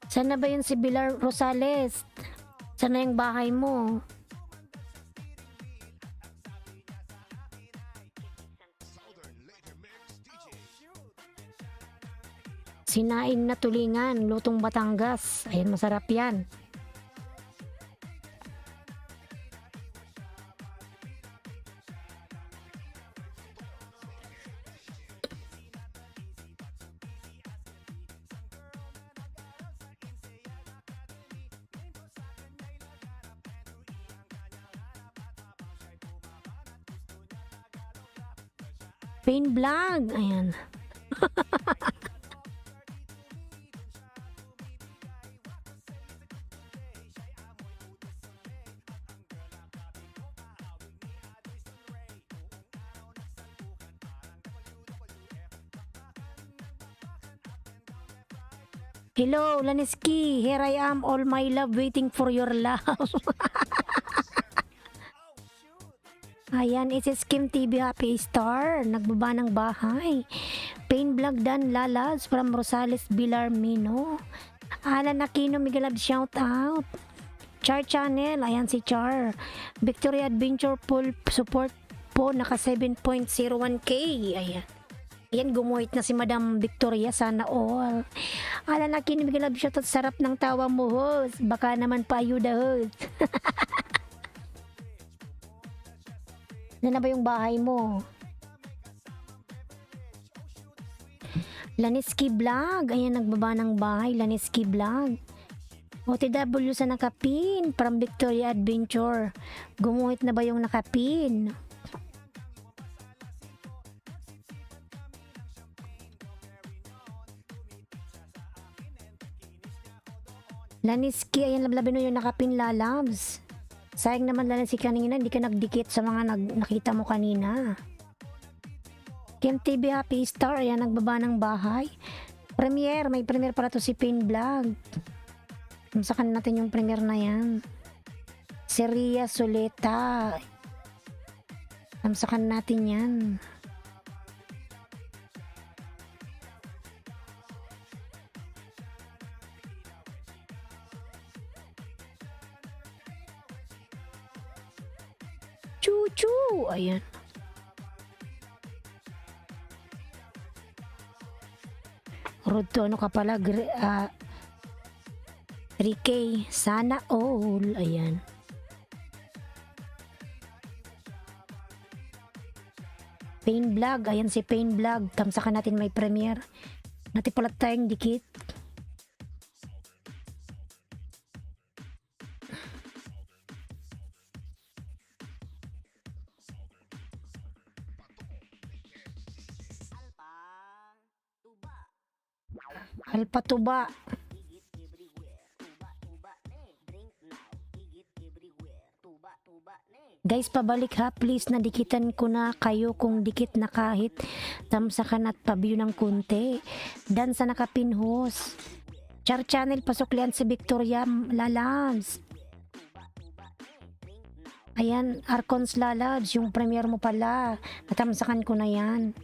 Sana ba yun si Bilar Rosales? Sana yung bahay mo? Sinaing na tulingan, lutong Batangas. Ayan, masarap yan. Pain Vlog, ayan. Hello, Laniski. Here I am, all my love, waiting for your love. Ayan, it's Kim TV Happy Star. Nagbaba ng bahay. Pain Vlog Dan Lalas from Rosales Bilarmino. Alan Aquino, Miguel Ab, shout out. Char Channel, ayan si Char. Victory Adventure Pool support po, naka 7.01k. Ayan. Ayan, gumuhit na si Madam Victoria, sana all. Alan Aquino, Miguel Ab, shout out. Sarap ng tawa mo, host. Baka naman paayuda, host. Ano na ba yung bahay mo? Laniski Vlog. Ayan, nagbaba ng bahay. Laniski Vlog. OTW sa nakapin. From Victoria Adventure. Gumuhit na ba yung nakapin? Laniski. Ayan, lablabin mo yung nakapin, lalabs. Sayang naman lang si kanina, hindi ka nagdikit sa mga nakita mo kanina. Kim TV Happy Star, ayan, nagbaba ng bahay. Premiere, may premiere para to si Pain Vlog. Tamsakan natin yung premiere na yan. Si Ria Soleta. Tamsakan natin yan. Chuchu! Ayan. Rodo, ano ka pala? 3K. Sana all. Ayan. Pain Vlog. Ayan si Pain Vlog. Tamsakan natin may premiere. Natipulat tayong dikit. Alpa tuba. Guys, pabalik ha, please, nadikitan ko na kayo kung dikit na kahit tamsakan at pabyo ng kunti. Dan sa nakapinhos. Char Channel, pasuklian si Victoria Lalabs. Ayan, Arcons Lalabs, yung premiere mo pala. Natamsakan ko na yan.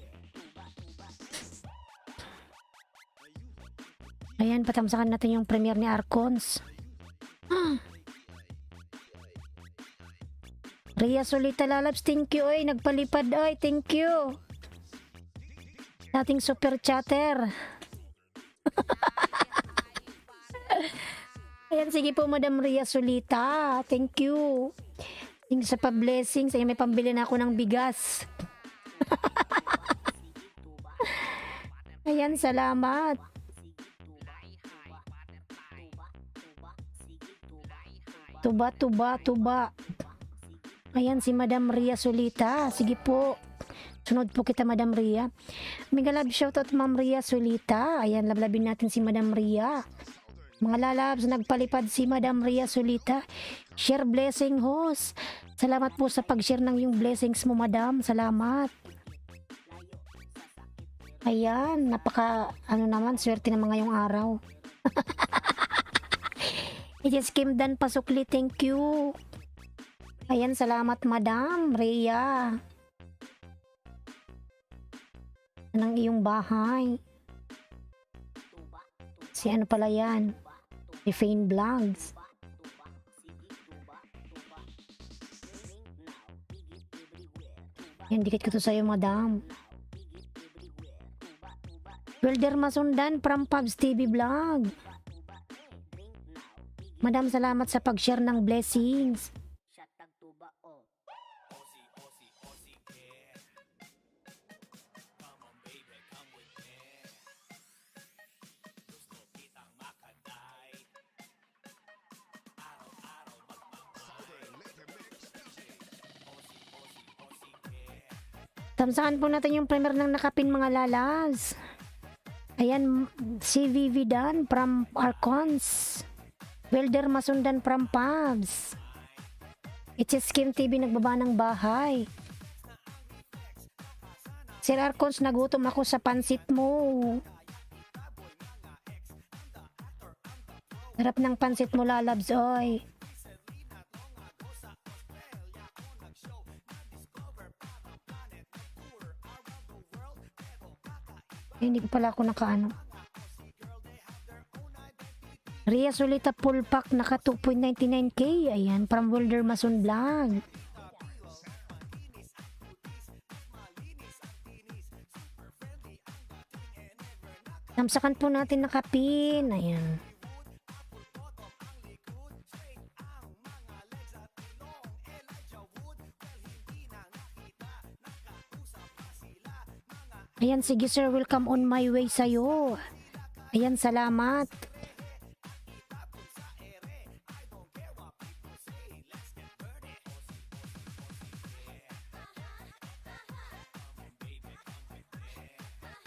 Ayan, patamsakan natin yung premiere ni Arcons. Ria Solita Lalabs, thank you. Oy, nagpalipad. Oy, thank you. Dating super chatter. Ayan, sige po, Madam Ria Solita. Thank you. Thank you sa pa-blessings. Ayan, may pambili na ako ng bigas. Ayan, salamat. Tuba. Ayan si Madam Ria Solita. Sige po. Sunod po kita, Madam Ria. Mega love shoutout, Ma'am Ria Solita. Ayan, lablabin natin si Madam Ria. Mga lalabs, nagpalipad si Madam Ria Solita. Share blessing, host. Salamat po sa pag-share ng yung blessings mo, Madam. Salamat. Ayan, naman, swerte na mga yung araw. It is Kim Dan Pasukli, thank you. Ayan, salamat Madam Rhea. Anong iyong bahay? Si ano pala yan? Si Fane Vlogs. Yan, dikit ko to sa'yo, Madam. Welder Masundan from Pubs TV Vlog. Madam, salamat sa pag-share ng blessings. Tamsaan po natin yung primer ng nakapin mga lalas. Ayan, si Vivi Dan from Arcons. Welder Masundan from Pabs. It's Skim TV nagbaba ng bahay. Sir Arcons, nagutom ako sa pansit mo. Sarap ng pansit mo, lalabs, oy. Hindi ko pala ako nakaano. Ria Solita full pack naka 2.99k. Ayan, from Wilder Mason Vlog. Tamsakan po natin nakapin. Ayan. Ayan, sige sir, welcome on my way sa'yo. Ayan, salamat.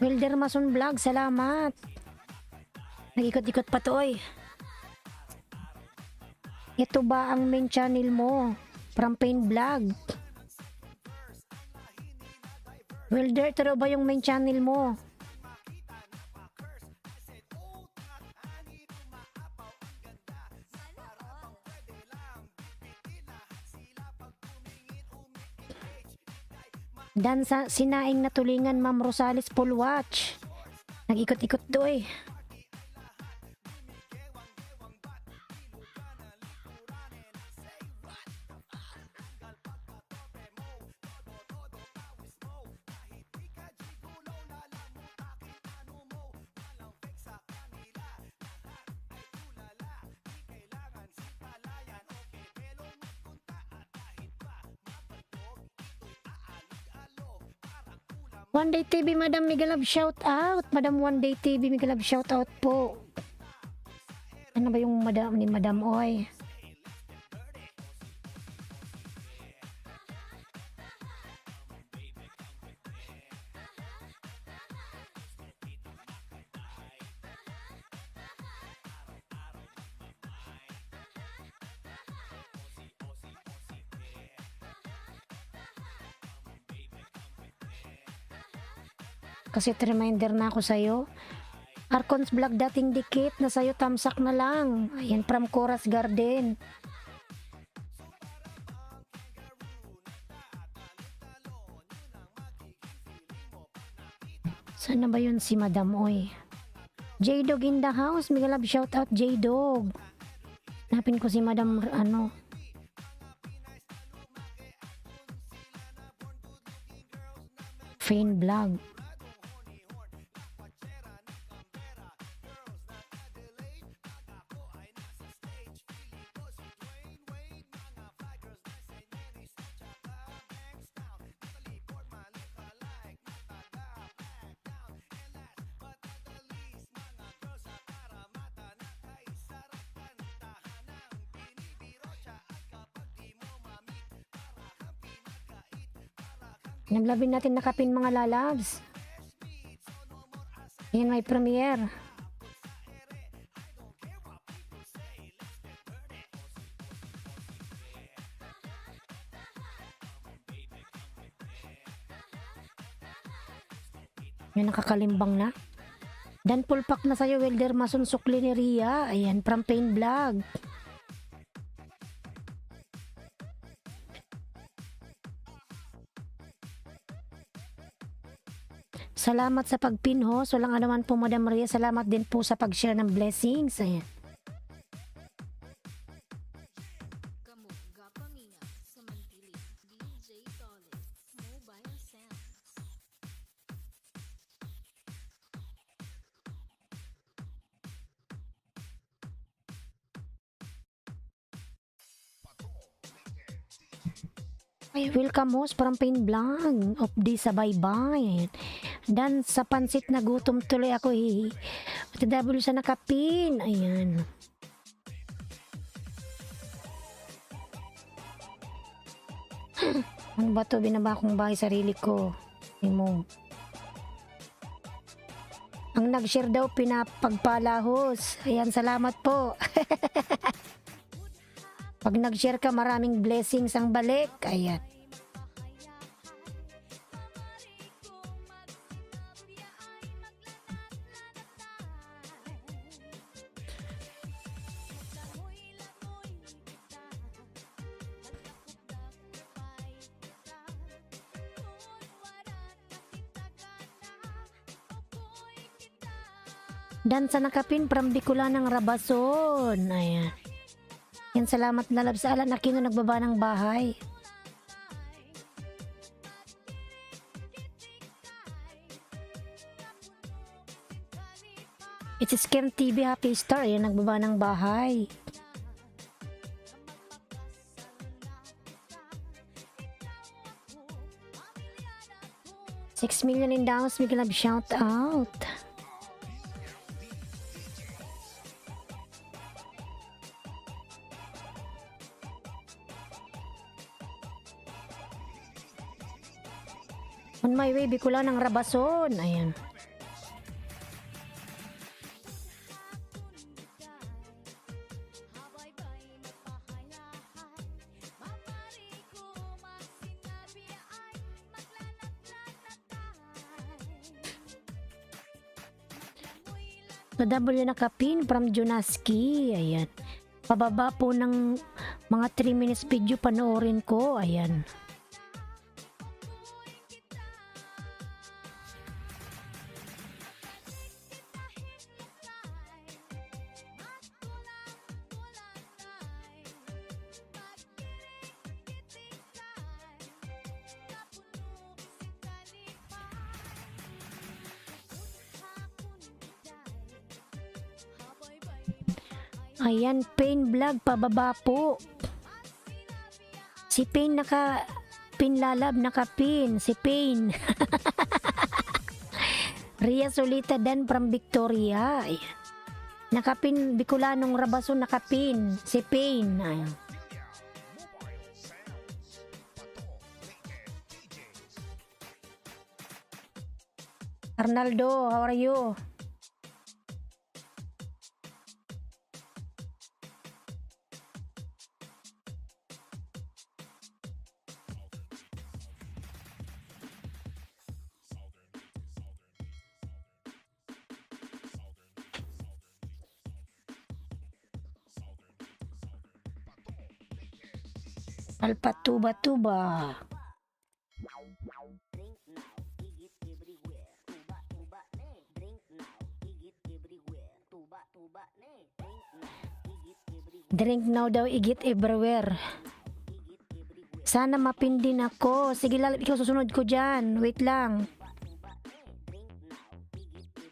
Wilder Mason Vlog, salamat. Nag-ikot-ikot pa to, oy. Ito ba ang main channel mo? From Pain Vlog. Wilder, ito raw ba yung main channel mo? Dan sa sinaing na tulingan Ma'am Rosales Full Watch. Nag-ikot-ikot do eh. One Day TV, Madam Migalab, shout out. Madam One Day TV, Migalab, shout out po. Ano ba yung madam ni Madam Oy? Kasi reminder na ako sa'yo. Arcons Vlog dating dikit na sa'yo tamsak na lang. Ayan, from Coras Garden. Sana ba yun si Madam Oy? J-Dog in the house. Mega love shout out J-Dog. Hanapin ko si Madam ano. Fane Vlog. Naglabin natin nakapin mga lalabs. Yan may premiere. Yan nakakalimbang na. Dan full pack na sa'yo, Welder Mason Suklineria. Ayan, from Pain Vlog. Salamat sa pagpinhost. Walang anuman po, Madam Maria. Salamat din po sa pag-share ng blessings. Ayan. Kamuga Paminga sa Mantilis, DJ Toles, Mobile Sounds. Ay, welcome host from Pain Vlog of di sa bye-bye. Dan sa pansit na gutom tuloy ako eh. TW sa nakapin. Ayan. Ano ba to? Binaba kong bahay sarili ko. mo. Ang nag-share daw pinapagpalahos. Ayan, salamat po. Pag nag-share ka, maraming blessings ang balik. Ayan. Dan sa nakapin from Bicolana ng Rabason. Ayan. Yan, salamat na love sa Alan Aquino nagbaba ng bahay. It's a Scam TV Happy Star. Ayan, nagbaba ng bahay. $6 million in downs. Big love shout out. On my way, Bicolana ng Rabason. Ayan. Sa W nakapin from Junaski. Ayan. Pababa po ng mga 3 minutes video panoorin ko. Ayan. Ayan, Pain Vlog, pababa po. Si Pain pin lalab, naka-pin. Si Pain. Ria Solita Dan from Victoria. Ayan. Naka-pin, Bicolanong Rabason, naka-pin. Si Pain. Ayan. Arnaldo, how are you? Alpatuba-tuba. Drink now daw, igit everywhere. Sana mapindin ako. Sige, lalap, ikaw susunod ko dyan. Wait lang.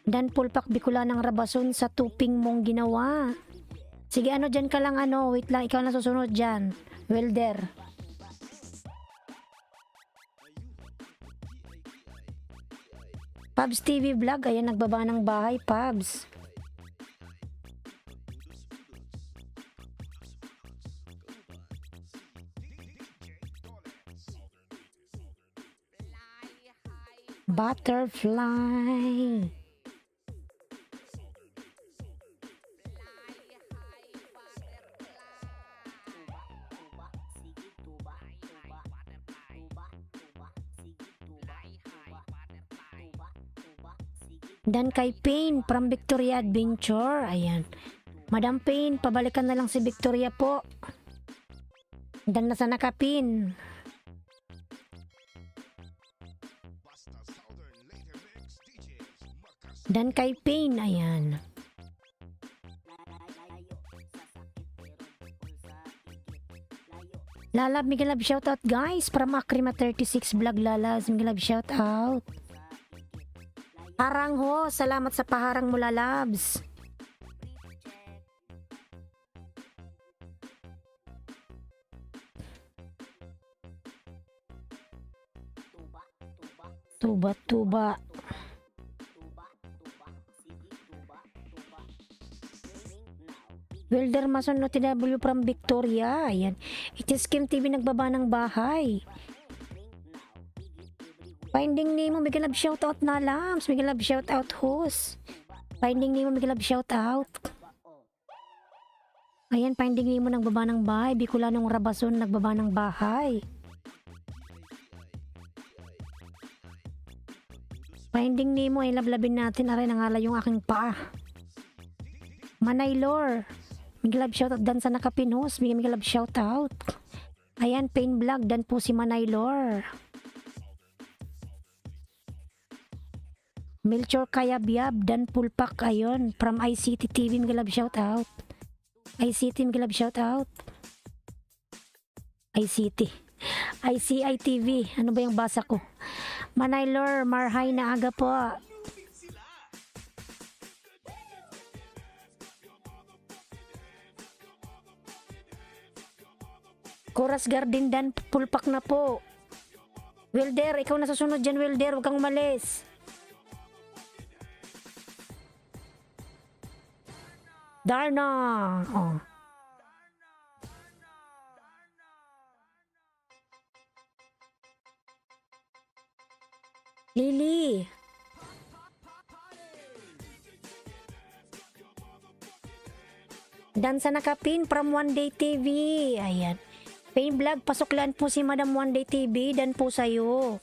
Dan pulpak Bicolana ng Rabason sa tuping mong ginawa. Sige, ano dyan ka lang, ano. Wait lang, ikaw na susunod dyan. Welder. Pabs TV Vlog, ayan, nagbaba ng bahay, Pabs. Butterfly. Dan kay Pain from Victoria Adventure. Ayan. Madam Pain, pabalikan na lang si Victoria po. Dan na sa nakapin. Dan kay Pain. Ayan. Lalab, Miguel Lab, shout out guys. From Akrima 36 Vlog Lalas, Miguel Lab, shout out. Harang ho, salamat sa paharang mo, Lalabs. Tuba-tuba. Welder Mason no TW from Victoria. Ayan. It is Kim TV nagbaba ng bahay. Finding Nemo, Mega Love shoutout na Lams. Mega Love shoutout host. Finding Nemo, Mega Love shoutout. Ayan, Finding Nemo nagbaba ng bahay. Bicolanong Rabason nagbaba ng bahay. Finding Nemo ay lablabin natin. Aray, nangala yung aking paa. Manaylor. Mega Love shoutout dan sa nakapinos. Mega Love shoutout. Ayan, Pain Vlog. Dan po si Manaylor. Melchor Kayabyab. Dan Pulpak. Ayon. From ICT TV. Mega Love shoutout. ICT. Mega Love shoutout. ICT. ICI TV. Ano ba yung basa ko? Manaylor. Marhay na aga po. Coras Garden Dan Pulpak na po. Wilder, ikaw na susunod dyan, Wilder. Huwag kang umalis. Darna. Oh. Lily. Dan sa nakapin from One Day TV. Ayan. Pain Vlog, pasuklan po si Madam One Day TV. Dan po sa'yo.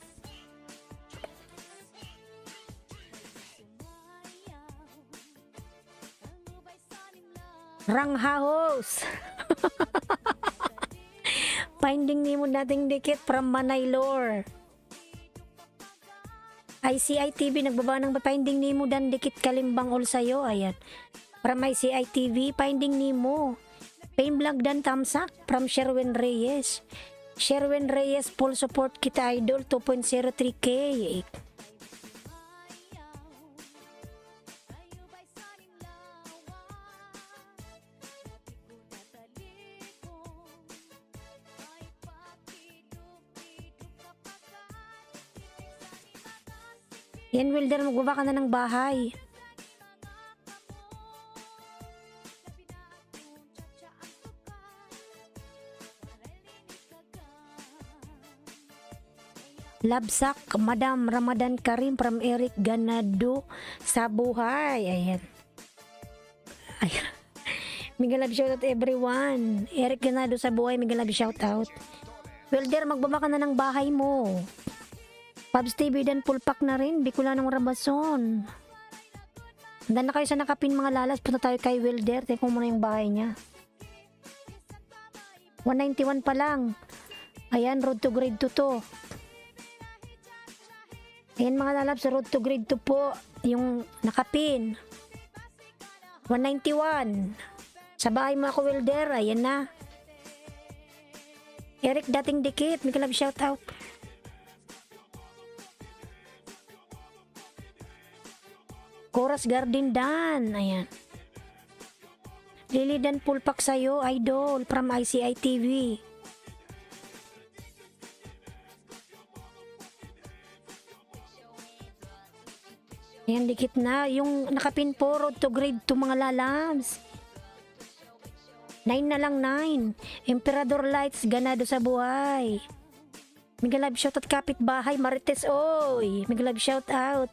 Ranghahos. Finding Nemo nating dikit from Manaylor. ICI TV nagbaba ng Finding Nemo dan dikit kalimbang all sa'yo. Ayan. From ICI TV, Finding Nemo. Pain Vlog dan tamsak from Sherwin Reyes. Sherwin Reyes, full support kita idol, 2.03k. Yan, Wilder, magbaba ka na ng bahay. Labsak, Madam Ramadan Karim from Eric Ganado sa buhay. Ayan. Ayan. Mega love shoutout everyone. Eric Ganado sa buhay, mega love shoutout. Wilder, magbaba ka na ng bahay mo. Pabs TV dan Pulpak na rin. Bicolanong Rabason. Handa na kayo sa nakapin mga lalas. Punta tayo kay Wilder. Tingnan ko muna yung bahay niya. 191 pa lang. Ayan, road to grade 2 to. Ayan mga lalabs, road to grade 2 po. Yung nakapin. 191. Sa bahay mo ako, Wilder. Ayan na. Eric, dating dikit. May kalab shoutout. Coras Garden Dan. Ayan. Lily Dan Pulpak sa'yo, idol. From ICI TV. Ayan, dikit na. Yung nakapin po, road to grade 2 mga lalabs. 9 na lang, 9. Emperador Lights, ganado sa buhay. Mega love shoutout kapitbahay, Marites, oy. Mega love shoutout.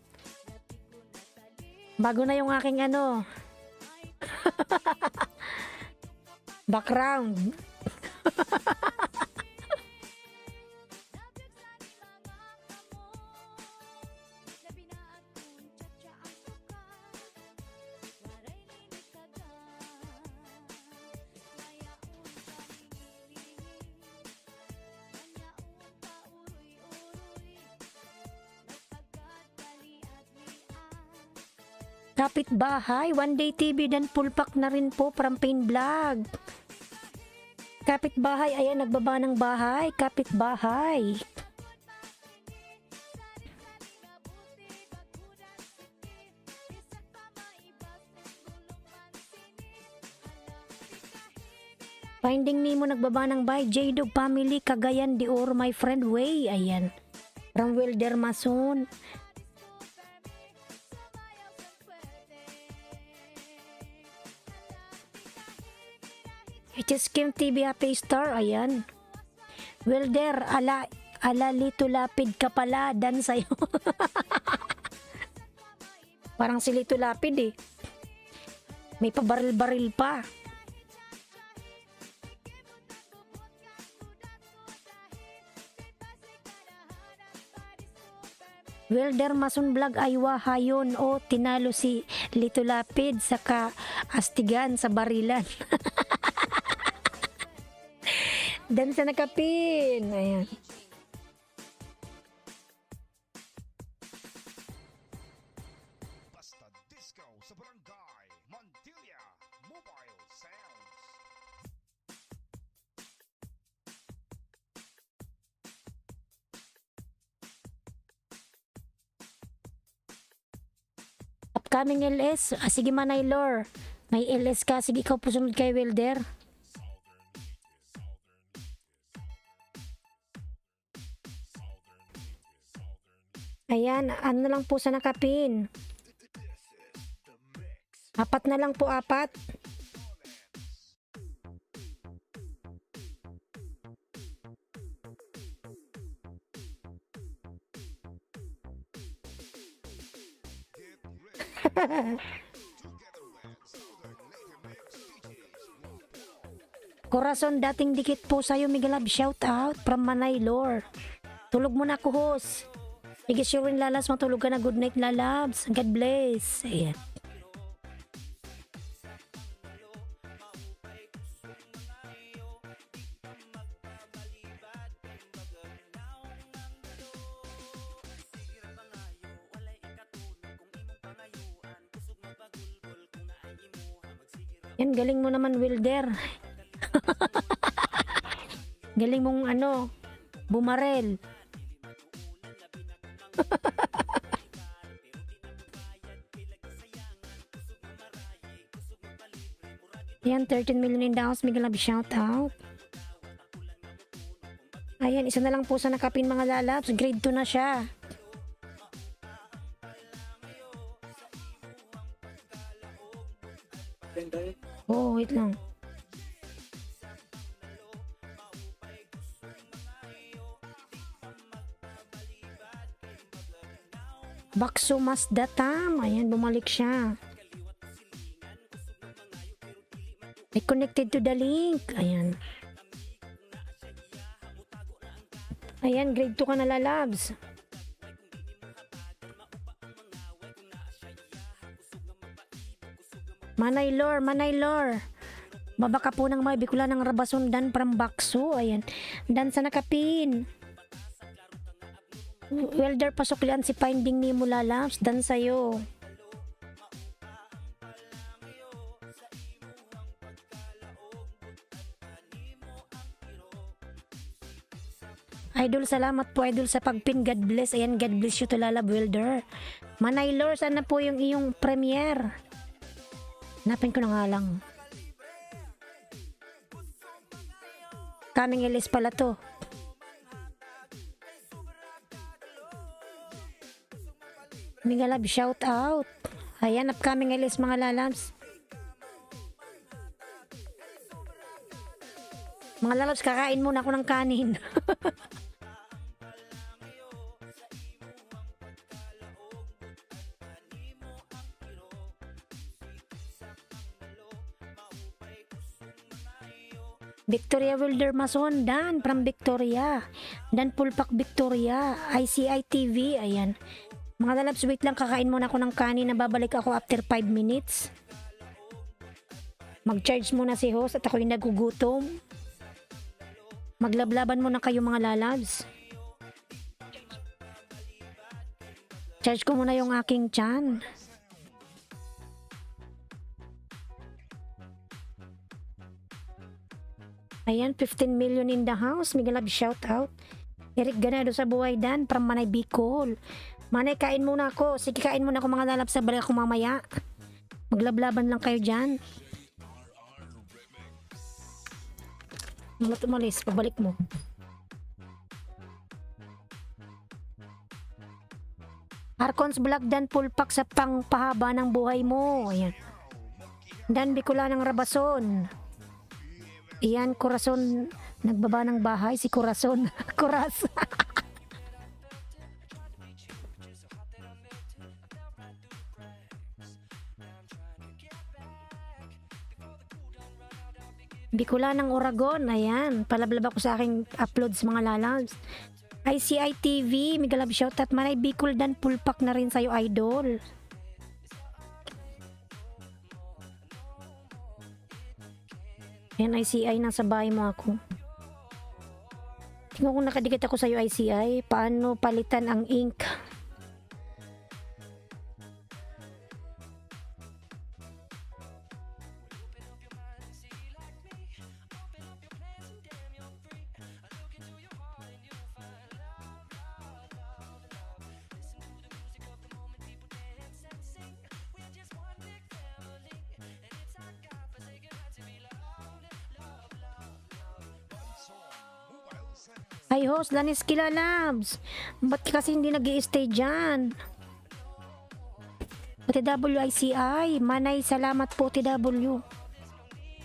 Bago na yung aking ano. Background. Kapitbahay, One Day TV dan Pulpak na rin po from Pain Vlog. Kapitbahay, ayan, nagbaba ng bahay. Kapitbahay. Finding Nemo nagbaba ng bahay. J-Dog Family, Cagayan de Oro, my friend, way. Ayan. From Wilder Mason. HSKM TV Happy Star, ayan. Wilder, Ala, Lito Lapid ka pala, dan sa'yo. Parang si Lito Lapid eh. May pabaril-baril pa. Wilder Mason Vlog ay wahayon o tinalo si Lito Lapid sa kaastigan sa barilan. Dan sa nakapin. Ayan. Basta Disco sa Barangay Mantilla Mobile Sounds. Upcoming LS. Sige Manay Lore. May LS ka. Sige ikaw po sunod kay Wilder. Ayan, ano lang po sa nakapin. 4 na lang po, 4. Corazon, dating dikit po sa'yo, Migalab. Shout out from Manay Lore. Tulog mo na ako, host. Sige, sure rin, Lalabs. Matulog ka na. Good night, Lalabs. God bless. Ayan. Yan, galing mo naman, Wilder. Galing mong bumarel. Yan, 13 million in the house. Miguel Lab, shout out. Ayan, isa na lang po sa nakapin, mga Lalabs. Grade 2 na siya. Ganda eh. Oh, wait lang. Bakso mas datam. Ayan, bumalik siya. I connected to the link. Ayan. Ayan, grade 2 ka na, Lalabs. Manay Lore, Manay Lore. Baba ka po ng may bikula ng Rabason dan from Bakso. Ayan. Dan sa nakapin. Welder pasuklian si Finding Nemo, Lalabs. Dan sa'yo. Idol, salamat po, Idol, sa pagpin. God bless. Ayan, God bless you to, Lalab Welder. Manay Lore, sana po yung iyong premiere. Hanapin ko na nga lang. Kaming LS pala to. Migalab, shout out. Ayan, upcoming LS, mga Lalabs. Mga Lalabs, kakain muna ako ng kanin. Victoria Wilder Mason, Dan from Victoria. Dan Pulpak Victoria, ICI TV. Ayan. Mga Lalabs, wait lang, kakain muna ako ng kanin. Nababalik ako after 5 minutes. Mag-charge muna si host at ako'y nagugutom. Maglablaban muna kayo, mga Lalabs. Charge ko muna yung aking tiyan. Ayan, 15 million in the house. Migalab, shout out. Eric Ganado sa buhay, Dan from Manay Bicol. Manay, kain muna ako. Sige, kain muna ako, mga Lalabs. Sa balik ako mamaya. Maglablaban lang kayo dyan. Umalis, pabalik mo. Arcons Vlog, Dan Pulpak sa pangpahaba ng buhay mo. Ayan. Dan Bicula ng Rabason. Iyan, Corazon, nagbaba ng bahay, si Corazon. Coraz. Bicolanang Oragon, ayan. Palablab ako sa aking uploads mga lalabs. ICI TV, mega love shoutout. Manay Bicol dan pulpak na rin sa'yo, idol. Ayan, ICI, nasa bahay mo ako. Tingnan kung nakadikit ako sa'yo, ICI. Paano palitan ang ink? Ay, host, Lanis Kila Labs. Ba't ka kasi hindi nag stay dyan? TWICI, Manay, salamat po TW.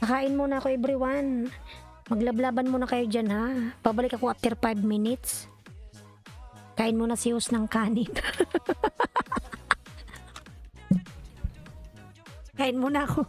Kakain muna ako everyone. Maglablaban muna kayo dyan ha. Pabalik ako after 5 minutes. Kain muna si host ng kanin. Kain muna ako.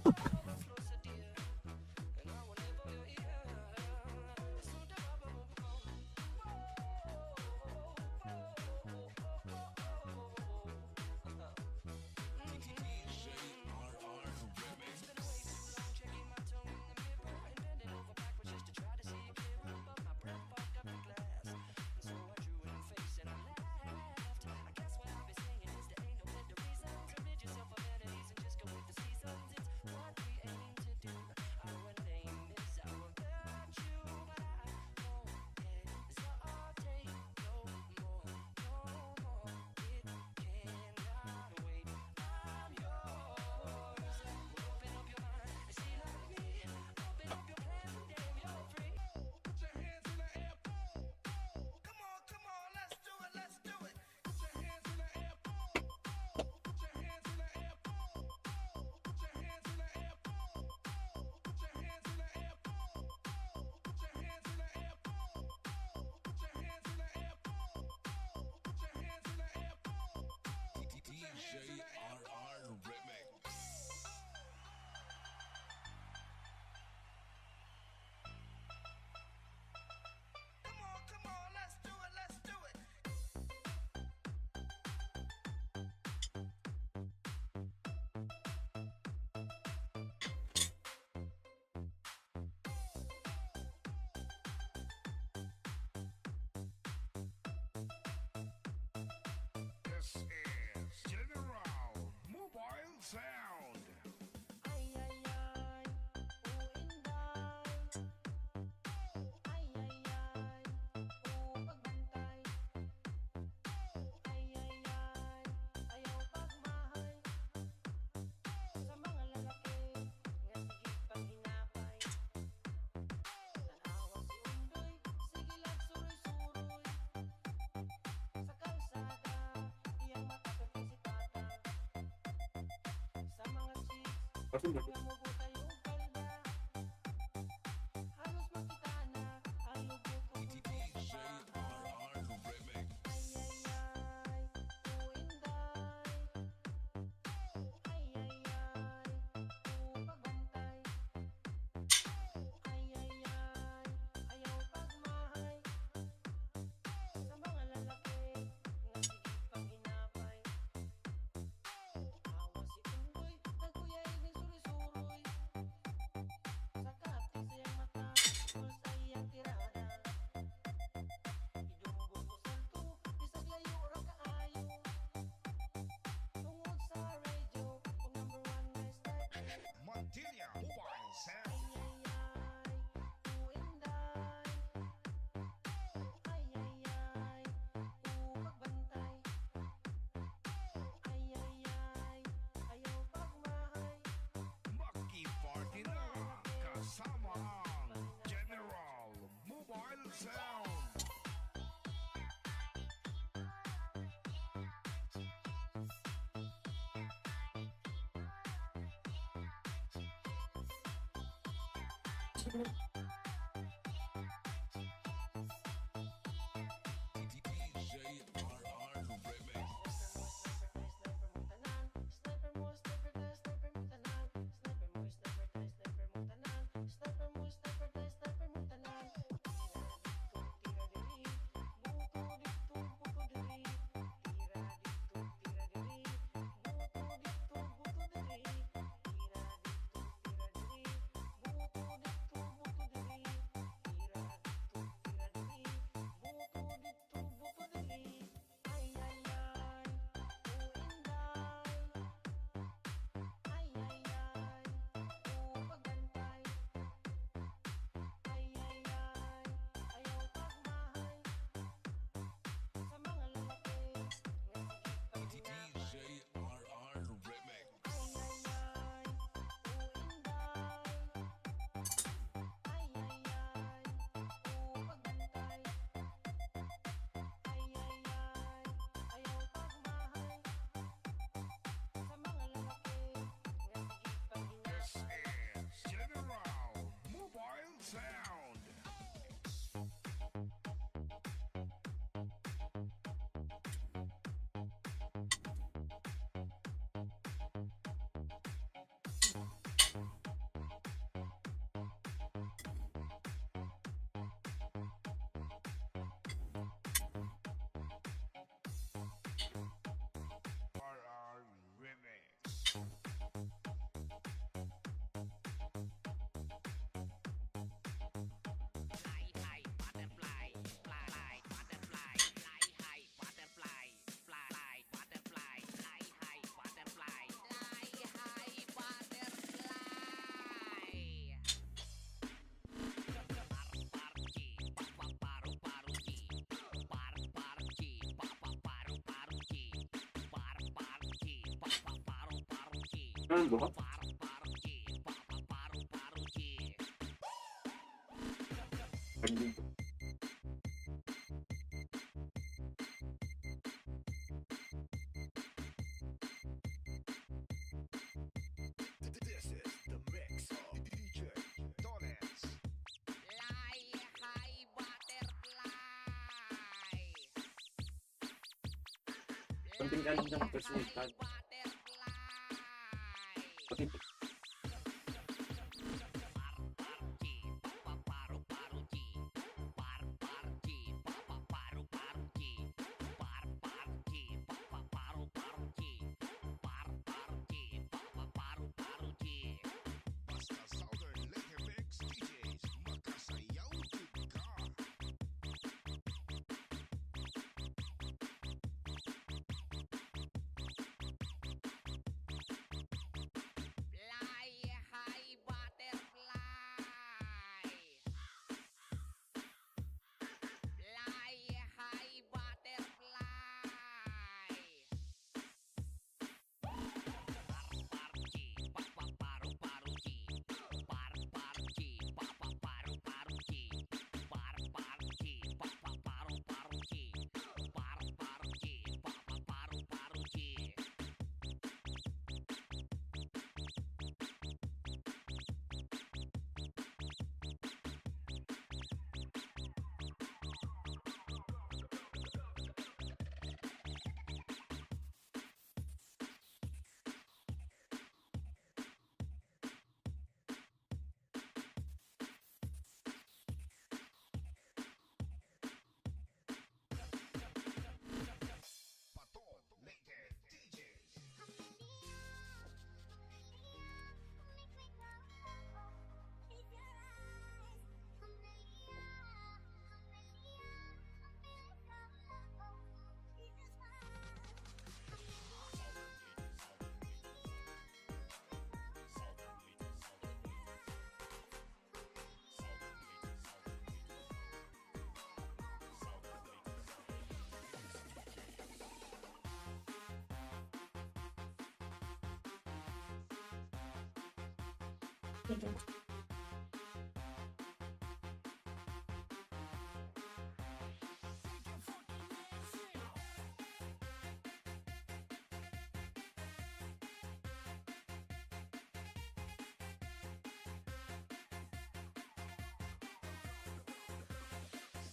This is General Mobile Sound. Montilla Mobile Sound. Maki-party na kasama ang General Mobile Sound. Anong buhat? Pag- This is the mix of DJ Dollars. Konting galing lang kasi pati Basta Southern Later Mix DJs makasayaw jud ka. Pato Later DJs.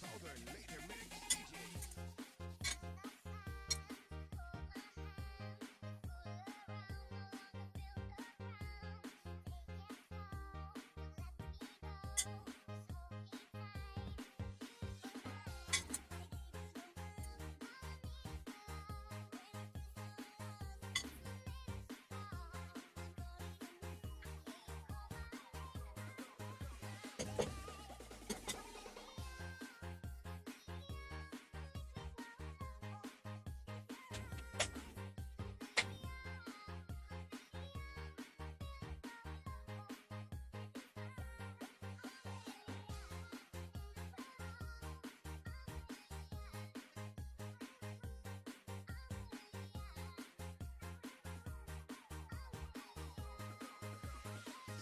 Southern Later Mix DJs.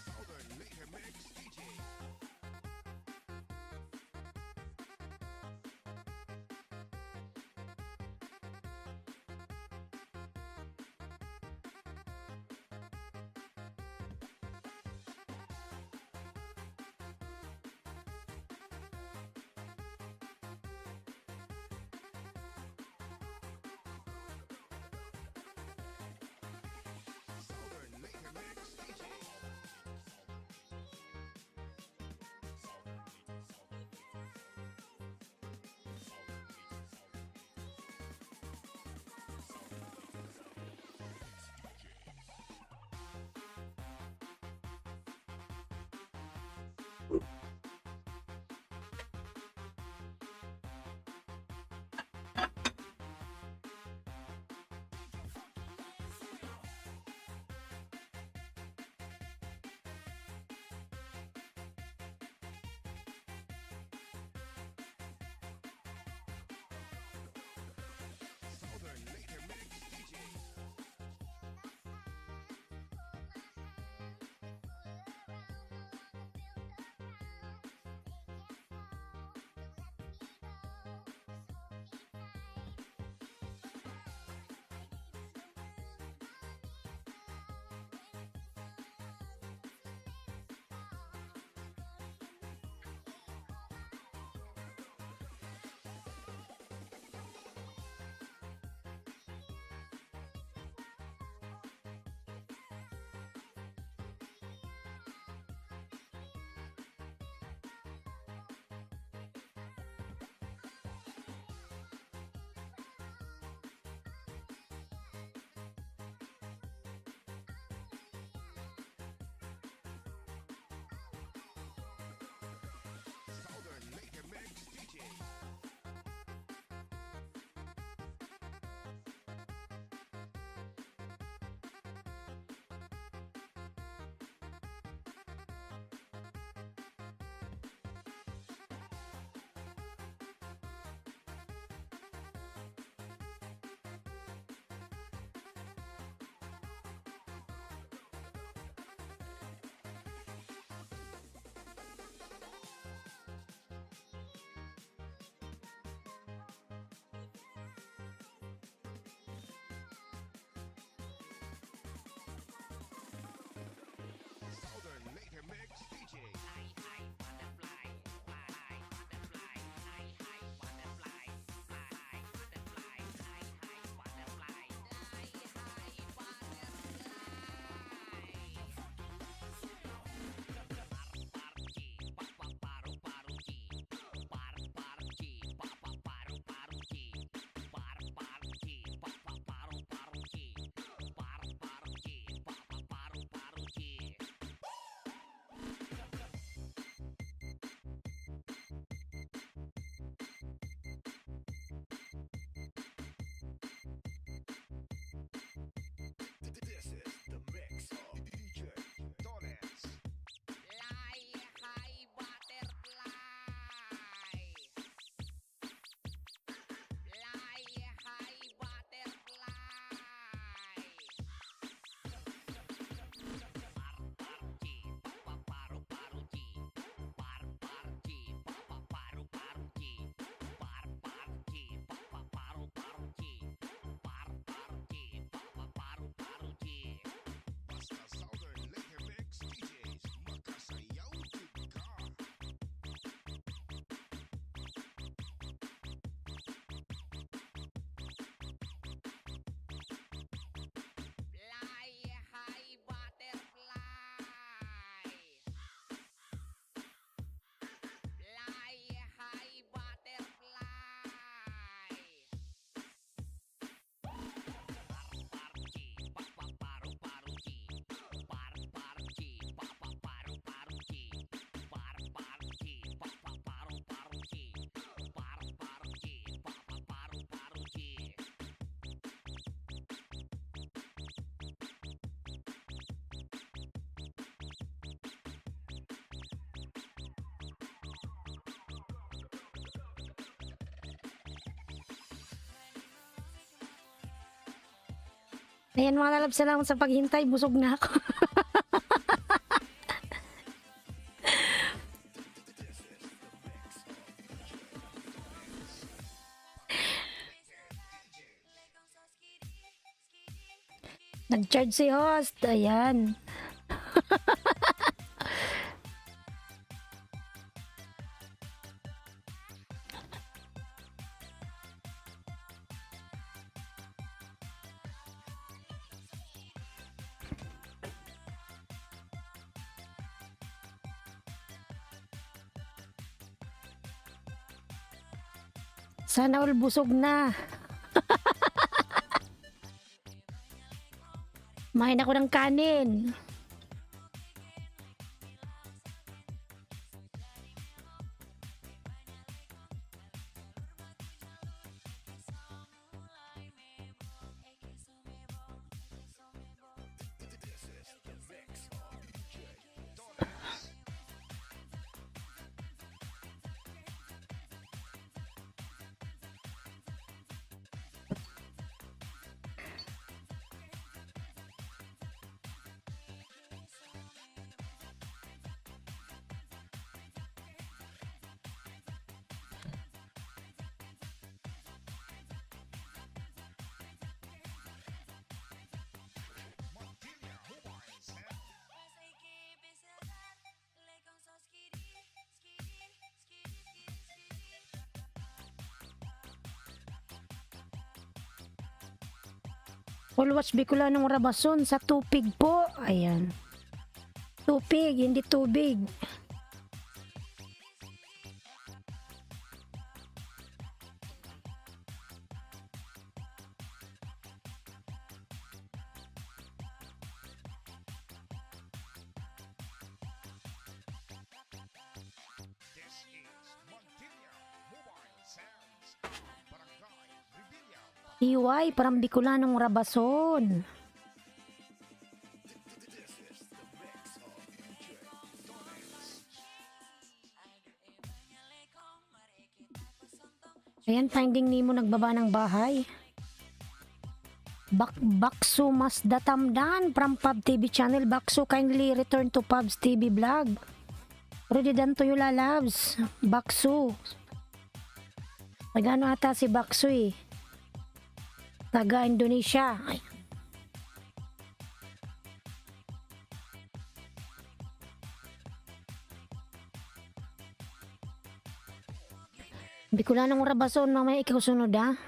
Southern Later Mix DJs. Southern Later Mix DJs. Southern Later Mix DJs. Ayan mga lalabs, salamat sa paghintay. Busog na ako. Nag-charge si host. Ayan. Sana all busog na. Main ako ng kanin. Full watch Bicolanong Rabason sa tupig po. Ayan. Tupig, hindi tubig. This is Montilla Mobile Sounds. Barangay Revilla. TY, parang Bicolanong Rabason. Ayan, Finding Nemo nagbaba ng bahay. Bakso Masda Tamdan from Pub TV channel. Bakso, kindly return to Pubs TV vlog. Ready dan to Yula Labs. Bakso. Nagano ata si Bakso eh. Taga Indonesia. Ay. Bicolanong Rabason, mamaya ikaw sunod ah.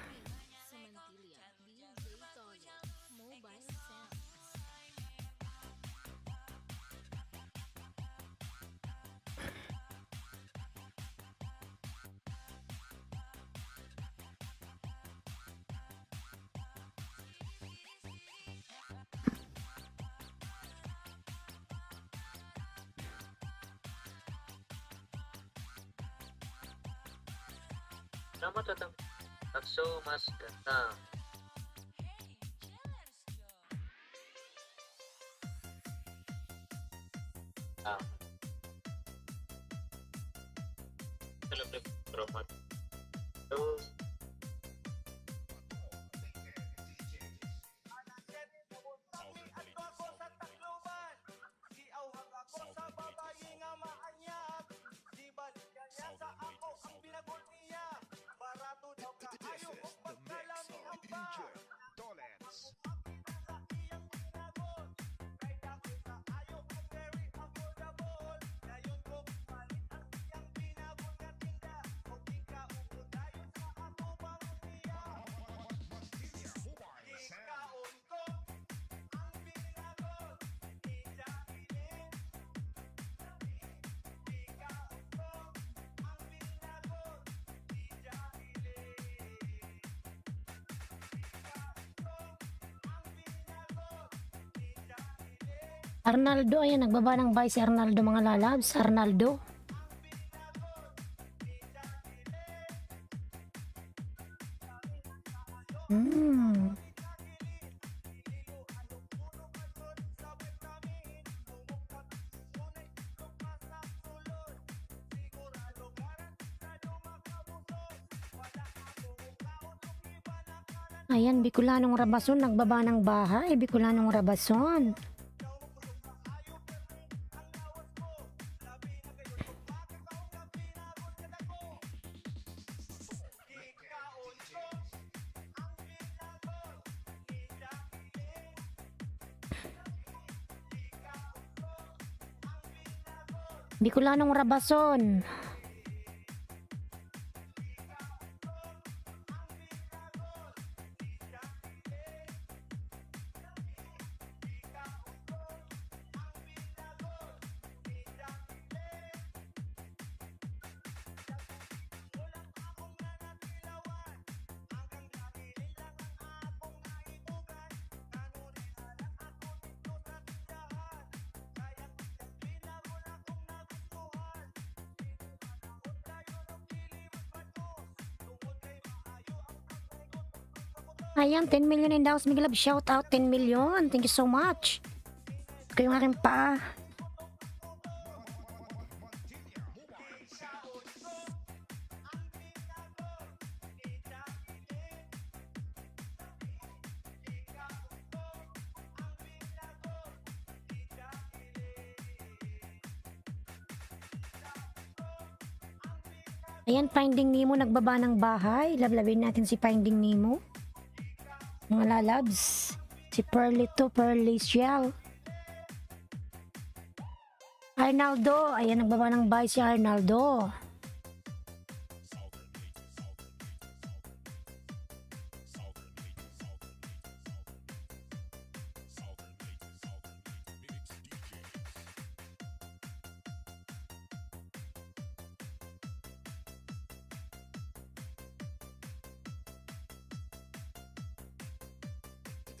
Samantila, DJ Tolet, Mobile Sounds. Selamat datang Bakso Mas Datang. Ah. Lebih berhormat. Terus This is the mix of DJ Dolens. Montilla Mobile Sounds. Arnaldo, ayan, nagbaba ng bahay si Arnaldo mga lalabs. Arnaldo. Hmm. Ayan, Bicolanong Rabason, nagbaba ng bahay. Bicolanong Rabason. Bicolanong Rabason. Ayan, 10 million in the house. Miguel, shout out 10 million. Thank you so much. Kayo nga rin pa. Ayan, Finding Nemo nagbaba ng bahay. Lablabin natin si Finding Nemo. Mga lalabs. Si Perlito, Perlicial. Arnaldo. Ayan, nagbaba ng bahay si Arnaldo.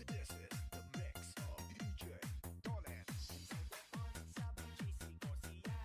This is the mix of DJ Dolens. This is the mix of DJ Dolens.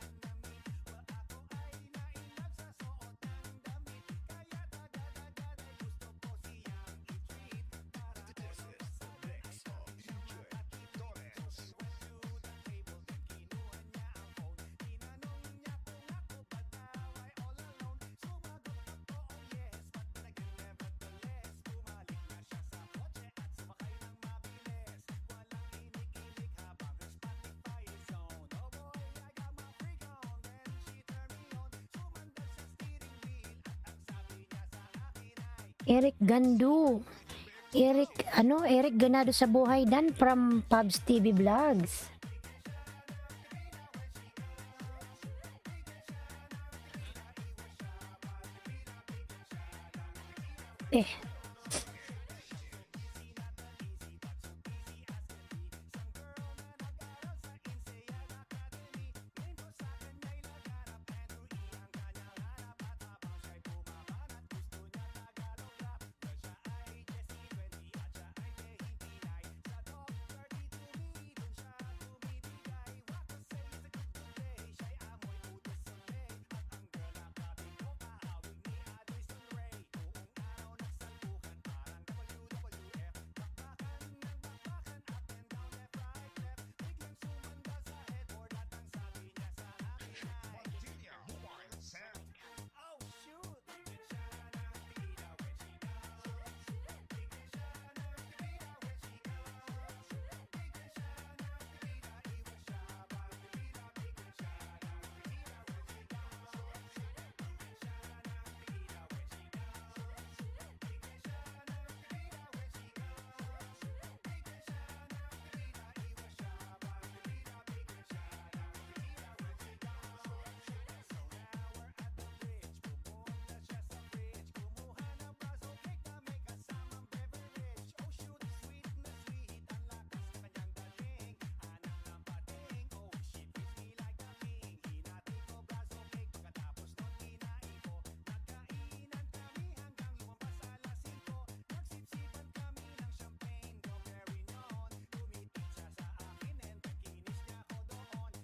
Eric Gandu. Eric Ganado sa buhay dan from Pubs TV Vlogs. Mobile sound.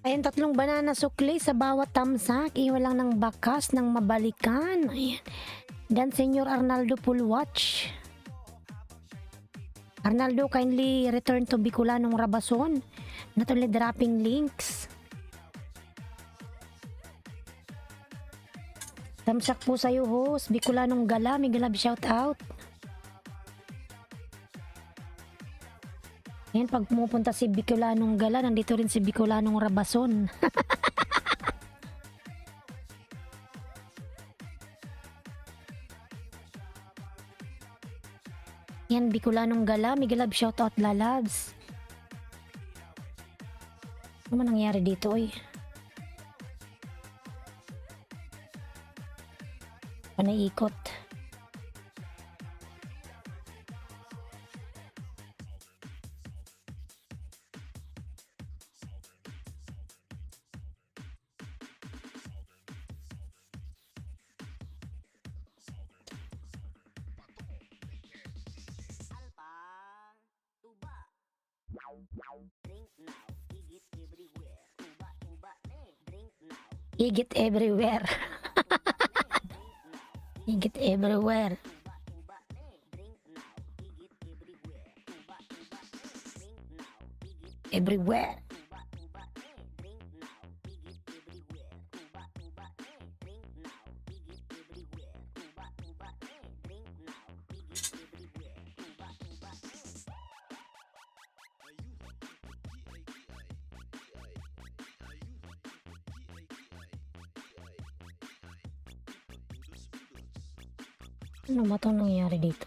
Ayan, 3 banana sukli sa bawat tamsak. Iwan lang ng bakas ng mabalikan. Ayan. Dan Senyor Arnaldo full watch. Arnaldo, kindly return to Bicolanong Rabason. Not only dropping links. Tamsak po sa'yo, host. Bicolanong Gala. May galab shout out. Yan, pag pumupunta si Bicolanong Gala, nandito rin si Bicolanong Rabason. Yan, Bicolanong Gala, Miguel Love, shoutout lalabs. Ano man nangyari dito, oy? Panaikot. Higit everywhere. Higit everywhere. Everywhere. Ano ba itong nangyayari dito?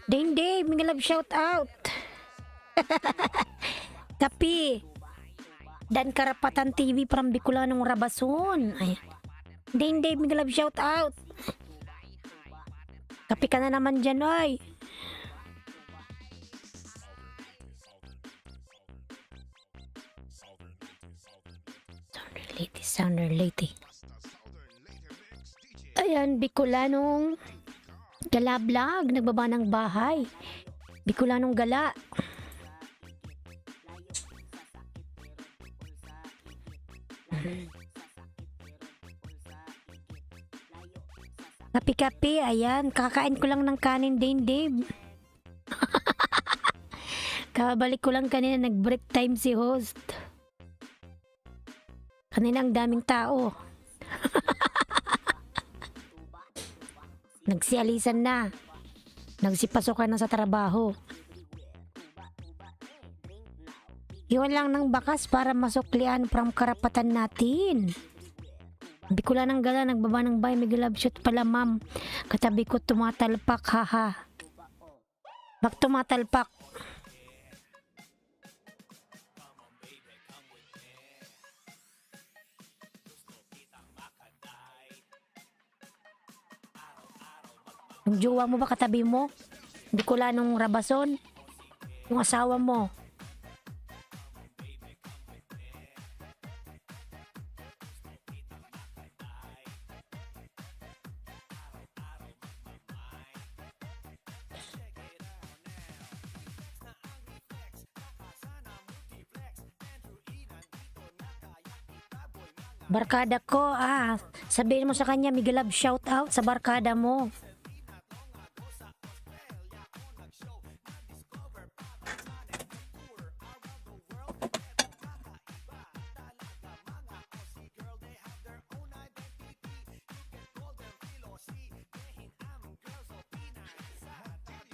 Ding Dave, Miguel Love, shout out. Tapi dan Karapatan TV from Bicolanong Rabason. Ayan. Ding Dave, Miguel Love, shout out. Kapi ka na naman dyan, oy. Sounder Lady. Ayan, Bicolanong Gala Vlog, nagbaba ng bahay. Bicolanong Gala. Kapi-kapi, ayan, kakain ko lang ng kanin din, Dave. Kabalik ko lang kanina, nag-break time si host. Kanina ang daming tao. Nagsialisan na. Nagsipasokan na sa trabaho. Iwan lang ng bakas para masuklian from karapatan natin. Bicolanong Gala, nagbaba ng bahay, Miguel Love, shoot pala ma'am. Katabi ko tumatalpak, haha. Bak tumatalpak. Yung jowa mo ba katabi mo? Bicolanong Rabason? Yung asawa mo? Barkada ko, sabihin mo sa kanya, Miguel Love, shout out sa barkada mo.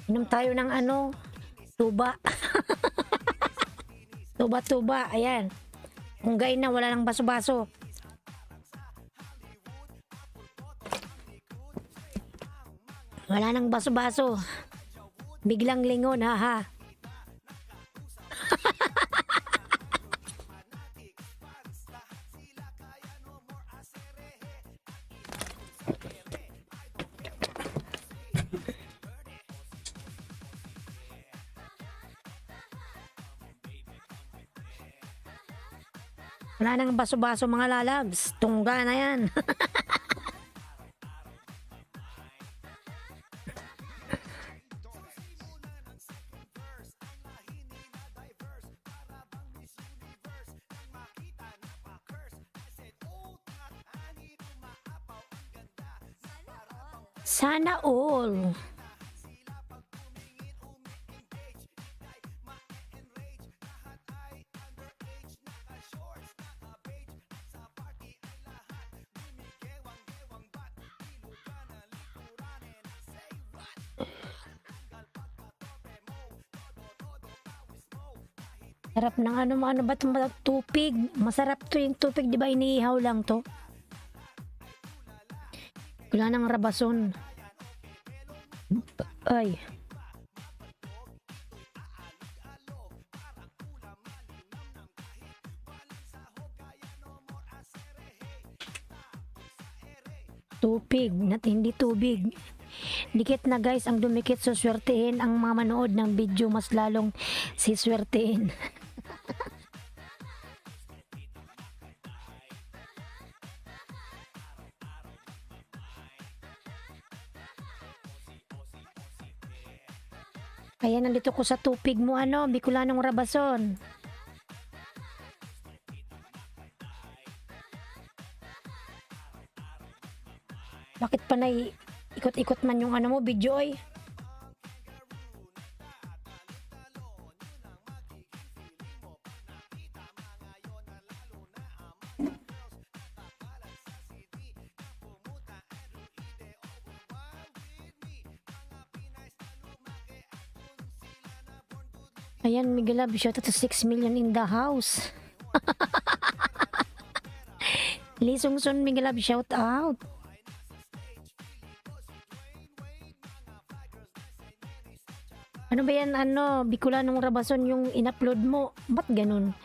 Inom tayo ng tuba. Tuba, ayan. Kung gain na, wala nang baso-baso. Wala nang baso-baso. Biglang lingon, haha. Wala nang baso-baso mga lalabs. Tungga na yan. Sana all. Sarap ng ano ba itong tupig? Masarap to yung tupig, di ba? Iniihaw lang to. Wala nang rabason. Ay. Tupig, hindi tubig. Dikit na guys, ang dumikit suswertehin ang mga manood ng video, mas lalong siswertehin. Ayan, nandito ko sa tupig mo, Bicolanong Rabason. Bakit pa ikot-ikot man yung mo, video ay? Ayan, Miguel Love, shout out to 6 million in the house. Lee Sung Sun, Miguel Love, shout out. Ano ba yan, Bicolanong Rabason yung in-upload mo? Ba't ganun?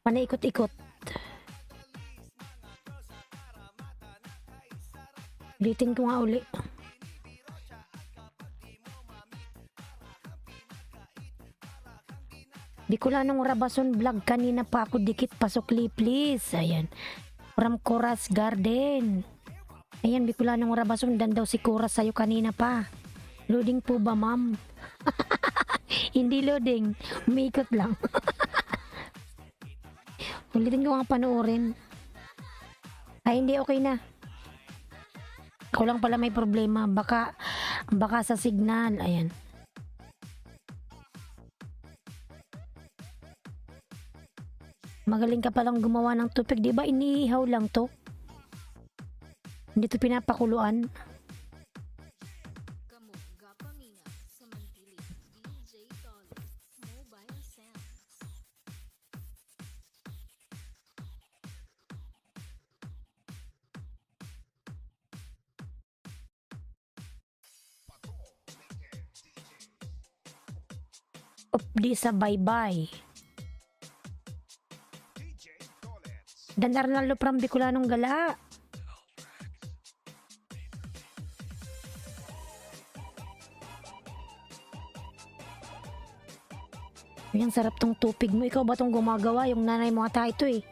Panaikot-ikot. Ulitin ko nga uli. Bicolanong Rabason vlog, kanina pa ako dikit, pasok please. Ayan. From Coras Garden. Ayan, Bicolanong Rabason, dan daw si Coras sa'yo kanina pa. Loading po ba, ma'am? Hindi loading, umiikot lang. Ulitin ko nga panoorin. Ay, hindi, okay na. Ako lang pala may problema, baka sa signal. Ayan. Magaling ka palang gumawa ng tupig, di ba? Iniihaw lang to. Hindi to pinapakuluan. Kamu gapaminga sa Mantilia, DJ Tolo, Mobile Sounds. Di sa bye-bye. DJ Tolets. Dan Arnaldo from Bicolanong Gala. Ang sarap tong tupig mo. Ikaw ba tong gumagawa? Yung nanay mo ata ito eh.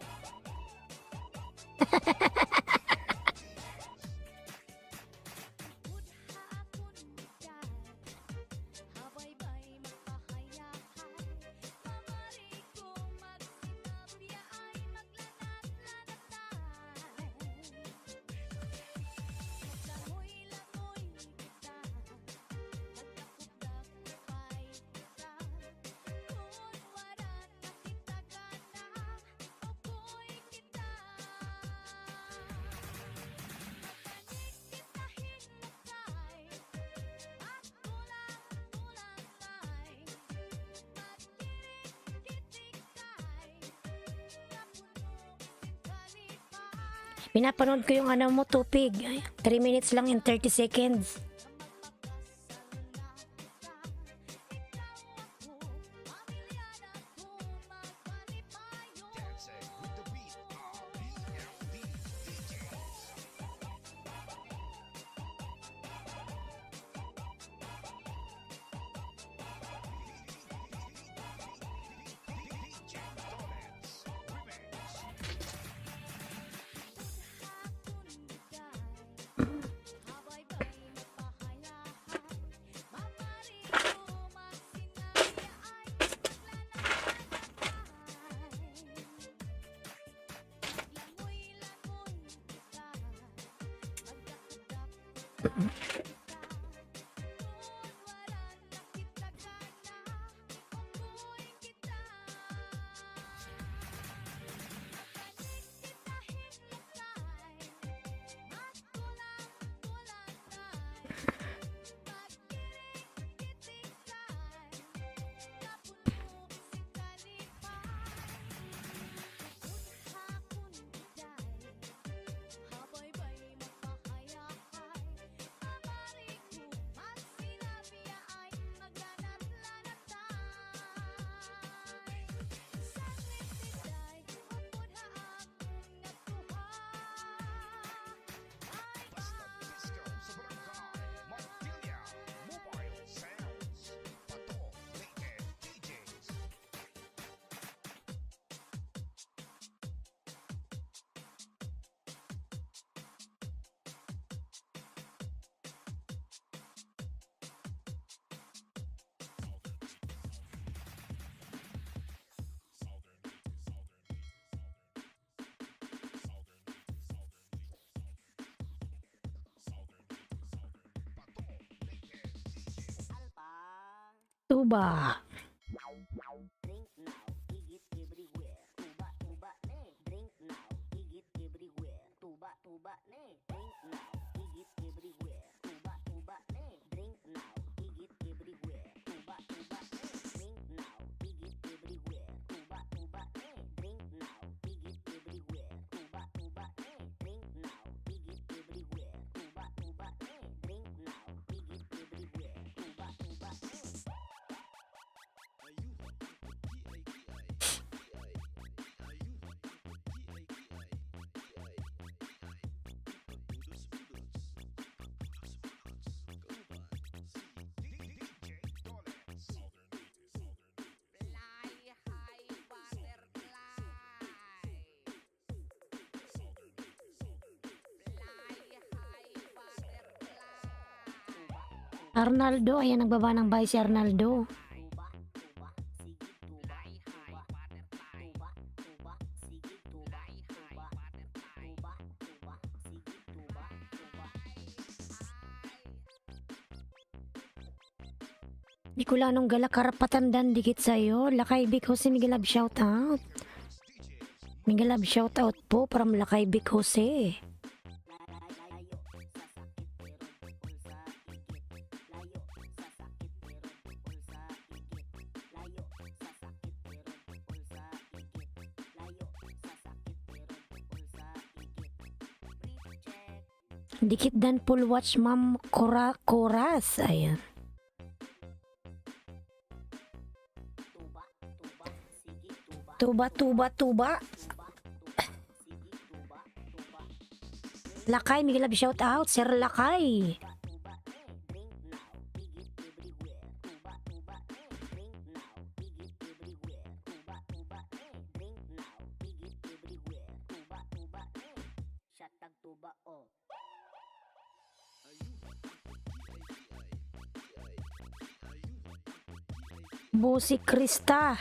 Pinapanood ko yung mo, tupig. 3 minutes lang and 30 seconds. Dancing with the beat of BLD DJs. DJ Tolets. Remix. Tuba. Arnaldo, ayan nagbaba ng bahay si Arnaldo. Bicolanong Gala karapatan dan dikit sa'yo. Lakay Big Jose, Miguel Love shout out. Miguel Love shout out po from Lakay Big Jose. Dikit dan full watch ma'am Koras. Ayan. Tuba. Lakay, Miguel Love shout out. Sir Lakay. Bosi Krista.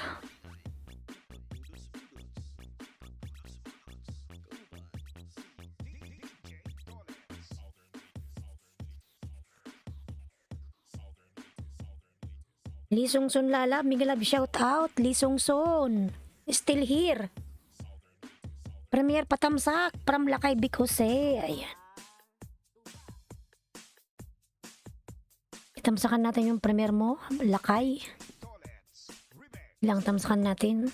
Lisong Son Lala, Miguel Love shout out. Lisong Son. Still here. Premier Patamsak from Lakay Big Jose. Ayan. Itamsakan natin yung premier mo, Lakay. Ilang tamsakan natin.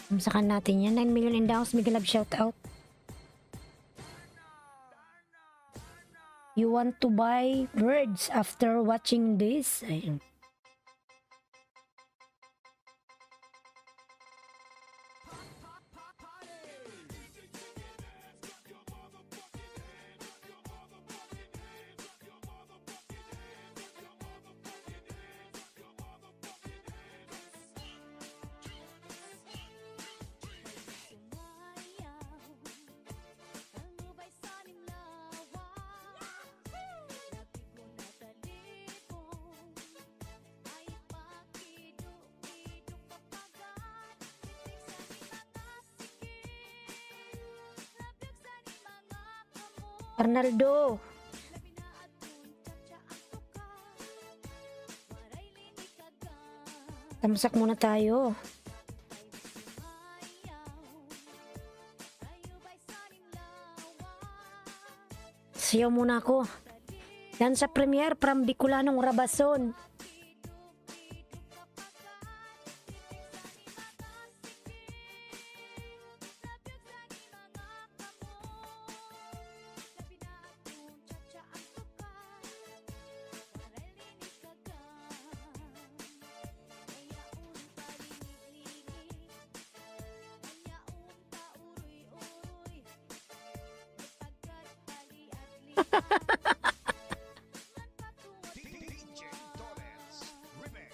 Tamsakan natin yan. 9 million in downs, Miguel Love shout out. You want to buy birds after watching this? Ayun. Arnaldo. Tamsak muna tayo. Sayaw muna ako. Yan sa premier from Bicolanong Rabason. DJ Dollars Remix.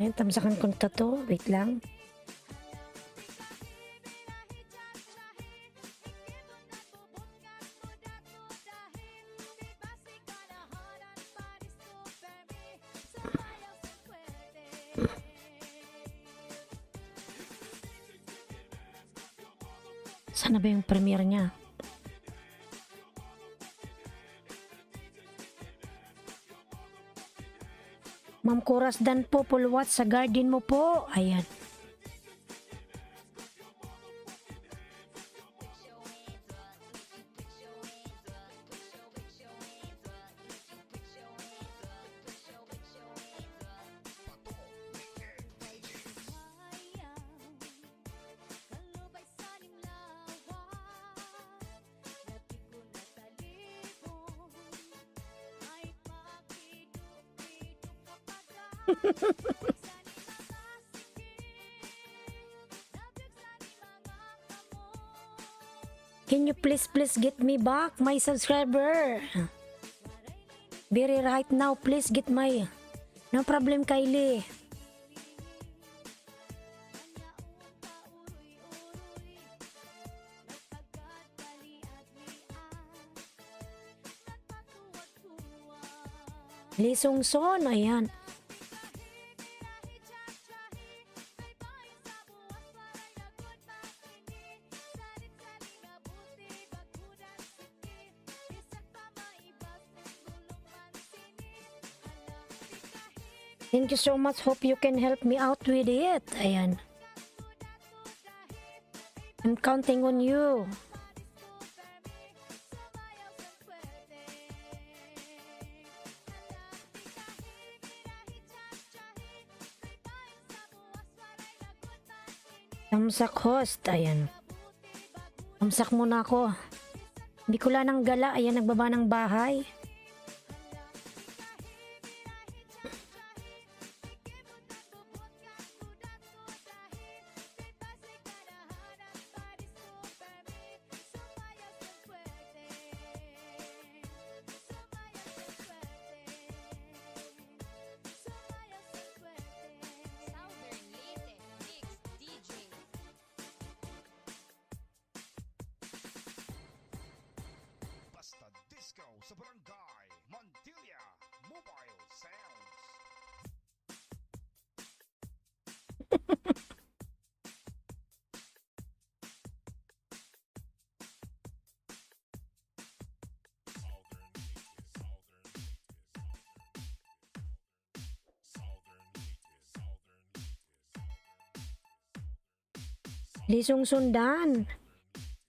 Ayun, tamsakan ko na to. Wait lang. Sana ba yung premiere niya? Ma'am Kuras Dan po, pulwat sa garden mo po. Ayan. Kalubay sa nimlawa, dati ko na talibong, ay pakiduk-iduk kapaga. Sa ni mga sige, nabig sa ni mga kamo. Can you please get me back, my subscriber? Very right now, please get my... No problem, Kylie. Lee Sung Son, ayan. Thank you so much. Hope you can help me out with it. Ayan. I'm counting on you. Tamsak host. Ayan. Tamsak muna ako. Hindi ko lang ng gala. Ayan, nagbaba ng bahay. Southern Leyte Mix DJ. Basta Disco sa Barangay Montilla Mobile Sounds. Lisong Sundan.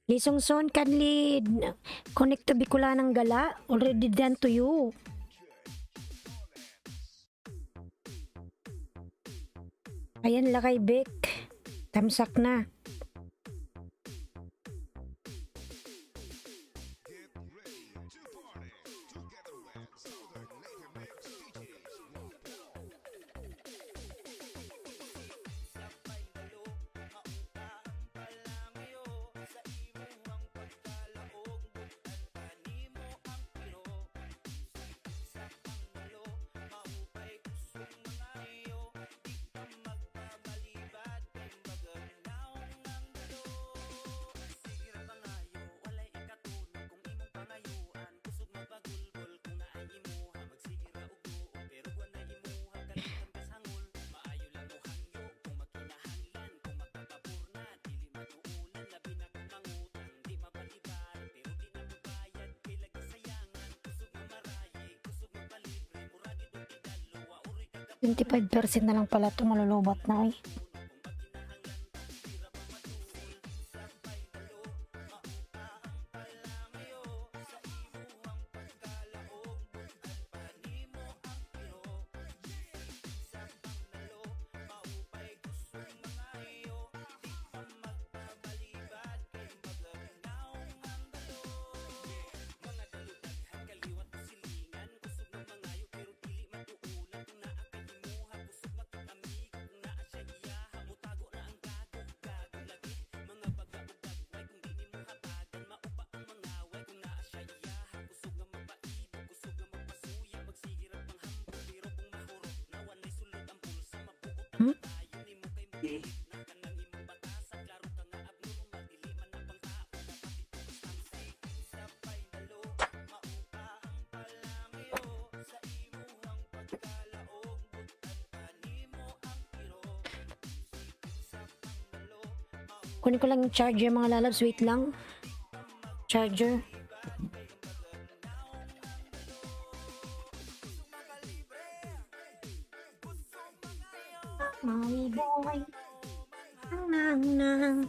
Lisong Son, kindly connect to Bicolanang Gala. Already done to you. Ayan, lakay Beck. Tamsak na. Get ready to party together with Southern Leyte Mix DJs. %25% na lang pala ito, malulubat na eh. Kunin ko lang yung charger mga lalabs. Wait lang. Charger. My boy. Na.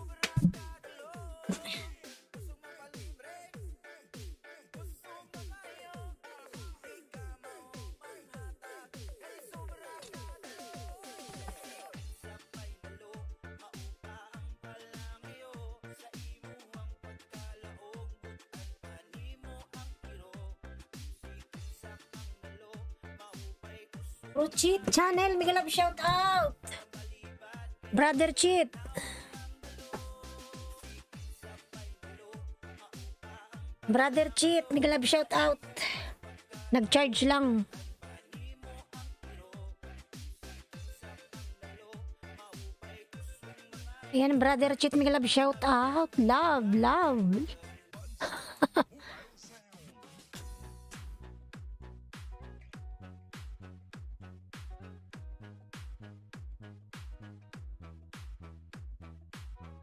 Bro Cheat Channel, mega love shout out. Brother Cheat. Brother Cheat, mega love shout out. Nag-charge lang. Ayan, Brother Cheat, mega love shout out. Love, love.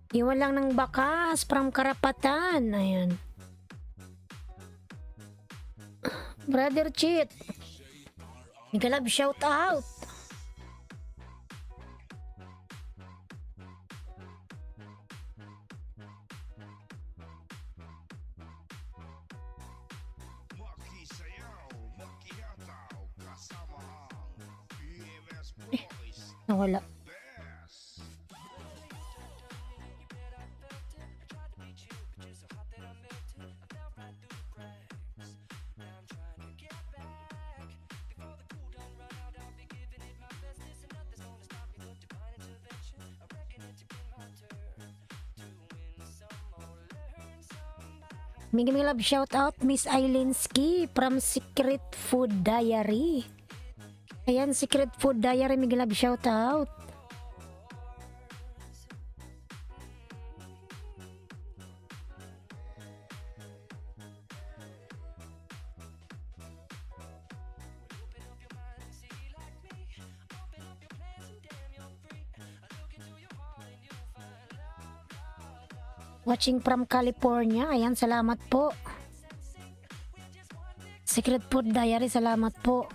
Iwan lang ng bakas from karapatan. Ayan. Brother Cheat. Migalab shout out. Makisayaw, makihataw, kasama ang PMS Boys. Nawala. Best. Mega love shout out Miss Eilinski from Secret Food Diary. Ayan, Secret Food Diary, mega love shout out. Watching from California. Ayan, salamat po. Secret Food Diary, salamat po.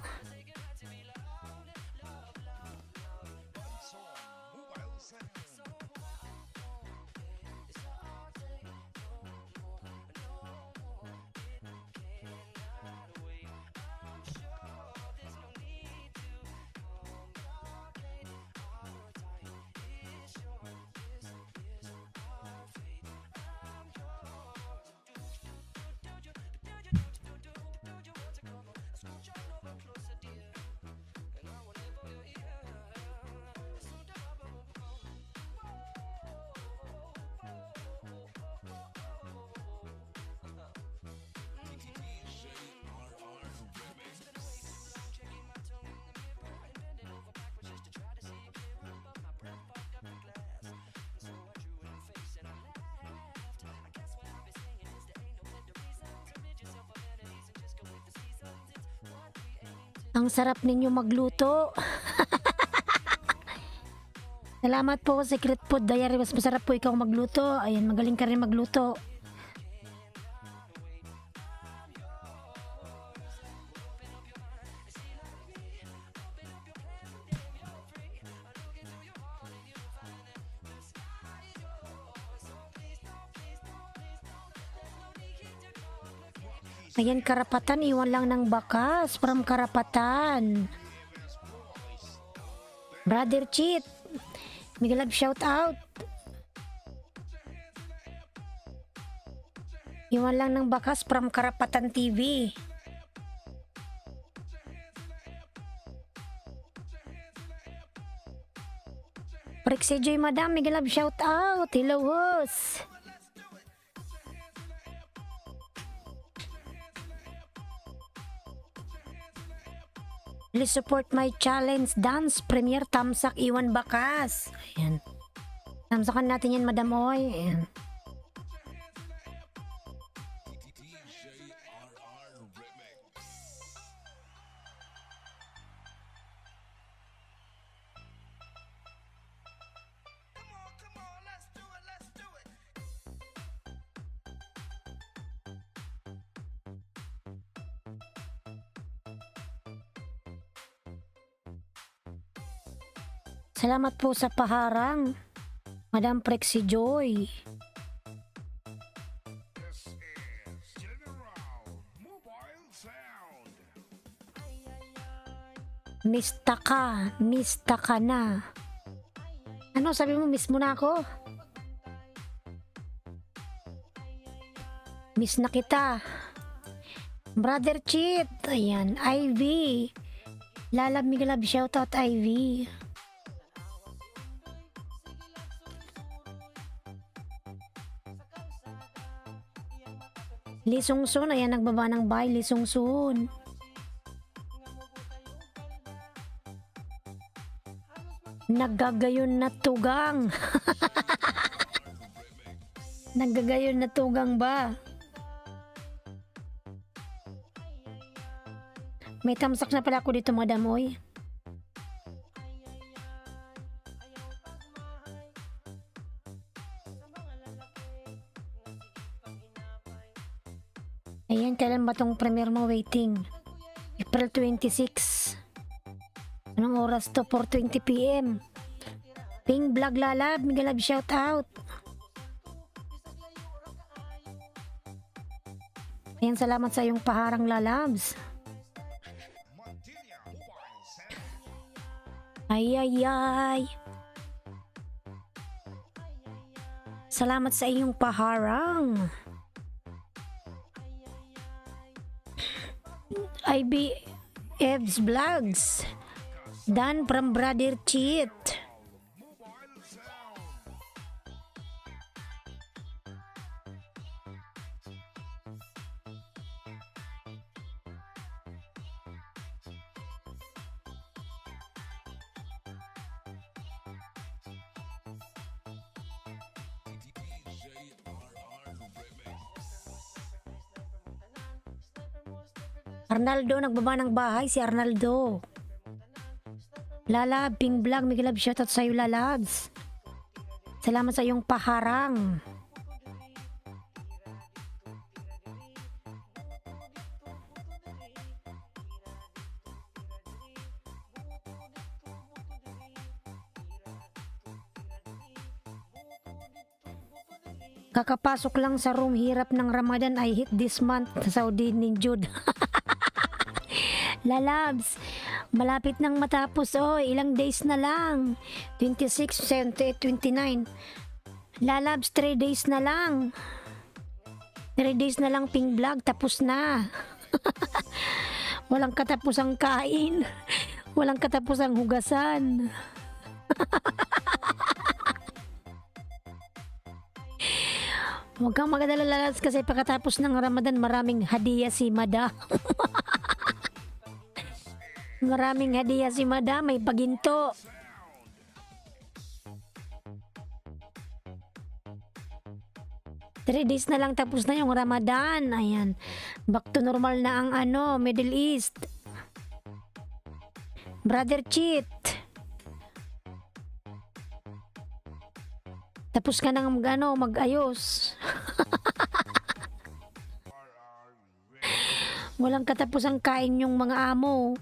Ang sarap ninyo magluto. Salamat po, Secret Food Diary. Mas masarap po ikaw magluto. Ayan, magaling ka rin magluto. Ayan, karapatan. Iwan lang ng bakas from karapatan. Brother Cheat. Mega love shout out. Iwan lang ng bakas from Karapatan TV. Rexy Joy Madam, mega love shout out. Hello, host. Please support my challenge dance premiere Tamsak Iwan Bakas. Ayan. Tamsakan natin yan, Madam Oy. Ayan. Come on, let's do it, let's do it. Salamat po sa paharang, Madam Prexy Joy. This is General Mobile Sound. Mista ka na. Ano sabi mo, miss mo na ako? Miss na kita. Brother Cheat, ayan, Ivy. Lalab Miguel, shoutout Ivy. Lisungsun, ayan, nagbaba ng bahay, Lisungsun. Naggagayon na tugang. Naggagayon na tugang ba? May tamsak na pala ako dito, madam, oy. Ayan, kailan ba tong premiere mo? Waiting. April 26. Anong oras to? 4:20 PM. Ping Vlog Lalab, Miguel Lab, shout out. Ayan, salamat sa iyong paharang, Lalabs. Montilla Mobile Sound. Ay, ay, ay. Salamat sa iyong paharang. IB Evs Vlogs. Dan from Brother Cheat. Mobile Sound. Arnaldo, nagbaba ng bahay si Arnaldo. Lalab, Ping Vlog, Miguel Lab, shoutout sa'yo, Lalabs. Salamat sa iyong paharang. Kakapasok lang sa room, hirap ng Ramadan, I hit this month sa Saudi ni Jude. Lalabs, malapit nang matapos, oh, ilang days na lang. 26, 28, 29. Lalabs, 3 days na lang. 3 days na lang, Ping Vlog, tapos na. Walang katapusang kain. Walang katapusang hugasan. Huwag kang magadala, Lalabs, kasi pagkatapos ng Ramadan, maraming hadiah si Mada. Maraming hadiah si Mada, may paginto. Three days na lang tapos na yung Ramadan. Ayan. Back to normal na ang Middle East. Brother Cheat. Tapos ka nang mag-ayos. Walang katapusang kain yung mga amo.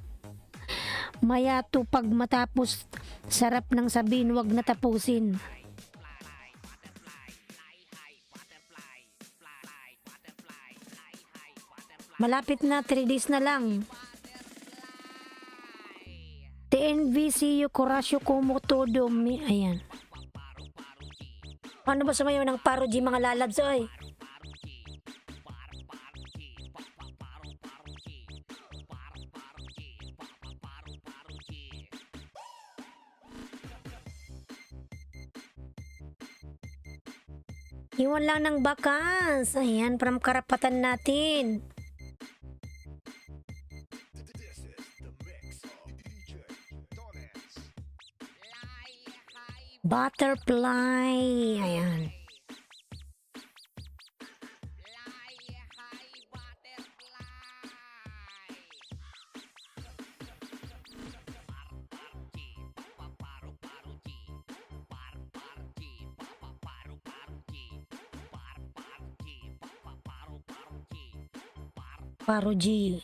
Maya to pag matapos, sarap ng sabihin, wag na tapusin. Malapit na, 3 days na lang. TNVCU Corasyo Como Todo. Ayan. Paano ba sumayaw ng paroji, mga Lalabs, oy? Iwan lang ng bakas. Ayan, from karapatan natin. This is the mix of DJ Dones. Butterfly. Ayan. Paroji.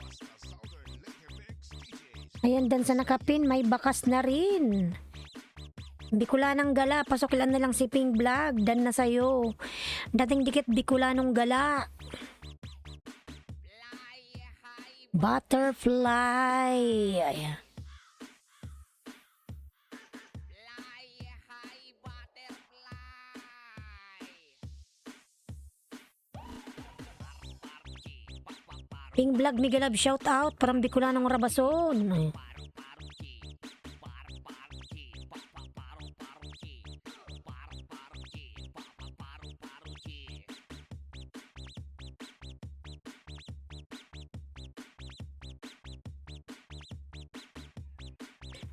Basta Southern Laker Mix DJs. Ayan, dan sa nakapin, may bakas na rin. Bikulanang gala, pasok lang na lang si Pink Vlog, dan na sa'yo. Dating dikit Bikulanong gala. Butterfly. Ayan. Pink Vlog, Miguel Love, shout out. Parang Bikulanong Rabason. Ay.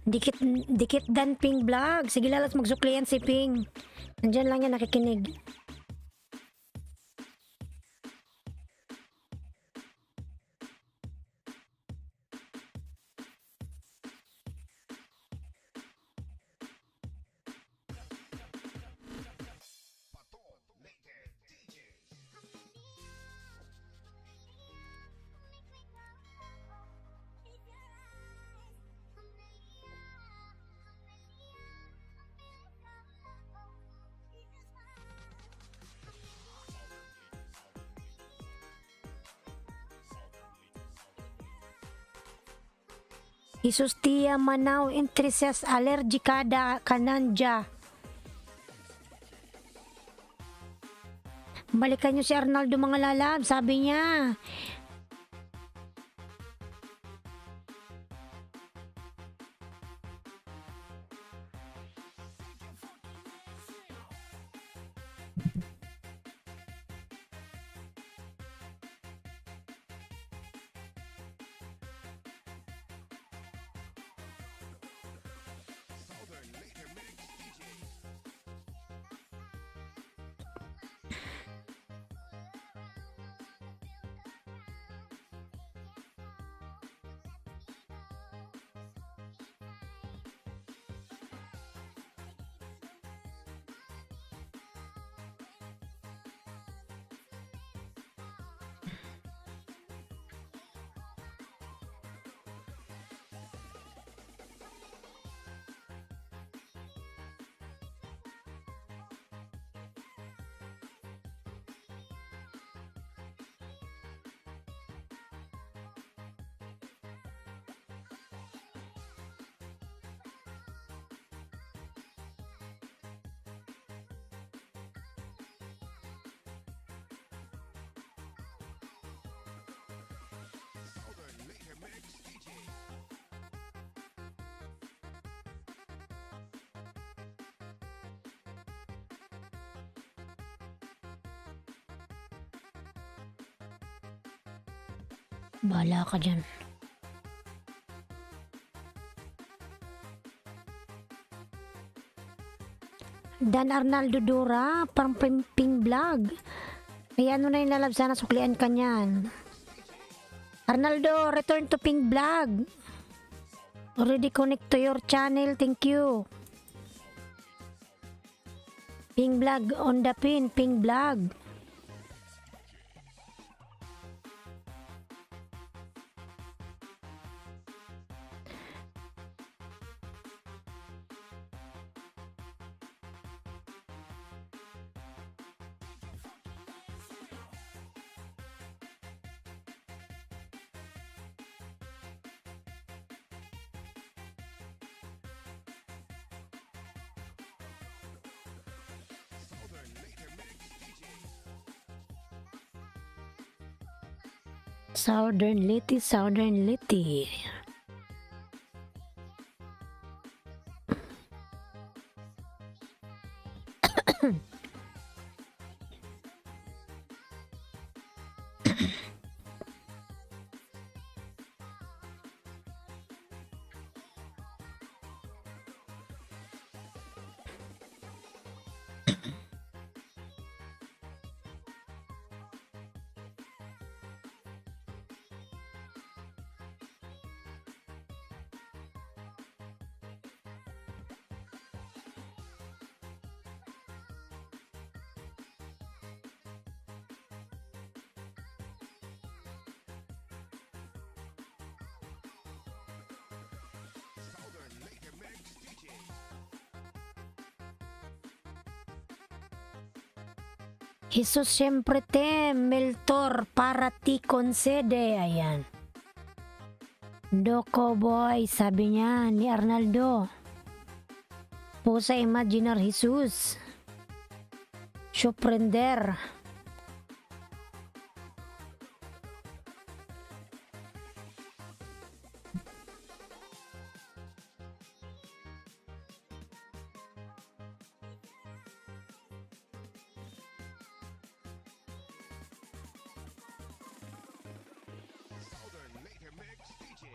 Dikit, dikit dan Pink Vlog. Sige lalas magsuklian si Pink. Nandyan lang yan nakikinig. Jesus Tia Manaw Intreses Allergicada Kananja. Balikan nyo si Arnaldo mga lalab, sabi niya. Bahala ka dyan. Dan Arnaldo Dura, parang Pink Vlog. Ay ano na yung lalab, sana suklian ka niyan. Arnaldo, return to Pink Vlog. Already connect to your channel, thank you. Pink Vlog on the pin, Pink Vlog. Southern Litty, Southern Litty. Jesus siyempre te, Meltor para ti concede. Ayan. Doko boy, sabi niya ni Arnaldo. Pusa Imaginar Jesus. Surprender. Southern Native Mix DJ.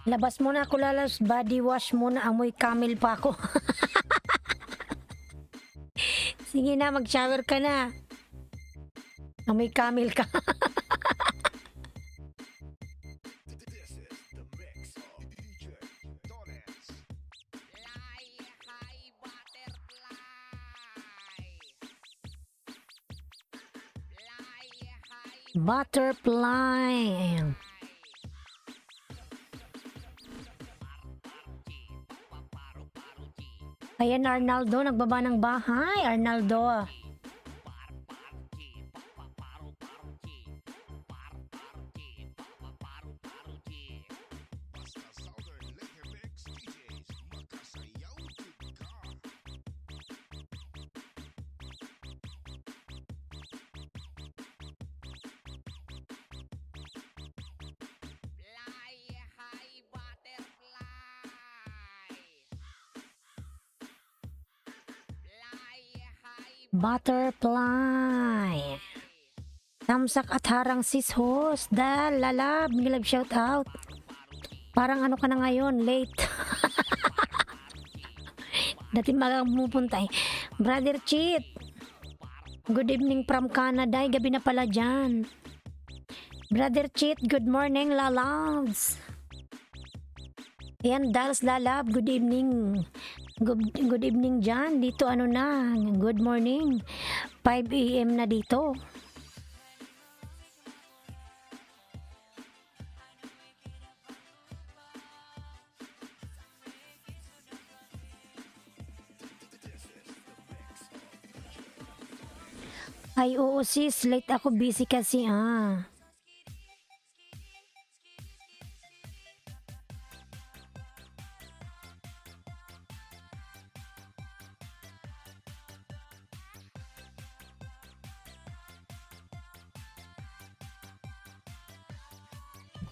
Labas muna ako lalas, body wash muna, amoy camel pa ako. Sige na, mag-shower ka na. Amoy camel ka. This is the mix of DJ Dones. Butterfly. Ayan, Arnaldo, nagbaba ng bahay. Arnaldo. Basta Southern Native Mix DJs. Makasayaw jud ka. Butterfly. Tamsak at harang sis host. Lalab, nilab shout out. Parang ano ka na ngayon, late. Dati magang pumupunta eh. Brother Cheat. Good evening from Canada. Ay, gabi na pala dyan. Brother Cheat, good morning, lalabs. Ayan, Dals Lalab, good evening. Good evening dyan. Dito ano na, good morning. 5 a.m. na dito. Ay, oo sis, late ako, busy kasi ah.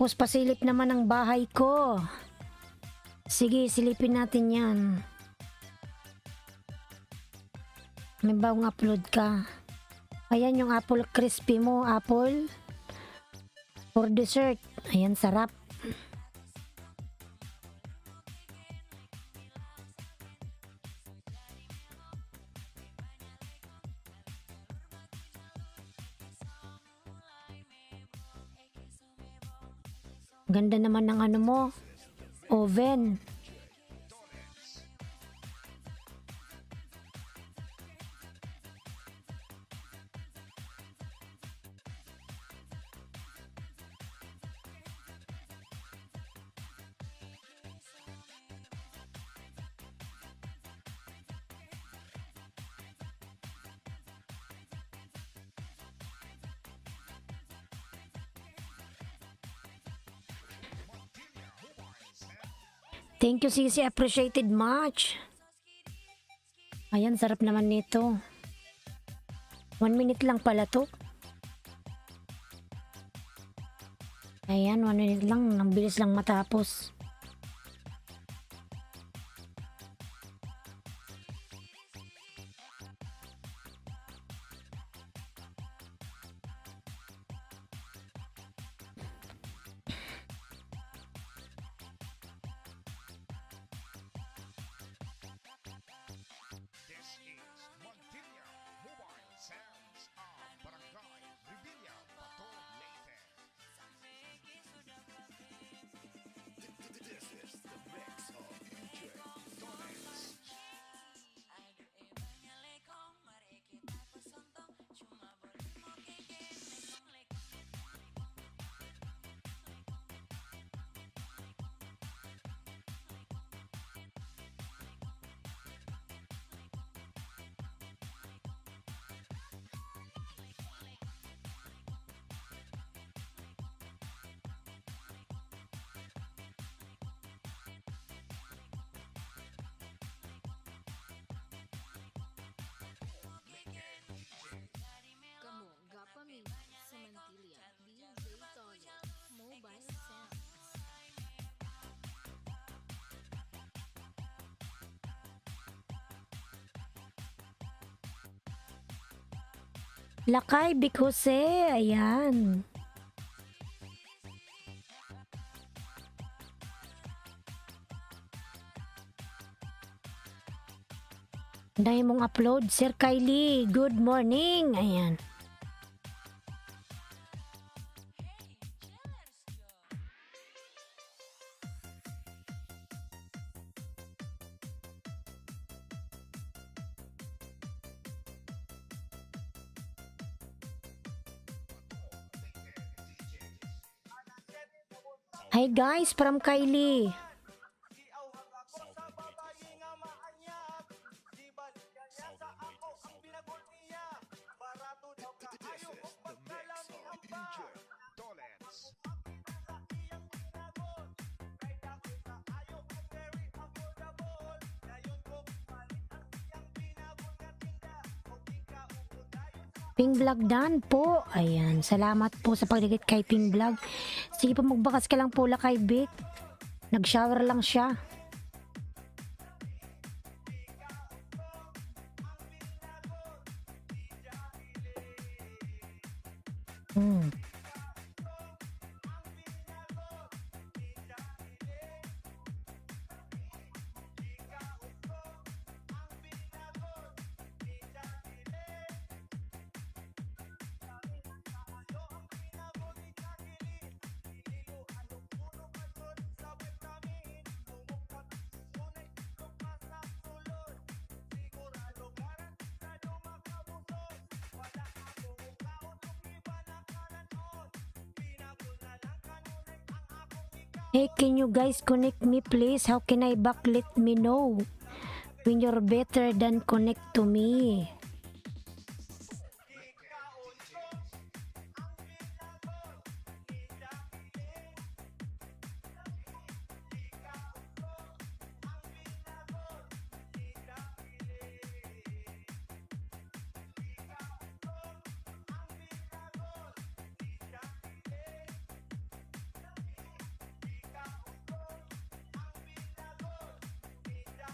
Tapos pasilip naman ang bahay ko. Sige, silipin natin yan. May bagong upload ka. Ayan yung apple crispy mo, apple. For dessert. Ayan, sarap. Ganda naman ng ano mo. Oven. Thank you, Sisi. Appreciated much. Ayan, sarap naman nito. 1 minute lang pala to. Ayan, 1 minute lang. Ang bilis lang matapos. This is Montilla Mobile Sounds of Barangay Revilla, Bato, Leyte. Lakay Big Jose, ayan. Dahil mong upload, Sir Kylie. Good morning. Ayan. Hi guys, from Kylie. Ping Vlog Dan po. Ayan, salamat po sa pagdikit kay Ping Vlog. Sige po, magbakas ka lang po kay Vic. Nag-shower lang siya. Hey, can you guys connect me please? How can I back? Let me know when you're better than connect to me.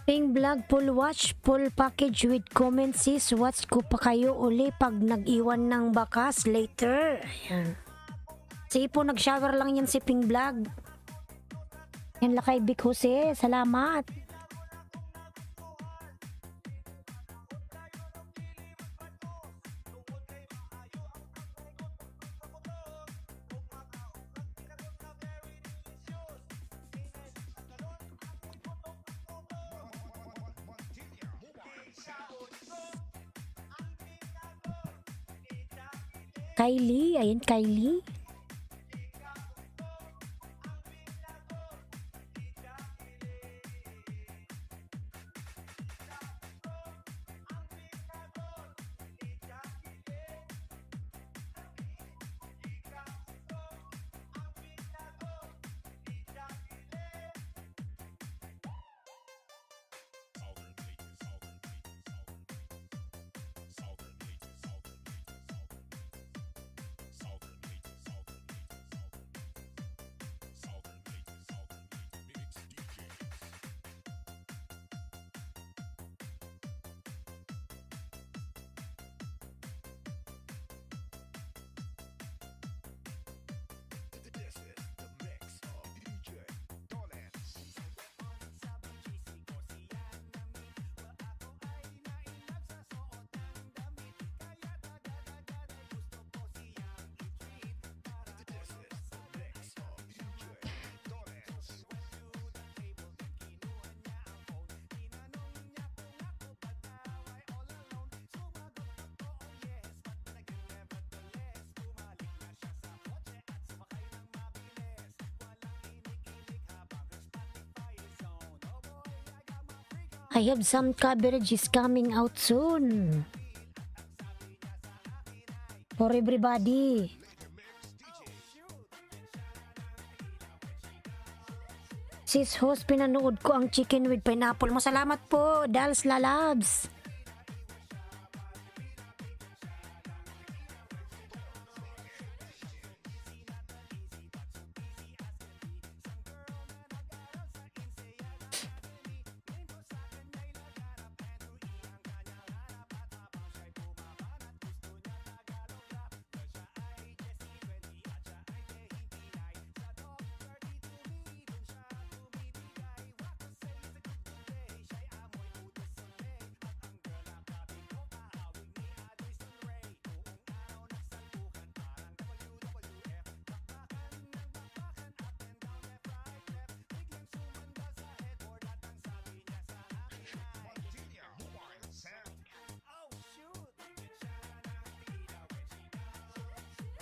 Ping Vlog full watch, full package with comments sis. Watch ko pa kayo uli pag nag-iwan ng bakas later. Ayan. Sige po, nag-shower lang yan si Ping Vlog. Yan lakay Big Jose, salamat. Kylie, ayan Kylie. I have some coverage is coming out soon. For everybody. Sis host, pinanood ko ang chicken with pineapple mo. Salamat po, Dals Lalabs.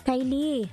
Kylie.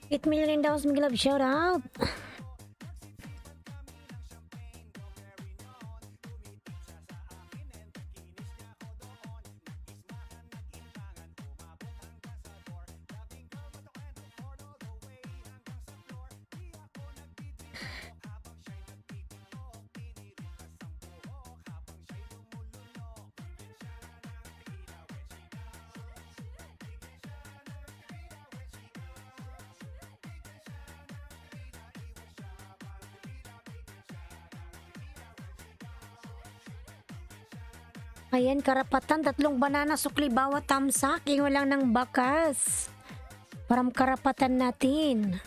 $8 million daw sa Miguel Love shout out. Ayan, karapatan, 3 banana sukli bawat tamsak, yung walang ng bakas. Parang karapatan natin.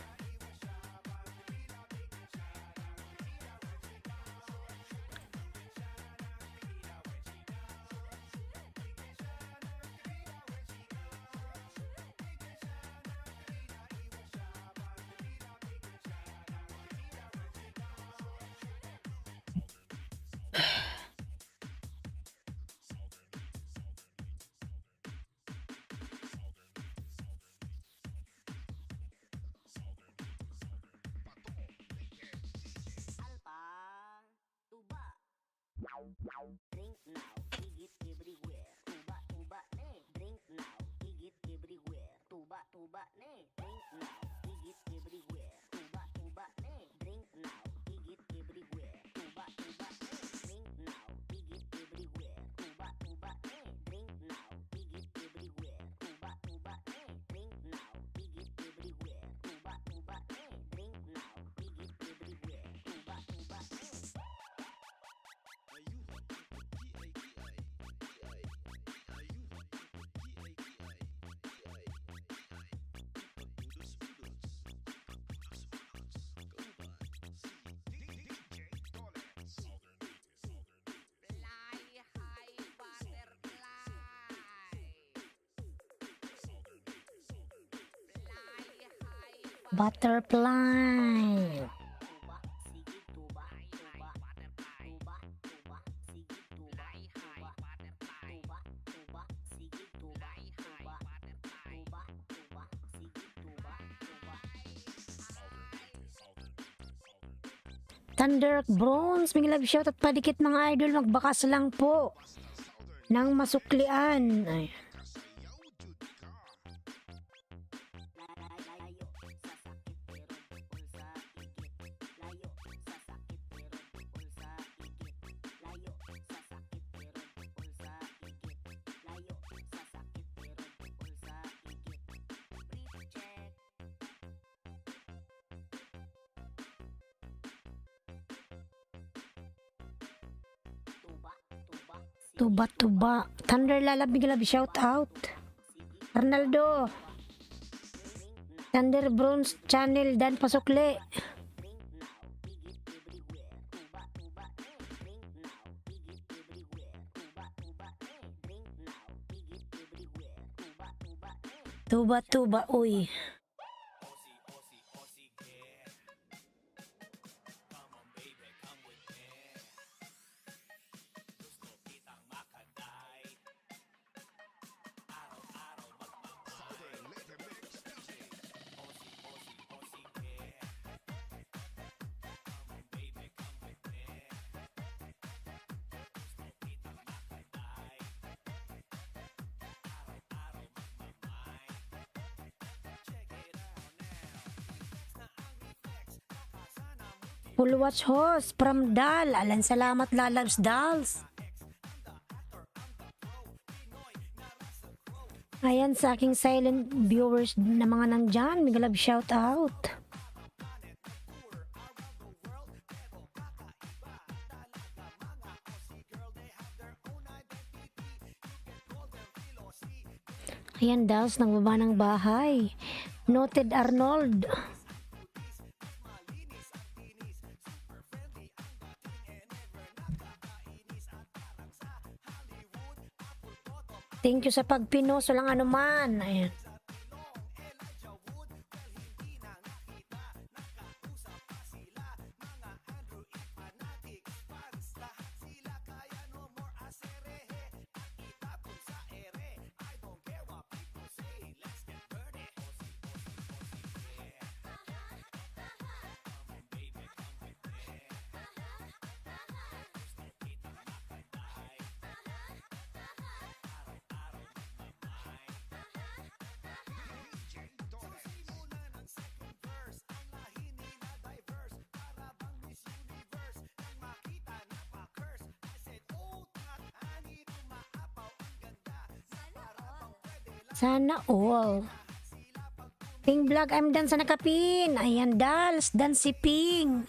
Drink now, igit everywhere. Tuba, tuba, ne. Drink now, igit everywhere. Tuba, tuba, ne. Drink now, igit everywhere. Tuba, tuba, ne. Drink now, igit everywhere. Tuba, tuba, ne. Drink now, igit everywhere. Tuba, tuba, ne. Drink now, igit everywhere. Tuba, tuba, ne. Drink now, igit everywhere. Tuba, tuba, ne. Drink now, igit everywhere. Tuba, tuba, ne. Butterfly. Thunder Bronze, may love shout at padikit mga idol, magbakas lang po ng masuklian. Ay. Tuba. Thunder Lalab, may love shout out. Arnaldo. Thunder Bronze Channel, Dan Pasukli. Tuba, uy. Full watch host from Dal. Alan, salamat lalabs Dals. Ayan sa aking silent viewers na mga nandyan, may love shout out. Ayan, Dals, nang baba ng bahay. Noted Arnold. Thank you sa pagpinos, walang anuman. Ayan. Sana all. Ping vlog, I'm done sa nakapin. Ayan, Dals, done si Ping.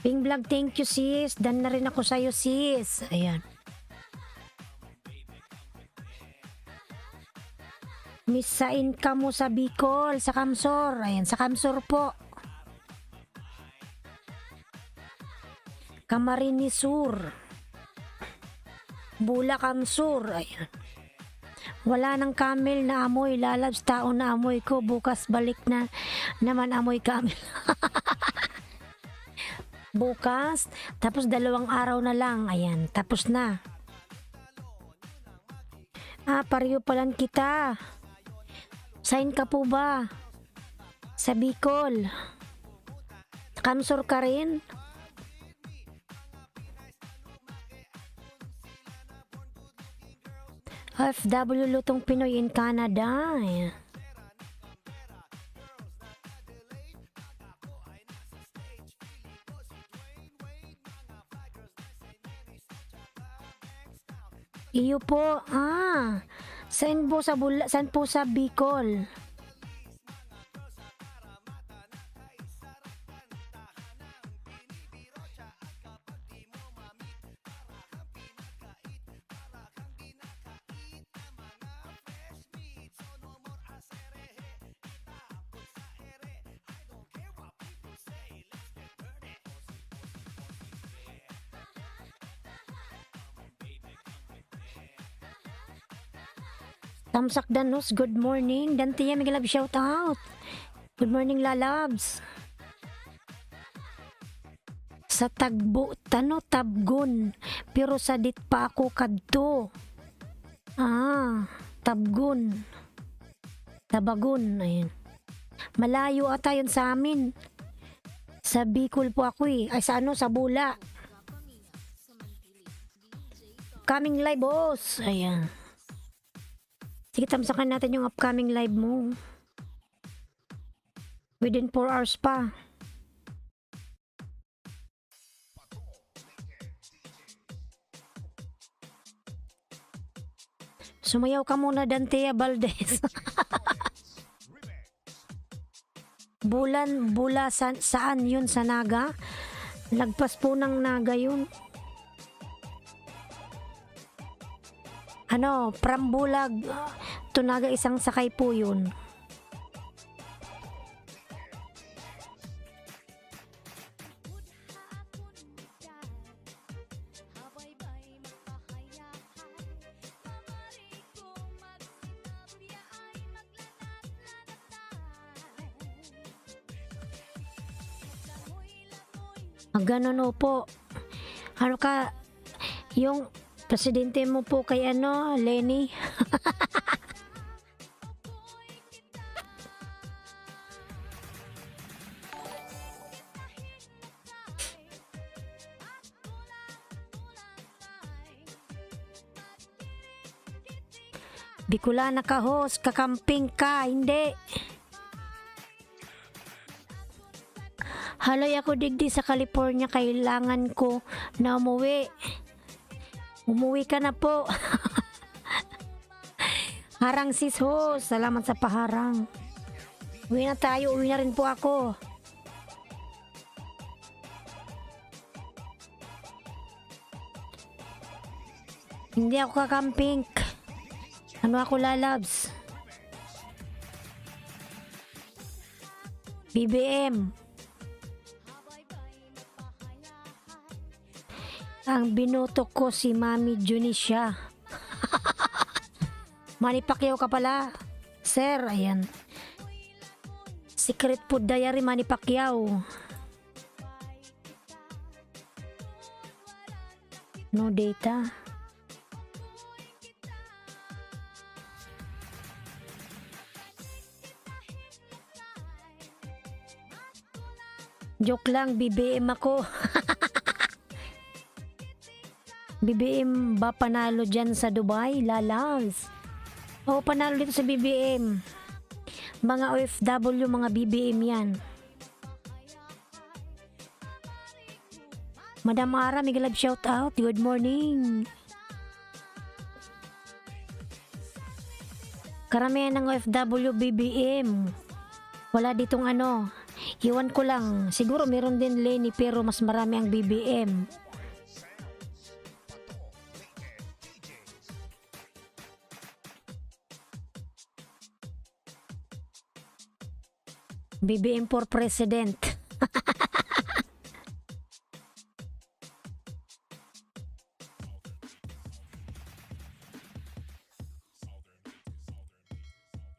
Ping vlog, thank you sis. Done na rin ako sa'yo sis. Ayan. Misain ka mo sa Bicol, sa Kamsor. Ayan, sa Kamsor po. Camarines Sur. Bulacan Sur. Ayan. Wala nang camel na amoy. Lalabs tao na amoy ko. Bukas balik na naman amoy camel. Bukas, tapos 2 araw na lang. Ayan, tapos na. Pareho palan kita. Sign ka po ba? Sa Bicol. Kamsor ka rin? OFW lutong Pinoy in Canada. Ayan. Iyo po, saan po saan po sa Bicol? Tamsak Danos, good morning. Dantia, may love shout out. Good morning, lalabs. Sa Tagbo, Tabgon. Pero sa dit pa ako kadto. Tabgon. Tabagon, ayun. Malayo ata yun sa amin. Sa Bicol po ako eh. Ay sa sa Bula. Coming live, boss. Ayan. Sige, tamsakan natin yung upcoming live mo. Within 4 hours pa. Sumayaw ka muna, Dantea Valdez. Bula saan yun? Sa Naga? Lagpas po ng Naga yun. Prambulag to Naga, isang sakay po yun. Ganon po. Ano ka, yung presidente mo po kay Lenny. Bicolana ka host, kakamping ka, hindi. Haloy ako digdi sa California, kailangan ko na umuwi. Umuwi ka na po. Harang sis host, salamat sa paharang. Uwi na tayo, uwi na rin po ako. Hindi ako kakamping. Ano ako lalabs? BBM. Ang binoto ko si Mami Junisha. Manny Pacquiao ka pala. Sir, ayan. Secret Food Diary Manny Pacquiao. No data. Joke lang, BBM ako. BBM ba panalo dyan sa Dubai? Lalas. Oo, panalo dito sa BBM. Mga OFW, mga BBM yan. Madam Ara, may love shout out. Good morning. Karamihan ng OFW, BBM. Wala ditong ano. Iwan ko lang. Siguro meron din Lenny pero mas marami ang BBM. BBM for President.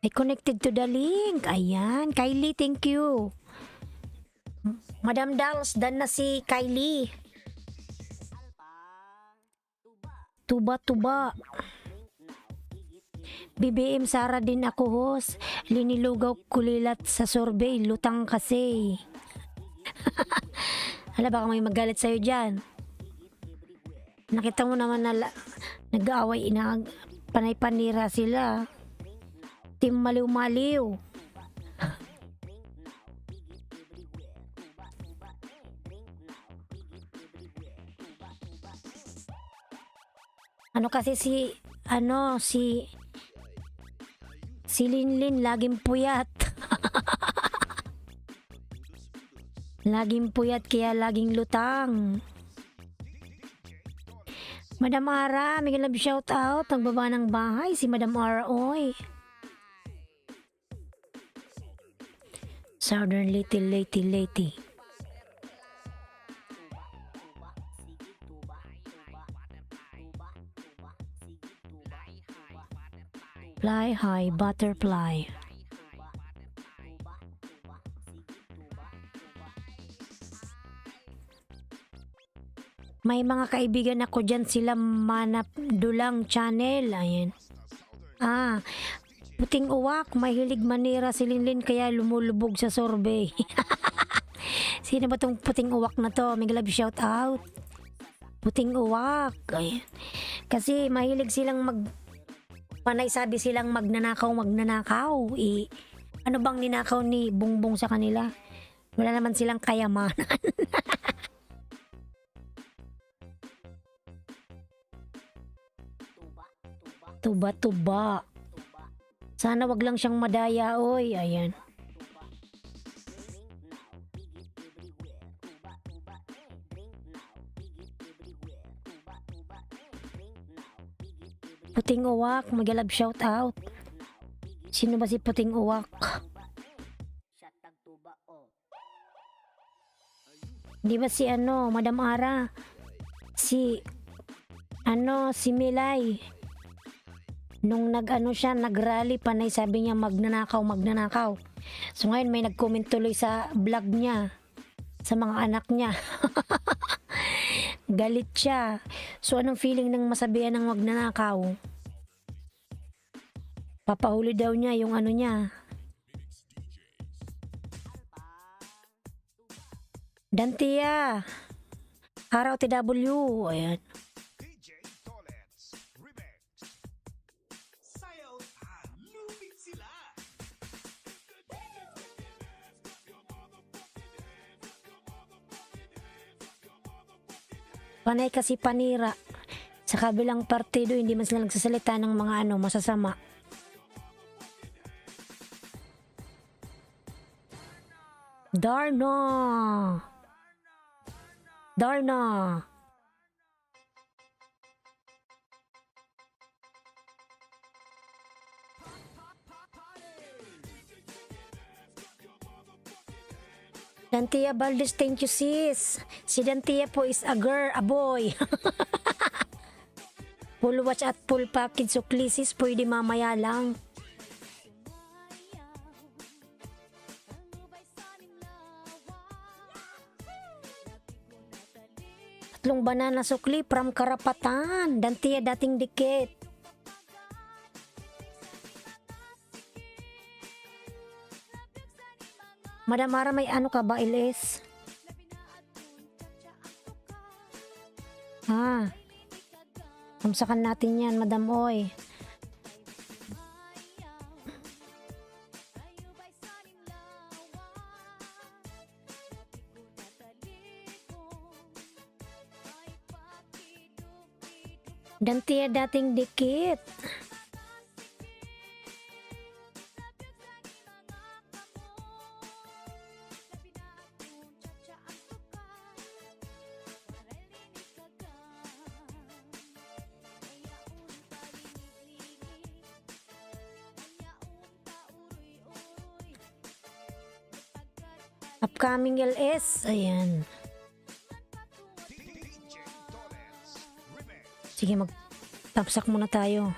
I connected to the link. Ayan. Kylie, thank you. Madam Dals, dan na si Kylie. Tuba. BBM Sara din ako host. Linilugaw kulilat sa survey. Lutang kasi. Hala, baka may magalit sa'yo dyan. Nakita mo naman na nag-aaway, panay-panira sila. Team maliw-maliw. Ano kasi si Linlin laging puyat. Laging puyat kaya laging lutang. Madam Ara, may love shout out. Nagbaba ng bahay si Madam Ara, oy. Southern Lady. Fly high, butterfly. May mga kaibigan ako dyan, sila Manap Dulang Channel. Ayan. Puting uwak, mahilig manira si Linlin kaya lumulubog sa survey. Sino ba tong puting uwak na to? May love shout out. Puting uwak. Ayan. Kasi mahilig silang panay sabi silang magnanakaw. Ano bang ninakaw ni Bongbong sa kanila? Wala naman silang kayamanan. Tuba. Sana wag lang siyang madaya, oy. Ayan. Puting uwak, mag-love shout out. Sino ba si Puting uwak? Di ba si Madam Ara? Si Milay. Nung nag-rally panay sabi niya magnanakaw. So ngayon may nag-comment tuloy sa vlog niya sa mga anak niya. Galit siya. So anong feeling ng masabihan ng magnanakaw? Papahuli daw niya yung niya. Dantia. Araw TW. Ayan. DJ Tolets Remix. Sayaw Panay kasi panira. Sa kabilang partido, hindi man sila nagsasalita ng mga masasama. Darna! Darna! Dantia Valdez, thank you sis. Si Dantia po is a girl, a boy. Full watch at full package sukli sis, pwede mamaya lang. Tatlong banana sukli from Karapatan. Dantia dating dikit. Madam Mara, may ano ka ba, Ilis? Kamsakan natin yan, Madam Oy. Dantia dating dikit. Upcoming LS. Ayan. DJ Dollets Remix. Sige, magtapsak muna tayo.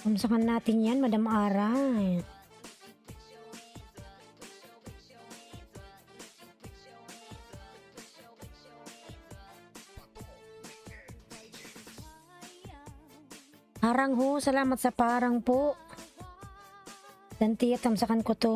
Kamsakan natin yan, Madam Ara. Parang ho, salamat sa parang po. Dantia, tamsakan ko to.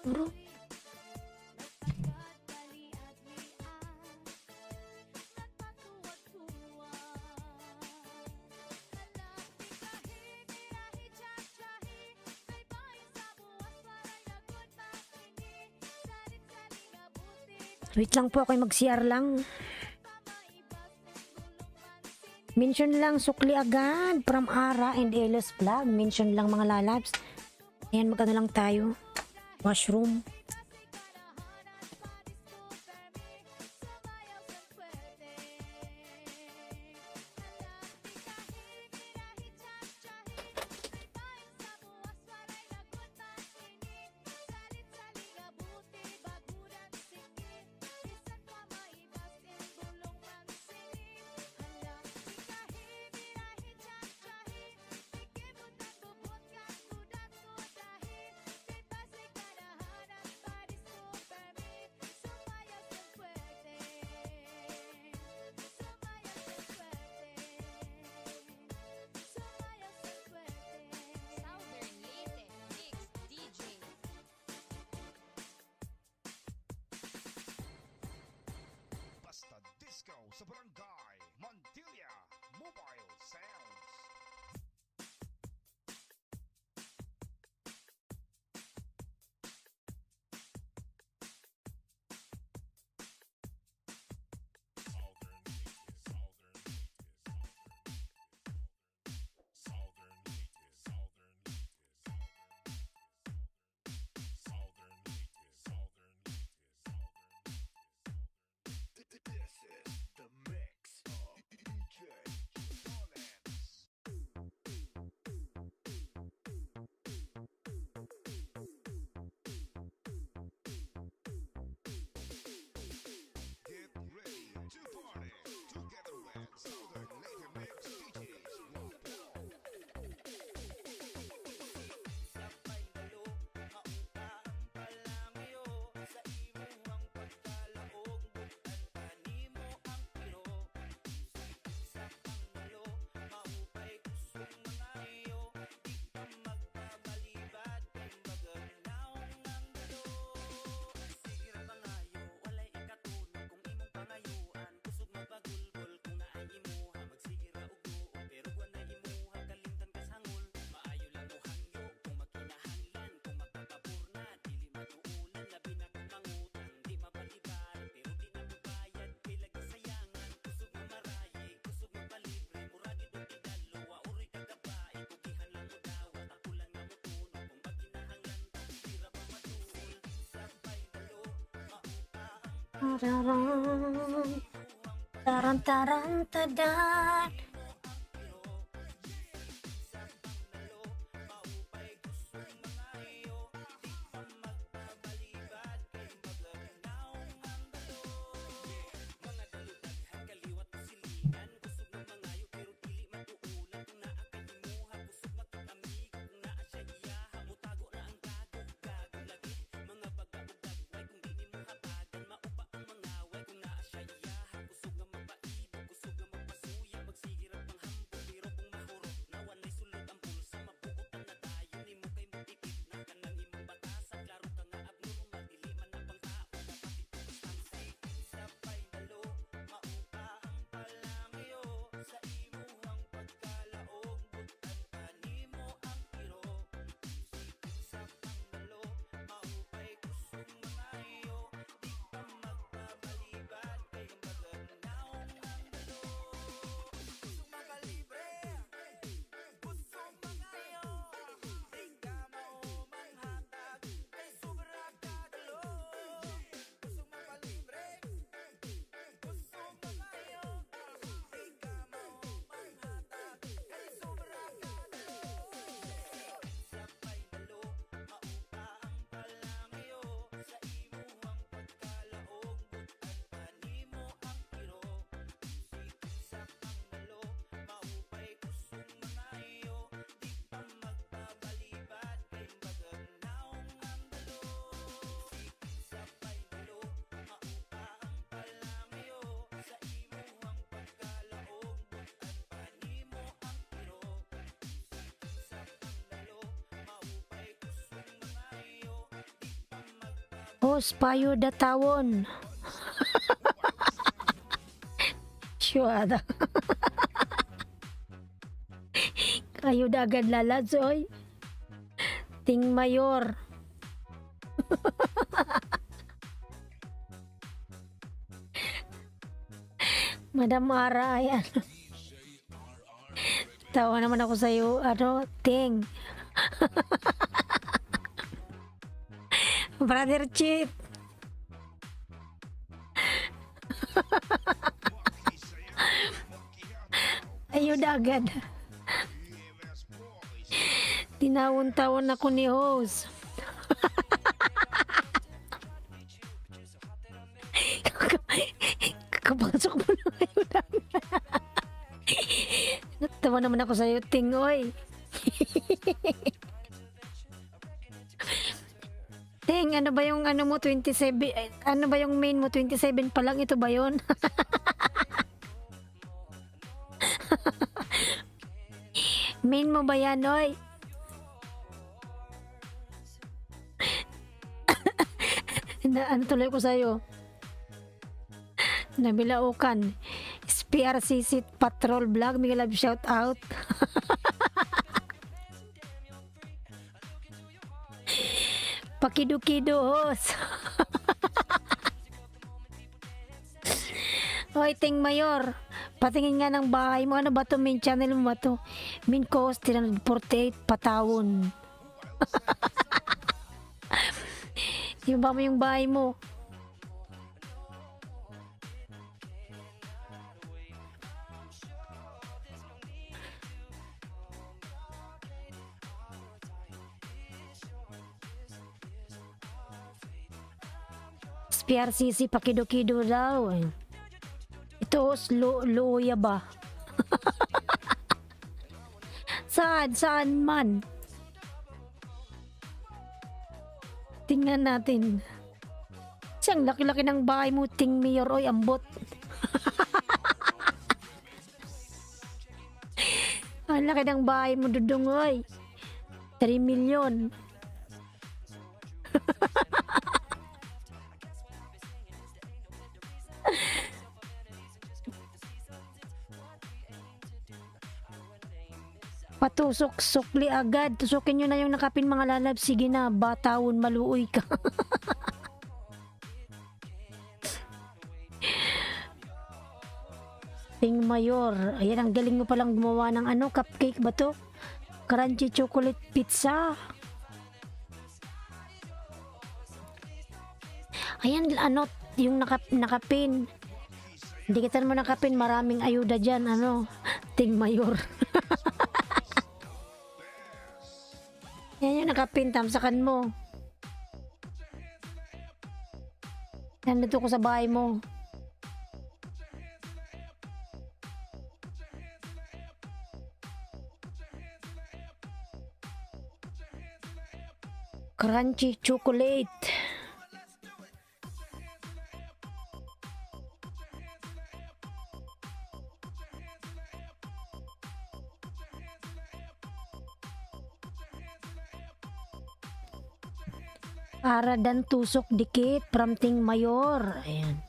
Bro. Wait lang po, ako mag-CR lang. Mention lang, sukli agad. From Ara and Elos Vlog. Mention lang mga lalabs. Ayan, magano lang tayo. Washroom. Basta Disco sa Barangay Montilla Mobile Sounds. Tararan, taran taran tadan. Hos payo datawon. Syuada. Kayo da agad lalads oy. Ting mayor. Madam Ara, ayan. Tawa naman ako sa'yo, Ting. Brother Chief. Ayun agad. Tinawon-tawon ako ni host. Kapasok mo na ngayon. Natawa naman ako sa'yo, Ting, oy. Ting, ano ba yung ano mo 27? Ano ba yung main mo 27 pa lang, ito ba 'yon? Main mo ba yan, oy? Ano tuloy ko sa'yo? Nabilaukan. PRCC Patrol Vlog, may love shout out. Pakido-kido host. Hoy, Ting Mayor, patingin nga ng bahay mo. Ano ba to? Main channel mo ba to? Main cost 348 patawon. Yung ba mo yung bahay mo? PRCC pakido-kido daw. Ito luya ba? Saan man? Tingnan natin. Siyang laki-laki ng bahay mo, Ting Mayor, oy, ambot. Ang laki ng bahay mo, Dudong, oy. 3 million. Patusok, sukli agad. Tusukin nyo na yung nakapin, mga lalab. Sige na, batawon, maluoy ka. Ting Mayor. Ayan, ang galing mo palang gumawa ng ano, cupcake ba to? Crunchy chocolate pizza. Ayan, ano, yung nakapin. Dikitan mo nakapin, maraming ayuda dyan, ano, Ting Mayor. Yan yung nakapin, tamsakan mo. Yan, dito ko sa bahay mo. Crunchy chocolate. Ara dan tusok dikit from Ting Mayor. Ayan.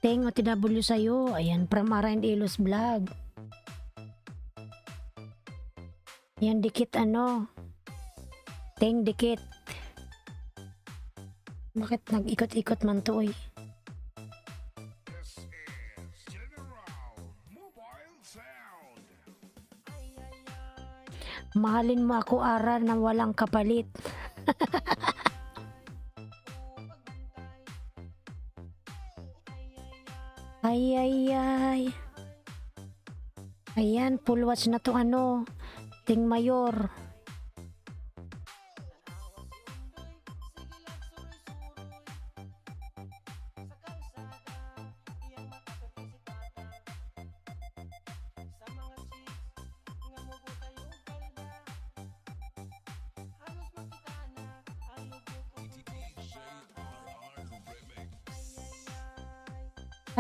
Ting OTW sa'yo. Ayan, from Ara and Ilos Vlog. Ayan, dikit ano. Ting, dikit. Bakit nag-ikot-ikot man to eh? This is General Mobile Sound. Mahalin mo ako, Ara, na walang kapalit. Ay, ay, ay. Ayan, full watch na to ano. Ting Mayor.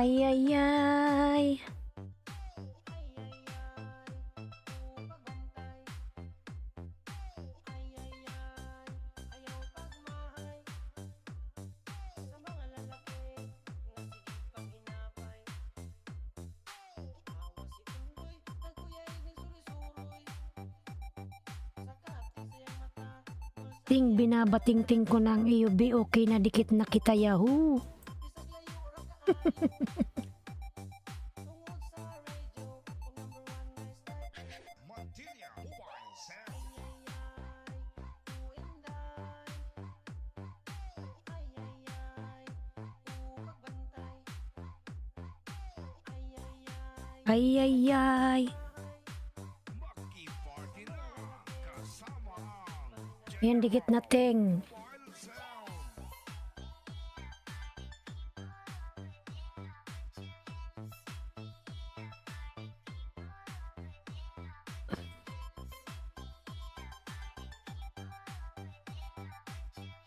Ay, ay, ay. Ting, binabating-ting ko ng EUB, okay na dikit na kita, Yahoo. Montilla Mobile Sound. Ay, ay, ay. Makiparty na kasama ang Ayan, dikit na, Ting. Mobile Sound.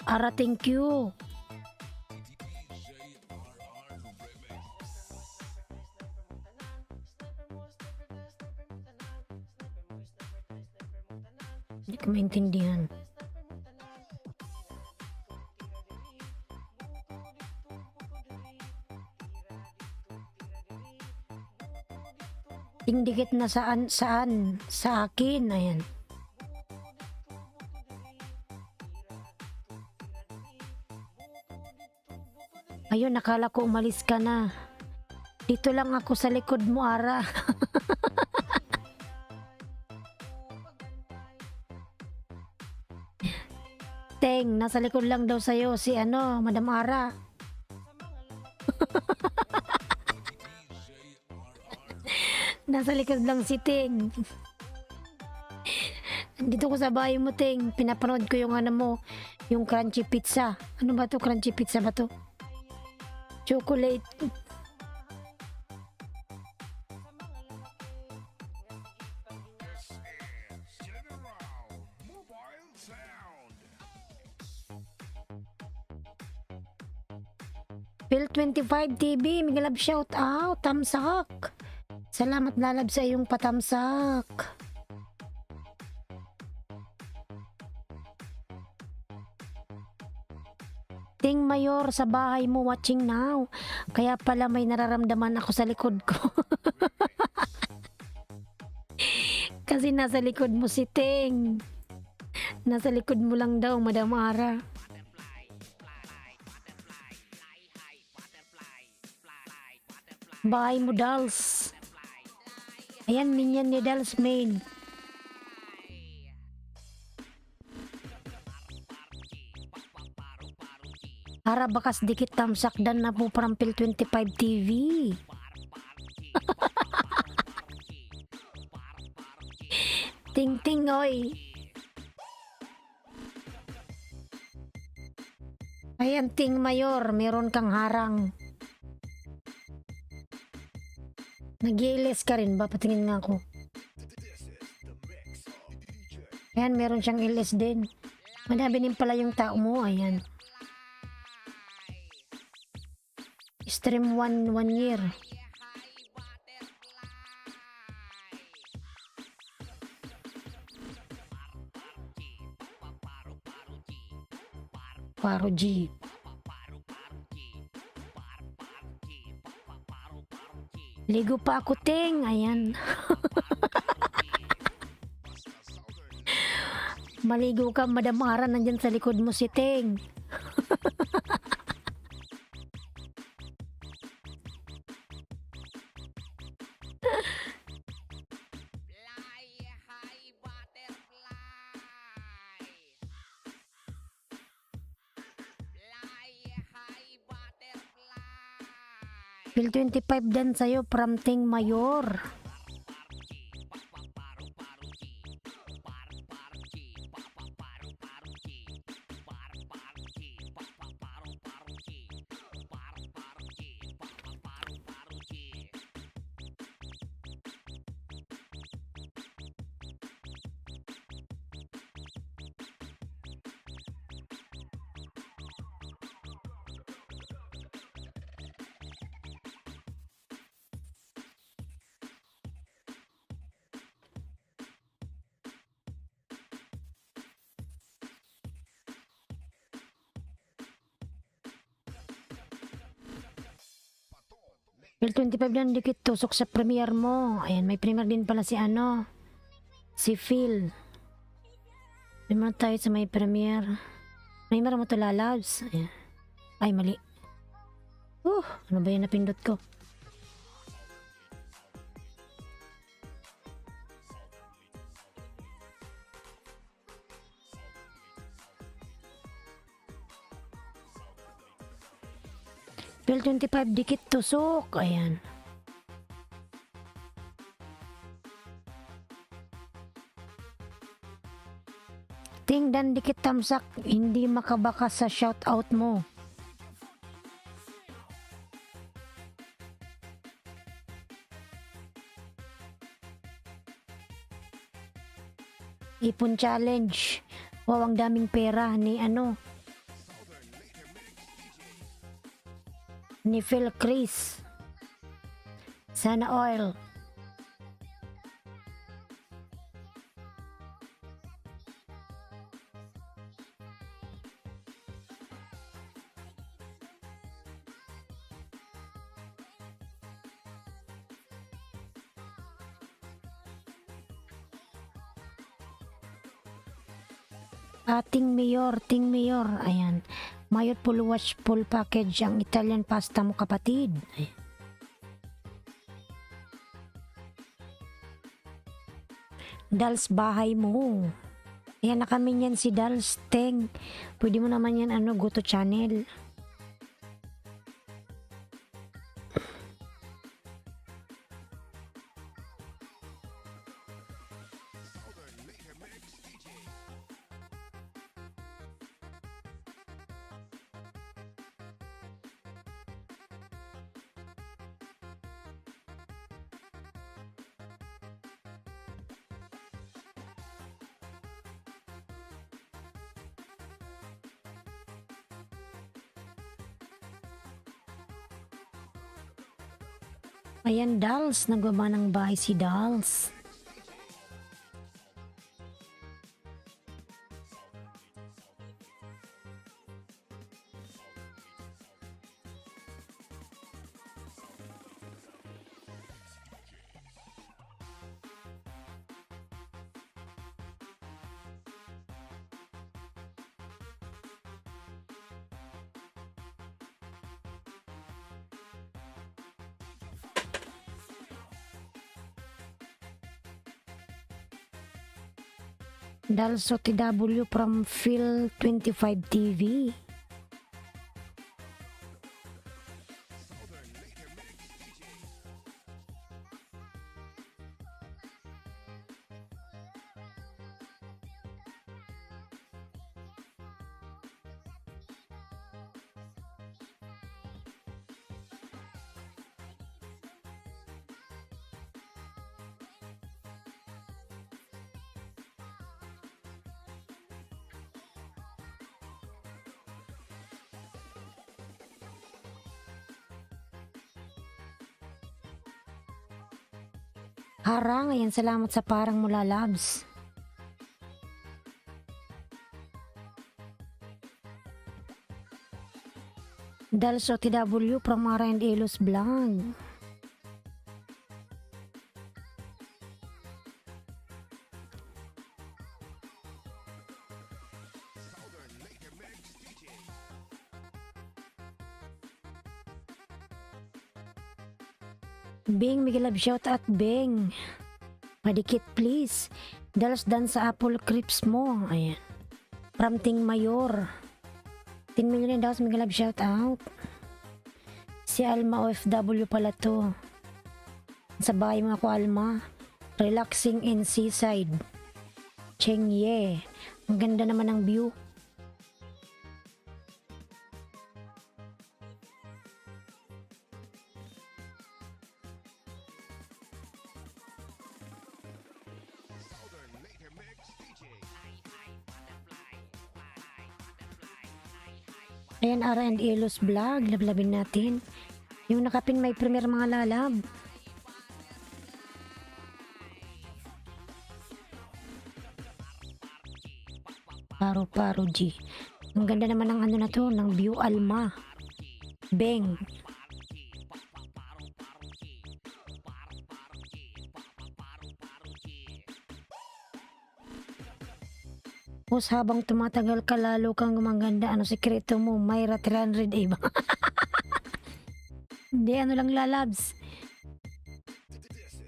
Ara, thank you. Hindi ko maintindihan. Ting, dikit na saan, sa akin, ayan. Ayun, nakala ko umalis ka na. Dito lang ako sa likod mo, Ara. Teng, nasa likod lang daw sa'yo si ano, Madam Ara. Nasa likod lang si Teng. Dito ko sa bahay mo, Teng. Pinapanood ko yung ano mo, yung crunchy pizza. Ano ba to? Crunchy pizza ba to? Chocolate. This is General Mobile Sound. Phil 25 TV, Miguel Love shout out, tamsak. Salamat lalab sa iyong patamsak. Ting Mayor, sa bahay mo watching now. Kaya pala may nararamdaman ako sa likod ko. Kasi nasa likod mo si Ting. Nasa likod mo lang daw, Madam Ara. Bahay mo, dolls. Ayan, minion ni Dolls Maid. Ara bakas dikit tamsakdan na po parampil 25 TV. Ting ting oy. Ayan ting mayor, meron kang harang. Nag-iilis ka rin ba? Patingin nga ako. Ayan, meron siyang ilis din. Madami din pala yung tao mo. Ayan. Stream 1 year. Paro G. Ligo pa ako, ting. Ayan. Maligo ka, Madam Ara, nandyan sa likod mo si Ting. Bill 25 dan sa'yo from Ting Mayor. Bill 25 dan dikit tusok sa premiere mo. Ayan, may premiere din pala si ano. Si Phil. Naman tayo sa may premiere. Premiere mo to, lalabs. Ayan. Ay, mali. Ano ba yung napindot ko? Bill 25 dikit tusok. Ayan. Ting dan dikit tamsak. Hindi makabaka sa shoutout mo. Ipon challenge. Wow, ang daming pera ni ano. Ni Phil Chris. Sana oil. Ting Mayor. Ayan. Mayor full watch full package ang Italian pasta mo, kapatid. Ayan. Dals bahay mo. Ayan na kami yan si Dals Teng. Pwede mo naman yan ano, go to channel. Ayan, Dals. Nagbaba ng bahay si Dals. Dalso TW from Phil 25 TV. Harang, ayan, salamat sa parang mula Labs. Dalso TW from Mara and Elos Vlog. Bing, Miguel Love shout out Bing. Padikit please. Dalos dan sa Apple Crips mo. Ayan. From Ting Mayor. 10 million daw Miguel Love shout out. Si Alma OFW pala to. Sa bahay mo ako Alma. Relaxing in seaside. Cheng Ye. Ang ganda naman ng view. Ayan, Ara and Elos Vlog, lablabin natin. Yung nakapin may premier mga lalab. Paro G. Ang ganda naman ng ano na to, ng view Alma. Beng. Tapos habang tumatagal ka lalo kang gumaganda, ano sekreto mo? Myra 300 ba? Hindi, ano lang lalabs.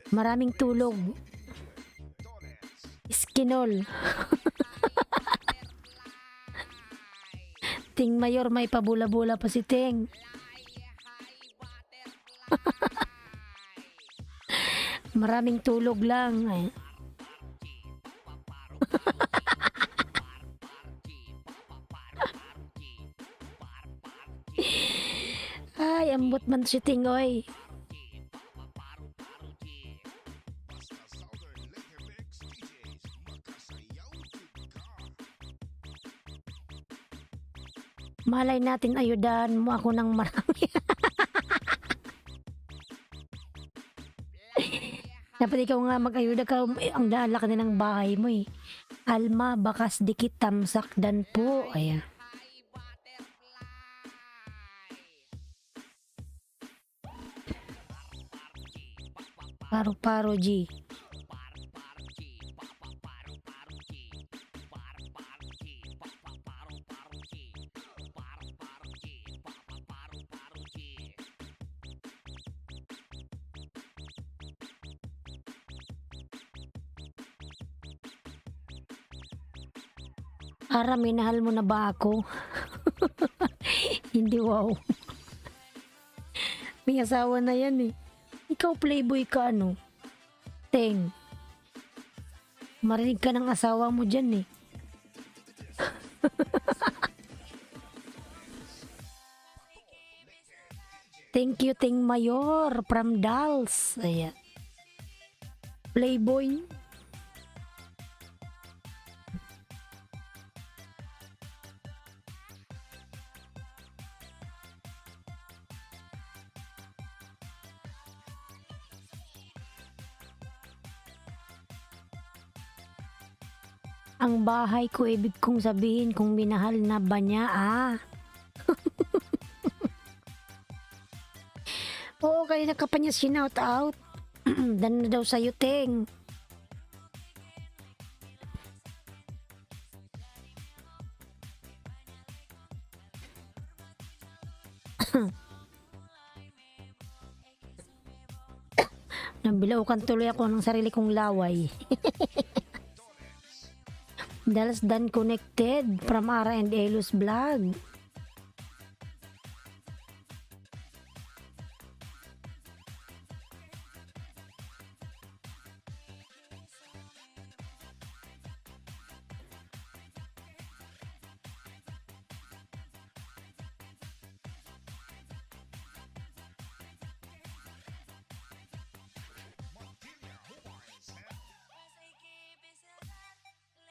Maraming tulog. Skinol. Ting Mayor, may pabula-bula pa si Ting. Maraming tulog lang. Ay. Ay, ambot man si Tingoy. Malay natin ayudahan mo ako ng marami. Dapat ikaw nga mag-ayuda ka, ang dala ka ng bahay mo eh. Alma, bakas dikit tamsak dan po. Ayan. Paro G. Ara, minahal mo na ba ako? Hindi, wow. May asawa na yan eh. Ikaw playboy ka ano? Teng. Marinig ka ng asawa mo dyan eh. Thank you, Ting Mayor from Dals. Ayan. Playboy. Ang bahay ko, ibig kong sabihin kung minahal na ba niya, Oo, kanina ka pa niya sinout out. Dan na daw sa'yo, Teng. Nabilaukan tuloy ako ng sarili kong laway. Dallas Dan Connected from Ara and Elos Vlog.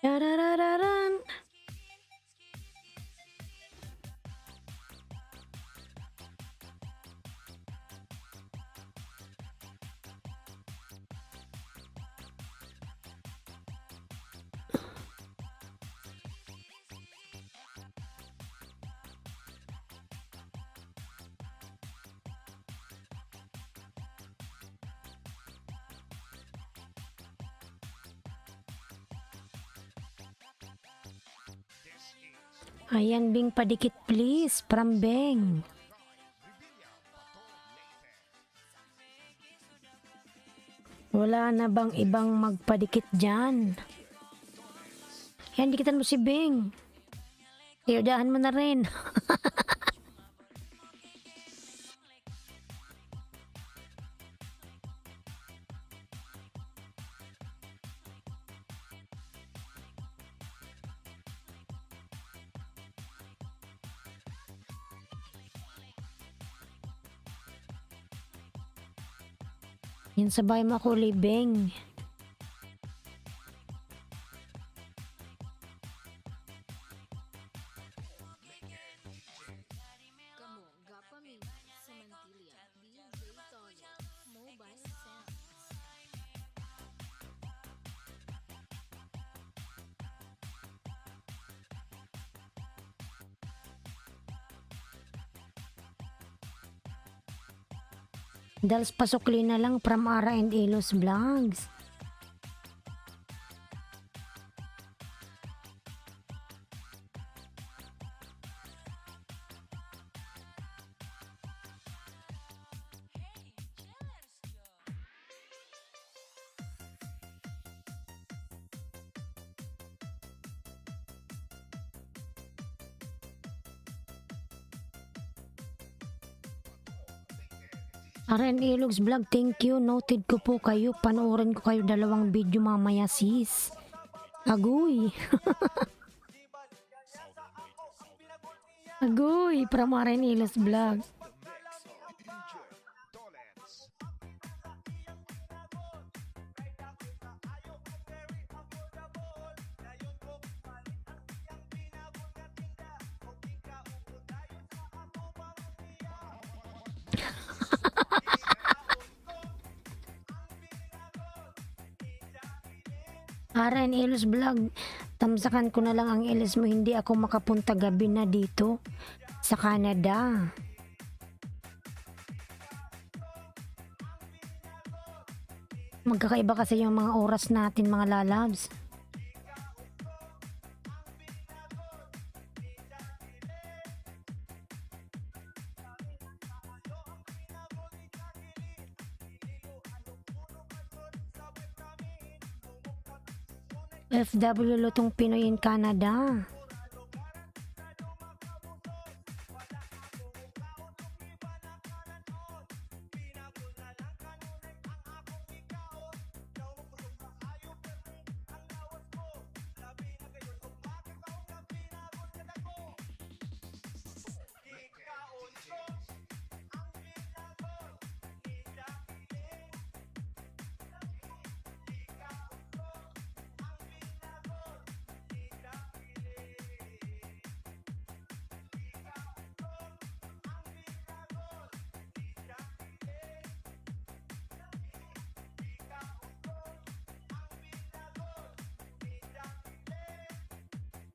Yararararan. Ayan, Bing, padikit please, from Beng. Wala na bang ibang magpadikit dyan? Yan, dikitan mo si Bing. Iudahan mo na rin. Yan, sabay mo ako, Beng. Kamu, Gapami, Samantilla, DJ Toyo, Mobile Sounds. Dals pasukli na lang from Ara and Elos Vlogs. Ara and Elos Vlog, thank you. Noted ko po kayo. Panoorin ko kayo dalawang video mamaya, sis. Agoy. Agoy, from Ara and Elos Vlog. Ara and Elos Vlog, tamsakan ko na lang ang Elos mo, hindi ako makapunta gabi na dito sa Canada. Magkakaiba kasi yung mga oras natin, mga lalabs. FW Lutong Pinoy in Canada.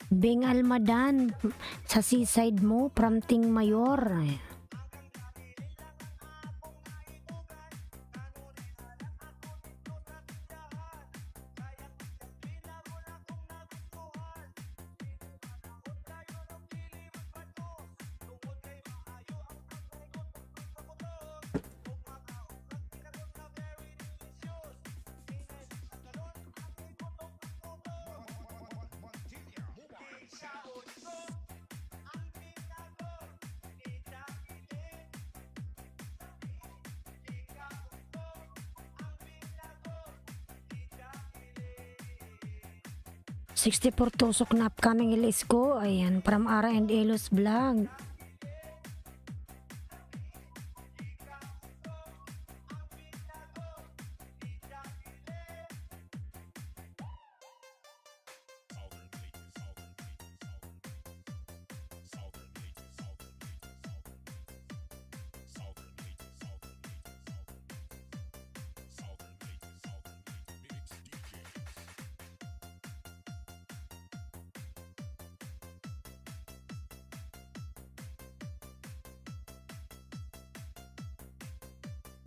Beng Almadan sa seaside mo, Pramting Mayor. 64 tusok na upcoming release ko. Ayan, from Ara and Elos Vlog.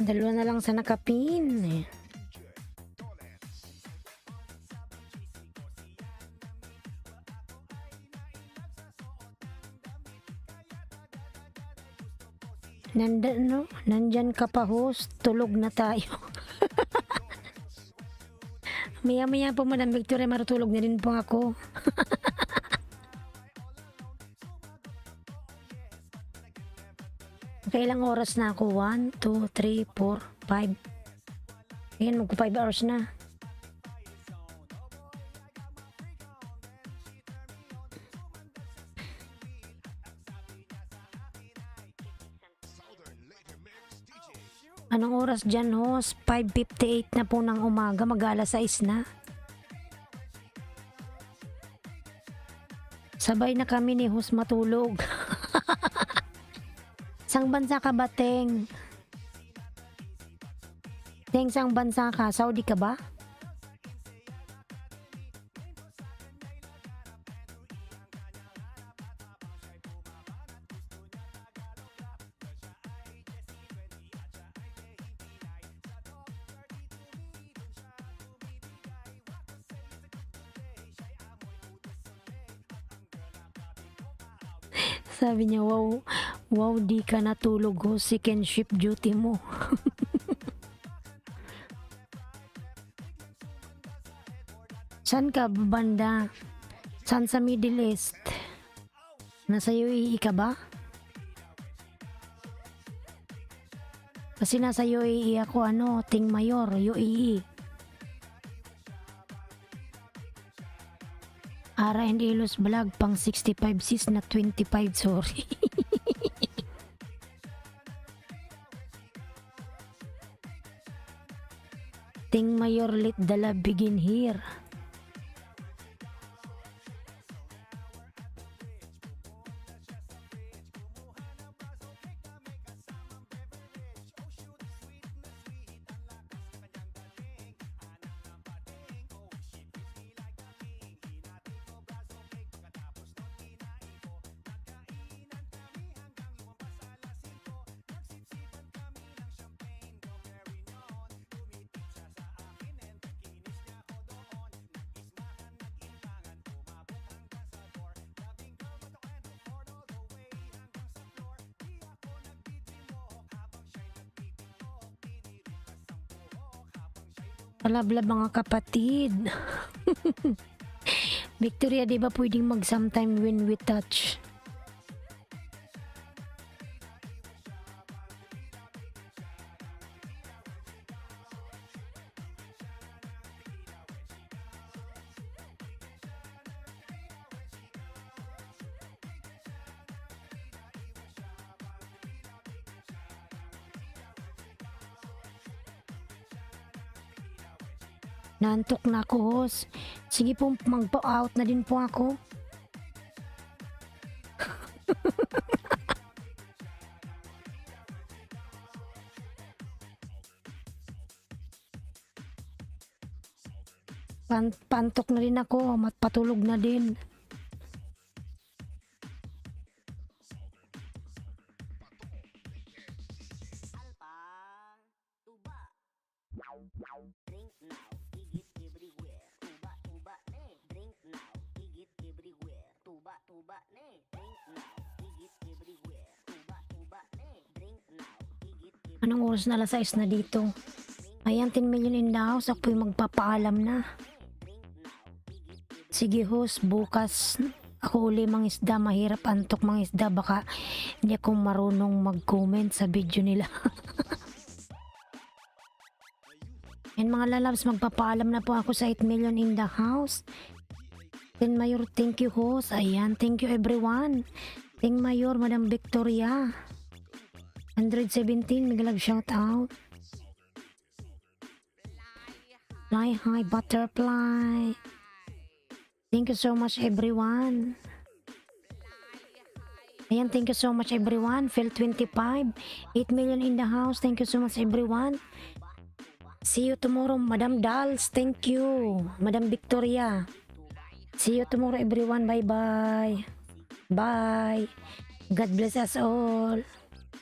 Dalawa na lang sa nakapin. Nandyan ka pa host, tulog na tayo. Maya po Madam Victoria, marutulog na rin po ako. Kailang oras na ako? 1, 2, 3, 4, 5. Ayan, magpo 5 hours na. Anong oras dyan, host? 5:58 na po ng umaga, mag-alas 6 na. Sabay na kami ni host matulog. Sang bansa ka ba, Teng? Teng, sang bansa ka? Saudi ka ba? Sabi niya, wow, di ka natulog ho, second shift duty mo. San ka banda? San sa Middle East? Nasa UAE ka ba? Kasi nasa UAE ako, Ting Mayor, UAE. Ara and Elos Vlog, pang 65 sis na 25, sorry. Ting Mayor, let the love begin here. Palablab mga kapatid. Victoria, di ba pwedeng mag sometime when we touch? Naantok na ako, host. Sige po, magpa-out na din po ako. Pantok na din ako, matpatulog na din. Alpa, tuba. Drink now, igit everywhere. Tuba, tuba, ne. Drink now, igit everywhere. Tuba, tuba, ne. Drink now, igit everywhere. Tuba, tuba, ne. Drink now, igit everywhere. Anong oras na, alas 6 na dito? Ayan, 10 million in the house. Ako po'y magpapaalam na. Sige host, bukas ako uli mga isda. Mahirap antok mga isda. Baka hindi ako marunong mag-comment sa video nila. And mga lalabs, magpapaalam na po ako sa 8 million in the house. Ten Mayor, thank you host. Ayan, thank you everyone. Ten Mayor, Madam Victoria. 117, mega love shout out. Fly high butterfly. Thank you so much everyone. Ayan, thank you so much everyone. Phil 25, 8 million in the house. Thank you so much everyone. See you tomorrow, Madam Dals. Thank you, Madam Victoria. See you tomorrow everyone. Bye bye. Bye. God bless us all.